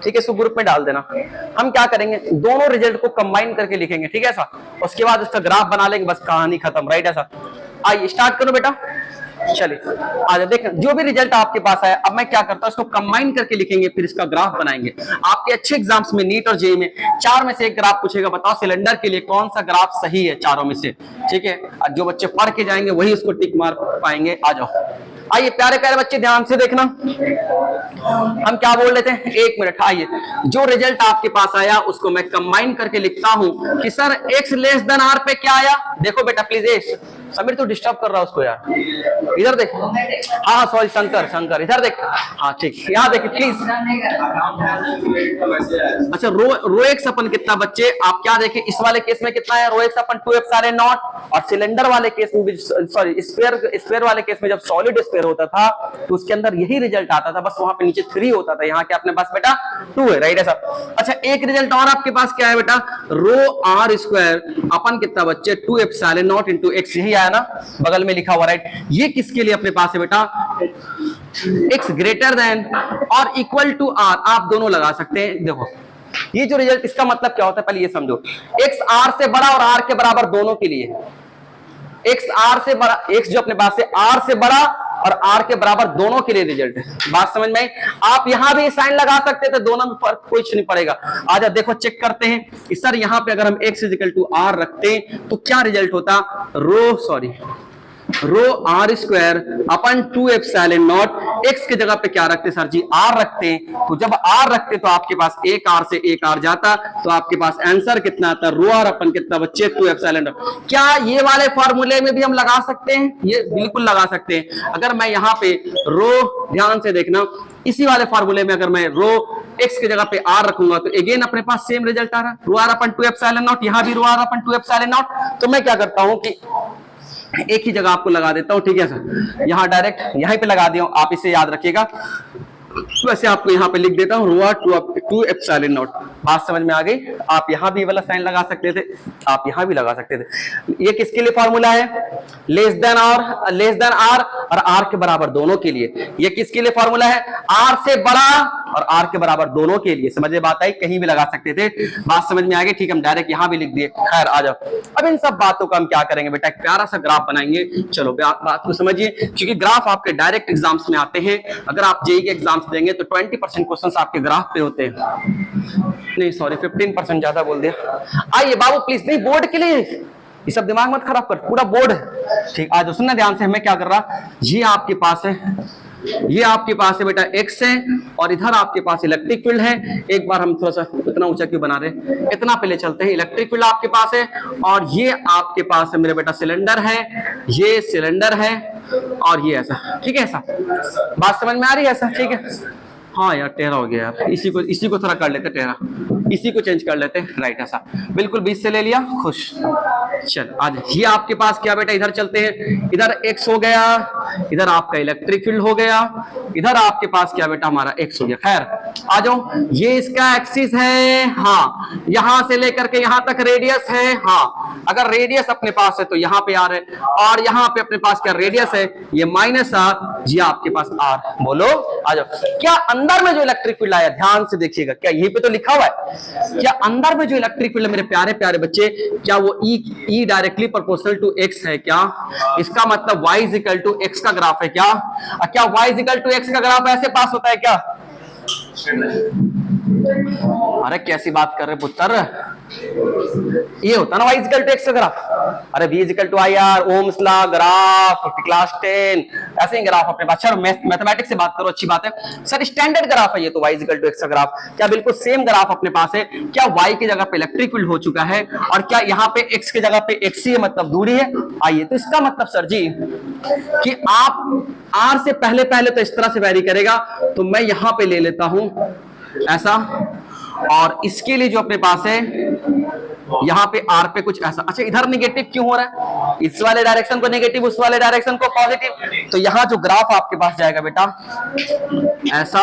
[SPEAKER 1] ठीक है, इसको ग्रुप में डाल देना। हम क्या करेंगे, दोनों रिजल्ट को कंबाइन करके लिखेंगे। ठीक है, ऐसा उसके बाद उसका ग्राफ बना लेंगे, बस कहानी खत्म। राइट, ऐसा। आइए स्टार्ट करो बेटा। चलिए आजा देख, जो भी रिजल्ट आपके पास आया, अब मैं क्या करता हूं, इसको कंबाइन करके लिखेंगे, फिर इसका ग्राफ बनाएंगे। आपके अच्छे एग्जाम्स में नीट और जेईई में 4 में से एक ग्राफ पूछेगा, बताओ सिलेंडर के लिए कौन सा ग्राफ सही है चारों में से। ठीक है, जो बच्चे पढ़ के जाएंगे वही उसको टिक मार पाएंगे। आ जाओ, आइए प्यारे प्यारे बच्चे ध्यान से देखना। हम क्या बोल रहे थे, 1 मिनट। आइए, जो रिजल्ट आपके पास आया उसको मैं कंबाइन करके लिखता हूं कि sir x less than r पे क्या आया। देखो बेटा प्लीज, समीर तो डिस्टर्ब कर रहा है उसको यार, इधर देख। हाँ सॉरी, शंकर इधर देख। हाँ ठीक, यहाँ देखिए प्लीज। अच्छा, रो एक्स अपन कितना बच्चे, आप क्या देखें, इस वाले केस में कितना है, रो एक्स अपन 2 एप्सिलॉन नॉट, और सिलेंडर वाले केस में भी, सॉरी स्फीयर वाले केस में जब सॉलिड स्फीयर होता था तो उसके अंदर यही रिजल्ट आता था, बस वहां पे नीचे 3 होता था, यहाँ के अपने पास बेटा 2 है। राइट, ऐसा। अच्छा, एक रिजल्ट और आपके पास क्या है बेटा, रो आर स्क्वायर अपन कितना बच्चे 2 एप्सिलॉन नॉट इंटू एक्स, यही आया ना, बगल में लिखा हुआ। राइट, ये किसके लिए अपने पास है बेटा, x ग्रेटर देन और इक्वल टू r, आप दोनों लगा सकते हैं। देखो ये जो रिजल्ट, इसका मतलब क्या होता है पहले ये समझो, x r से बड़ा और r के बराबर दोनों के लिए, x r से बड़ा, x जो अपने पास है r से बड़ा और r के बराबर दोनों के लिए रिजल्ट है। बात समझ में आई? आप यहां भी साइन लगा सकते थे, दोनों में फर्क कुछ नहीं पड़ेगा। आजा देखो चेक करते हैं कि सर यहां पे अगर हम x इक्वल टू r रखते तो क्या रिजल्ट होता, rho r square upon 2 epsilon naught, x की जगह पे क्या रखते सर जी, आर रखते। तो जब आर रखते तो आपके पास एक आर से एक आर जाता, तो आपके पास आंसर कितना आता, रो आर अपन कितना बच्चे 2 एप्सिलॉन नॉट। क्या ये वाले फॉर्मूले में भी हम लगा सकते हैं? ये बिल्कुल लगा सकते हैं। अगर मैं यहाँ पे रो, ध्यान से देखना, इसी वाले फार्मूले में अगर मैं रो एक्स की जगह पे आर रखूंगा तो अगेन अपने पास सेम रिजल्ट आ रहा है, रो आर अपन 2 एप्सिलॉन नॉट, यहां भी रो आर अपन 2 एप्सिलॉन नॉट। तो मैं क्या करता हूं कि एक ही जगह आपको लगा देता हूं, ठीक है सर, यहां डायरेक्ट यहीं पे लगा दिया हूं, आप इसे याद रखिएगा। वैसे आपको यहाँ पे लिख देता हूँ रो आर 2 एप्सिलॉन नॉट। बात समझ में आ गई? आप यहाँ भी वाला साइन लगा सकते थे, आप यहाँ भी लगा सकते थे। ये किसके लिए फॉर्मूला है? लेस देन आर और आर के बराबर दोनों के लिए। ये किसके लिए फॉर्मूला है? आर से बड़ा और आर के बराबर दोनों के लिए। समझ में बात आई? कहीं भी लगा सकते थे। बात समझ में आ गई? ठीक, हम डायरेक्ट यहाँ भी लिख दिए। खैर आ जाओ, अब इन सब बातों का हम क्या करेंगे बेटा, एक प्यारा सा ग्राफ बनाएंगे। चलो बात को समझिए, क्योंकि ग्राफ आपके डायरेक्ट एग्जाम्स में आते हैं। अगर आप जेईई के एग्जाम्स देंगे तो 20% क्वेश्चंस आपके ग्राफ पे होते हैं। नहीं सॉरी, 15% ज्यादा बोल दिया। आइए बाबू प्लीज, नहीं बोर्ड के लिए ये सब दिमाग मत खराब कर, पूरा बोर्ड है। ठीक, आज सुनना ध्यान से, हमें क्या कर रहा, ये आपके पास है, ये आपके पास है बेटा एक्स है, और इधर आपके पास इलेक्ट्रिक फील्ड है। एक बार हम थोड़ा सा इतना ऊंचा क्यों बना रहे, इतना पहले चलते हैं। इलेक्ट्रिक फील्ड आपके पास है, और ये आपके पास है मेरे बेटा सिलेंडर है, ये सिलेंडर है, और ये ऐसा। ठीक है, ऐसा बात समझ में आ रही है? ऐसा ठीक है। हाँ यार टेढ़ा हो गया यार, इसी को थोड़ा कर लेते टेढ़ा, इसी को चेंज कर लेते हैं। राइट, ऐसा बिल्कुल 20 से ले लिया, खुश। चल आज ये आपके पास क्या बेटा, इधर चलते हैं, इधर एक्स हो गया, इधर आपका इलेक्ट्रिक फील्ड हो गया, इधर आपके पास क्या बेटा हमारा एक्स हो गया। खैर आ जाओ, ये इसका एक्सिस है, हाँ, यहां से लेकर के यहां तक रेडियस है, हाँ, अगर रेडियस अपने पास है तो यहाँ पे आर है, और यहाँ पे अपने पास क्या रेडियस है, ये माइनस आर, ये आपके पास आर। बोलो आ जाओ, क्या अंदर में जो इलेक्ट्रिक फील्ड आया, ध्यान से देखिएगा, क्या यहीं पे तो लिखा हुआ है, क्या अंदर में जो इलेक्ट्रिक फील्ड मेरे प्यारे प्यारे बच्चे, क्या वो E directly proportional to x है क्या? इसका मतलब y is equal to x का ग्राफ है क्या? क्या y is equal to x का ग्राफ ऐसे पास होता है क्या? अरे कैसी बात कर रहे पुत्र, ये होता ना y इक्वल टू एक्स का ग्राफ। अरे v equal to I R, Ohm's law, graph class 10, ऐसे ही ग्राफ अपने पास। चलो मैथमेटिक्स से बात करो, अच्छी बात है सर, स्टैंडर्ड ग्राफ है ये तो, y इक्वल टू एक्स का ग्राफ। क्या बिल्कुल सेम ग्राफ अपने पास है? क्या y की जगह पे इलेक्ट्रिक फील्ड हो चुका है, और क्या यहाँ पे x की जगह पे x ही है, मतलब दूरी है। आइए, तो इसका मतलब सर जी कि आप r से पहले तो इस तरह से वैरी करेगा, तो मैं यहां पे ले लेता हूं ऐसा, और इसके लिए जो अपने पास है यहाँ पे आर पे कुछ ऐसा। अच्छा, इधर नेगेटिव क्यों हो रहा है, इस वाले डायरेक्शन को नेगेटिव, उस वाले डायरेक्शन को पॉजिटिव, तो यहाँ जो ग्राफ आपके पास जाएगा बेटा ऐसा,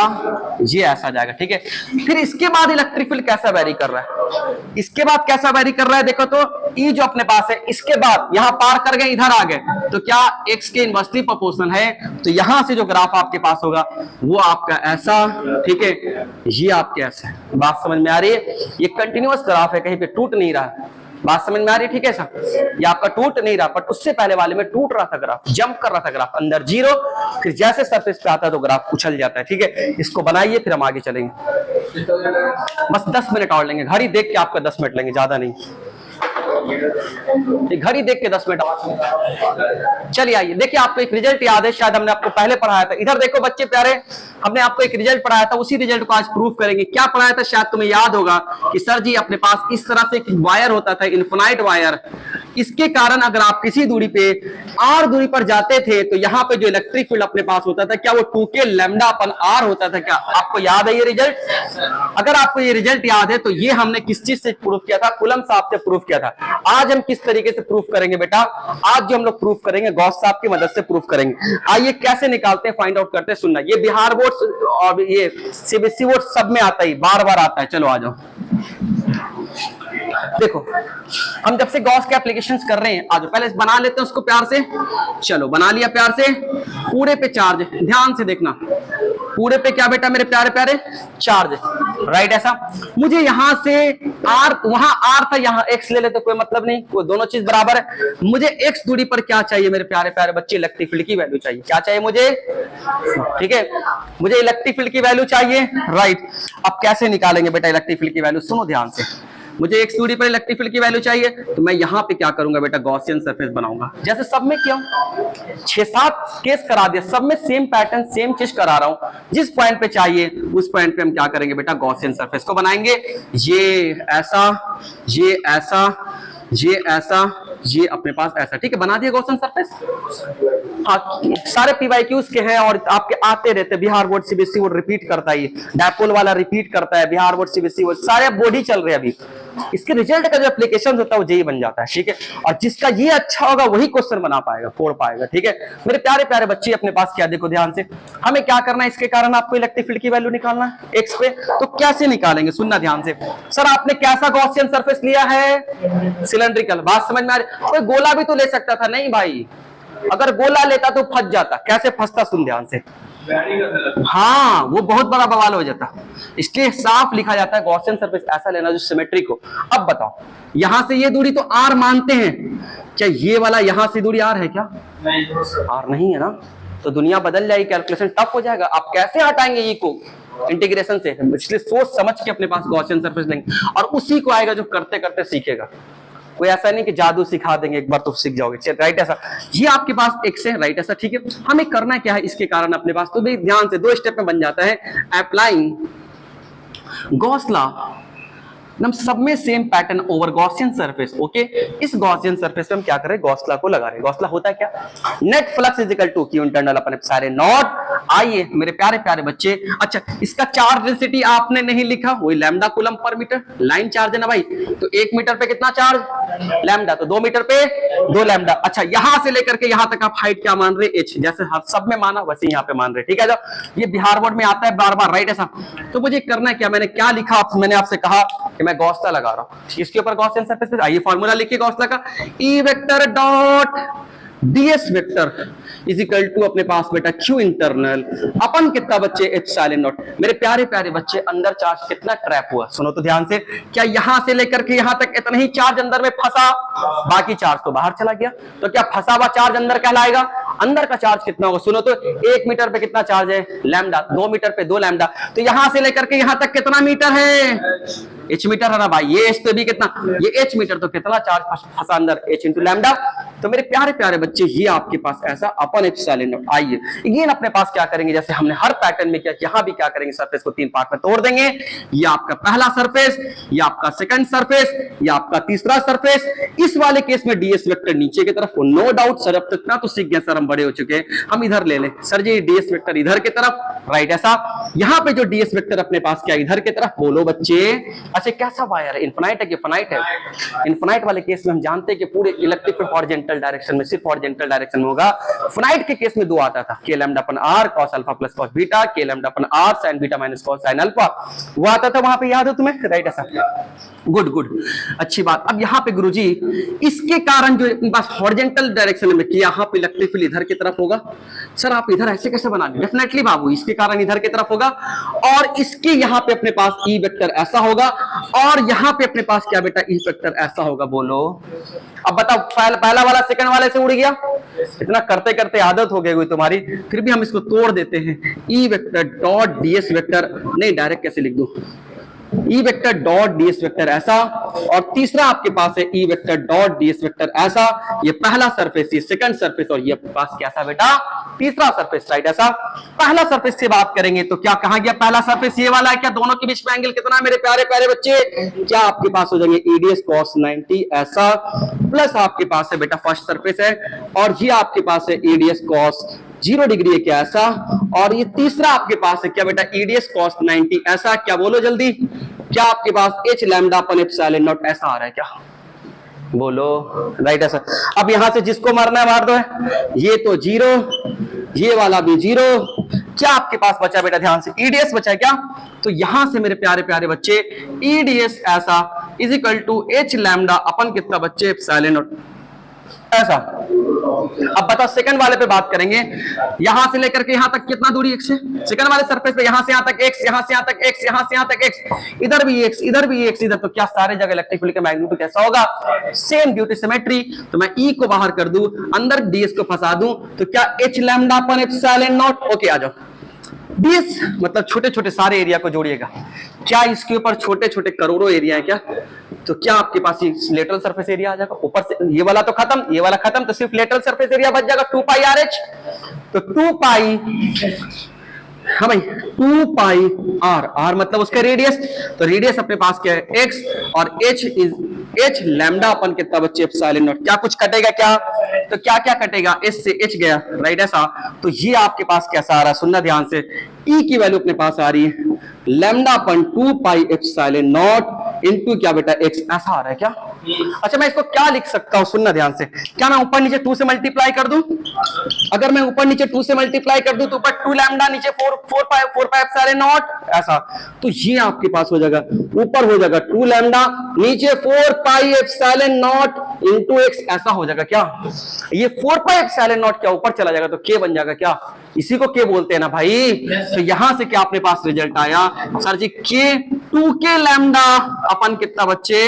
[SPEAKER 1] ये ऐसा जाएगा। ठीक है, फिर इसके बाद इलेक्ट्रिक फील्ड कैसा वैरी कर रहा है, इसके बाद कैसा वैरी कर रहा है, देखो तो ई जो अपने पास है, इसके बाद यहाँ पार कर गए, इधर आ गए, तो क्या एक्स के इनवर्सली प्रोपोर्शनल है, तो यहां से जो ग्राफ आपके पास होगा वो आपका ऐसा। ठीक है, ये आपके ऐसा है। बात समझ में आ रही है? ये कंटिन्यूअस ग्राफ है, कहीं पे टूट नहीं रहा। बात समझ में आ रही है? ठीक है सर, ये आपका टूट नहीं रहा, बट उससे पहले वाले में टूट रहा था ग्राफ, जंप कर रहा था ग्राफ, अंदर 0, फिर जैसे सरफेस पे आता है तो ग्राफ उछल जाता है। ठीक है, इसको बनाइए, फिर हम आगे चलेंगे। बस 10 मिनट और लेंगे, घड़ी देख के आपका 10 मिनट लेंगे, ज्यादा नहीं, घड़ी देख के 10 मिनट। चलिए आइए, देखिए आपको एक रिजल्ट याद है, शायद हमने आपको पहले पढ़ाया था। इधर देखो बच्चे प्यारे, हमने आपको एक रिजल्ट पढ़ाया था, उसी रिजल्ट को आज प्रूफ करेंगे। क्या पढ़ाया था, शायद तुम्हें याद होगा कि सर जी अपने पास इस तरह से एक वायर होता था, इनफिनाइट वायर। इसके कारण अगर आप किसी दूरी पे r दूरी पर जाते थे तो यहाँ पे जो इलेक्ट्रिक फील्ड अपने पास होता था, क्या वो 2k लैम्डा अपन r होता था। क्या आपको याद है ये रिजल्ट? अगर आपको ये रिजल्ट याद है तो ये हमने किस चीज से प्रूफ किया था, कूलम्ब साहब से प्रूफ किया था। आज हम किस तरीके से प्रूफ करेंगे बेटा, आज जो हम लोग प्रूफ करेंगे गॉस साहब की मदद से प्रूफ करेंगे। आइए कैसे निकालते हैं, फाइंड आउट करते हैं। सुनना, ये बिहार बोर्ड और ये सीबीएसई बोर्ड सब में आता है, बार बार आता है। चलो आ जाओ, देखो हम जब से गॉस के एप्लीकेशंस कर रहे हैं, आज पहले बना लेते हैं उसको प्यार से। चलो बना लिया प्यार से। पूरे पे चार्ज, ध्यान से देखना, पूरे पे क्या बेटा मेरे प्यारे प्यारे चार्ज, राइट। ऐसा मुझे यहां से आर, वहां आर था, यहां एक्स ले लेते, कोई मतलब नहीं, वो दोनों चीज बराबर है। मुझे एक्स दूरी पर क्या चाहिए मेरे प्यारे प्यारे बच्चे, इलेक्ट्रिक फील्ड की वैल्यू चाहिए। क्या चाहिए मुझे? ठीक है, मुझे इलेक्ट्रिक फील्ड की वैल्यू चाहिए, राइट। अब कैसे निकालेंगे बेटा इलेक्ट्रिक फील्ड की वैल्यू, सुनो ध्यान से। मुझे एक्स दूरी पर इलेक्ट्रिक फील्ड की वैल्यू चाहिए, तो मैं यहां पे क्या करूंगा बेटा, गॉसियन सरफेस बनाऊंगा, जैसे सब में किया 6-7 केस करा दिया, सब में सेम पैटर्न सेम चीज करा रहा हूं। जिस पॉइंट पे चाहिए उस पॉइंट पे हम क्या करेंगे बेटा, गॉसियन सरफेस को बनाएंगे। ये ऐसा, ये ऐसा, ये ऐसा, ये अपने पास ऐसा, ठीक है, बना दिया गॉसियन सरफेस। हाँ, सारे पीवाईक्यूज के हैं और आपके आते रहते, Bihar board CBSE board repeat करता है, डायपोल वाला रिपीट करता है, बिहार बोर्ड सीबीएसई बोर्ड सारे बोर्ड ही चल रहे हैं अभी। इसके रिजल्ट का जो एप्लीकेशन होता है वो जेई बन जाता है, ठीक है, और जिसका ये अच्छा होगा वही क्वेश्चन बना पाएगा, फोड़ पाएगा, ठीक है। मेरे प्यारे प्यारे बच्चे अपने पास क्या देखो ध्यान से, हमें क्या करना है, इसके कारण आपको इलेक्ट्रिक फील्ड की वैल्यू निकालना है एक्स पे, तो कैसे निकालेंगे, सुनना ध्यान से। सर आपने कैसा गॉसियन सरफेस लिया है, सिलेंड्रिकल, बात समझ में आ रही? कोई गोला भी तो ले सकता था, नहीं भाई, अगर गोला लेता तो फंस जाता, कैसे फंसता सुन ध्यान से, हाँ वो बहुत बड़ा बवाल हो जाता, इसलिए साफ लिखा जाता है गॉसियन सरफेस ऐसा लेना जो सिमेट्रिक हो। अब बताओ, यहां से ये दूरी तो आर मानते हैं, क्या ये वाला यहां से दूरी आर है क्या? नहीं आर नहीं है ना, तो दुनिया बदल जाएगी, कैलकुलेशन टफ हो जाएगा, आप कैसे हटाएंगे ई को इंटीग्रेशन से, इसलिए सोच समझ के अपने पास गॉसियन सरफेस लेंगे और उसी को आएगा जो करते करते सीखेगा। कोई ऐसा नहीं कि जादू सिखा देंगे एक बार तो सीख जाओगे, राइट ऐसा, ये आपके पास एक्स है, राइट ऐसा, ठीक है। हमें करना क्या है इसके कारण अपने पास, तो भी ध्यान से 2 स्टेप में बन जाता है। अप्लाइंग गॉस लॉ, हम सब में same pattern over Gaussian surface, okay. इस गॉसियन सरफेस पे हम क्या करें, गॉस लॉ को लगा रहे हैं। गॉस लॉ होता है क्या, net flux is equal to q internal upon सारे नॉट। आइए मेरे प्यारे प्यारे बच्चे, अच्छा इसका चार्ज डेंसिटी आपने नहीं लिखा, वही lambda coulomb per metre, line charge है ना भाई, तो 1 मीटर पे कितना चार्ज लैम्डा, तो 2 मीटर पे 2 लैम्डा। अच्छा यहां से लेकर के यहां तक आप हाइट क्या मान रहे, एच, जैसे सब में माना वैसे यहाँ पे मान रहे, ठीक है। जब ये बिहार बोर्ड में आता है बार बार, राइट ऐसा, तो मुझे करना है क्या, मैंने क्या लिखा, मैंने आपसे कहा कि मैं गॉस लॉ लगा रहा हूं इसके ऊपर गॉसियन सरफेस पे। आइए फार्मूला लिखिए गॉस लॉ का, E vector dot DS vector is equal to अपने पास बेटा क्यू इंटरनल अपन कितना बच्चे एप्सिलॉन नॉट। मेरे प्यारे प्यारे बच्चे अंदर चार्ज कितना ट्रैप हुआ, सुनो तो ध्यान से, क्या यहां से लेकर के यहां तक इतना ही चार्ज अंदर में फंसा, बाकी चार्ज तो बाहर चला गया, तो क्या फंसा हुआ चार्ज अंदर कहलाएगा? अंदर का चार्ज कितना होगा, सुनो तो 1 मीटर पे कितना चार्ज है लैम्डा, 2 मीटर पे 2 लैम्डा, तो यहां से लेकर के यहां तक कितना मीटर है, एच मीटर है ना भाई, ये एच तो भी कितना, ये एच मीटर, तो कितना चार्ज फंसा अंदर, एच इंटू लैम्डा। तो मेरे प्यारे प्यारे बच्चे ये आपके पास ऐसा अपन एप्सिलॉन नॉट। आइए अगेन अपने पास क्या करेंगे, जैसे हमने हर पैटर्न में किया, यहां भी क्या करेंगे, सरफेस को 3 पार्ट में तोड़ देंगे। ये आपका पहला सरफेस, ये आपका सेकंड सरफेस, ये आपका तीसरा सरफेस। इस वाले केस में डीएस वेक्टर नीचे की तरफ, नो डाउट सर अब तक ना तो सीख गए सर, हम बड़े हो चुके हैं, हम इधर ले लें सर जी, डीएस वेक्टर इधर की तरफ, राइट ऐसा। यहां पे जो डीएस वेक्टर अपने पास क्या इधर की तरफ, बोलो बच्चे। अच्छा कैसा वायर है, इनफिनाइट है कि फाइनाइट है? इनफिनाइट वाले केस में हम जानते हैं कि पूरे इलेक्ट्रिक हॉरिजॉन्टल डायरेक्शन में, सिर्फ हॉरिजॉन्टल डायरेक्शन में होगा। फाइनाइट के केस में 2 आता था, k lambda upon r cos alpha plus cos beta, k lambda upon r sine beta minus cos sine alpha, वो आता था वहां पे, याद है तुम्हें, राइट ऐसा, गुड गुड, अच्छी बात। अब यहाँ पे गुरुजी इसके कारण जो अपने पास हॉरिजॉन्टल डायरेक्शन में, कि यहाँ पे इलेक्ट्रिक फील्ड इधर की तरफ होगा, सर आप इधर ऐसे कैसे बना लें, डेफिनेटली बाबू इसके कारण इधर की तरफ होगा, और इसके यहाँ पे अपने पास ई वेक्टर ऐसा होगा, और यहाँ पे अपने पास क्या बेटा ई वेक्टर ऐसा होगा, बोलो। अब बताओ पहला वाला सेकंड वाले से उड़ गया, इतना करते करते आदत हो गई तुम्हारी, फिर भी हम इसको तोड़ देते हैं। ई वेक्टर डॉट डीएस वेक्टर, नहीं डायरेक्ट कैसे लिख दूं, ई वेक्टर डॉट डीएस वेक्टर ऐसा, और तीसरा आपके पास है ई वेक्टर डॉट डीएस वेक्टर ऐसा। ये पहला सरफेस, ये सेकंड सरफेस, और ये आपके पास कैसा बेटा तीसरा सरफेस, राइट ऐसा। पहला सरफेस से बात करेंगे तो क्या कहा गया, पहला सरफेस ये वाला है, क्या दोनों के बीच में एंगल कितना मेरे प्यारे प्यारे बच्चे, क्या आपके पास हो जाएंगे ईडीएस कॉस 90 ऐसा, प्लस आपके पास है बेटा फर्स्ट सरफेस है, और ये आपके पास है ईडीएस कॉस 0 डिग्री है क्या ऐसा, और ये तीसरा आपके पास है क्या बेटा ईडीएस कॉस 90 ऐसा, क्या बोलो जल्दी, क्या आपके पास h lambda upon epsilon naught ऐसा आ रहा है क्या, बोलो, राइट ऐसा। अब यहां से जिसको मारना है मार दो, है ये तो 0, ये वाला भी 0, क्या आपके पास बचा बेटा ध्यान से, ईडीएस बचा है क्या, तो यहां से मेरे प्यारे प्यारे बच्चे ईडीएस ऐसा is equal to h lambda upon कितना बच्चे एप्सिलॉन नॉट ऐसा। अब बताओ सेकंड वाले पे बात करेंगे, यहां से लेकर के यहां तक कितना दूरी x है, सेकंड वाले सरफेस पे यहां से यहां तक x, यहां से यहां तक x, यहां से यहां तक x, इधर भी x, इधर भी x, इधर, तो क्या सारे जगह इलेक्ट्रिक फील्ड का मैग्नीट्यूड कैसा होगा, सेम ड्यू टू सिमेट्री। तो मैं E को बाहर कर दूं, अंदर ds को फंसा दूं, तो क्या h lambda upon epsilon naught, okay आ जाओ। ds मतलब छोटे छोटे सारे एरिया को जोड़िएगा, क्या इसके ऊपर छोटे छोटे करोड़ों एरिया है क्या, तो क्या आपके पास ये लेटरल सरफेस एरिया आ जाएगा, ऊपर से ये वाला तो खत्म, ये वाला खत्म, तो सिर्फ लेटरल सरफेस एरिया बच जाएगा 2 पाई RH, तो 2 पाई हाँ भाई 2 पाई आर, आर मतलब उसका रेडियस, तो रेडियस अपने पास क्या है एक्स, और H is H lambda upon कितना बच्चे एप्सिलॉन नॉट, क्या कुछ कटेगा क्या, तो क्या क्या कटेगा, एच से एच गया राइट ऐसा, तो ये आपके पास कैसा आ रहा है सुनना ध्यान से, ई की वैल्यू अपने पास आ रही है lambda upon 2 pi epsilon not into क्या बेटा एक्स, ऐसा आ रहा है क्या। अच्छा मैं इसको क्या लिख सकता हूं सुनना ध्यान से, क्या मैं ऊपर नीचे 2 से मल्टीप्लाई कर दूं, अगर मैं ऊपर नीचे 2 से मल्टीप्लाई कर दूं तो ऊपर 2 लैम्डा नीचे 4 पाई एप्सिलॉन नॉट ऐसा, तो ये आपके पास हो जाएगा ऊपर हो जाएगा 2 लैम्डा नीचे 4 pi epsilon not into x, ऐसा हो जाएगा क्या, ये 4 पाई एप्सिलॉन नॉट क्या ऊपर चला जाएगा तो के बन जाएगा क्या, इसी को के बोलते हैं ना भाई। तो यहां से क्या अपने पास रिजल्ट आया सर जी के 2 के लैम्डा अपन कितना बच्चे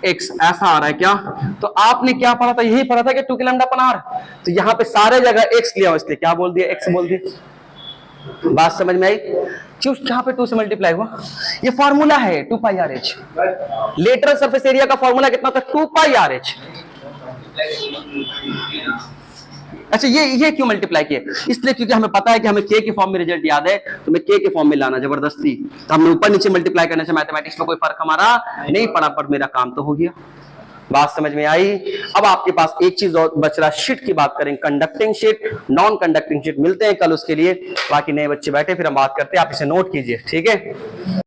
[SPEAKER 1] एक्स, ऐसा आ रहा है क्या, तो आपने क्या पढ़ा था, यही पढ़ा था कि 2 के लैम्डा अपन आर, तो यहां पे सारे जगह एक्स लिया इसलिए क्या बोल दिया एक्स बोल दिया, बात समझ में आई, क्यों यहाँ पे 2 से मल्टीप्लाई हुआ, ये फॉर्मूला है 2 pi r h, lateral surface area का फॉर्मूला कितना था 2 पाई आर एच। अच्छा ये क्यों मल्टीप्लाई किया, इसलिए क्योंकि हमें पता है कि हमें के के फॉर्म में रिजल्ट याद है, तो मैं के के फॉर्म में लाना जबरदस्ती, तो हमने ऊपर नीचे मल्टीप्लाई करने से मैथमेटिक्स में कोई फर्क हमारा नहीं पड़ा, पर मेरा काम तो हो गया, बात समझ में आई। अब आपके पास एक चीज और बच रहा, शीट की बात करें, conducting sheet non conducting sheet, मिलते हैं कल उसके लिए, बाकी नए बच्चे बैठे फिर हम बात करते हैं, आप इसे नोट कीजिए ठीक है।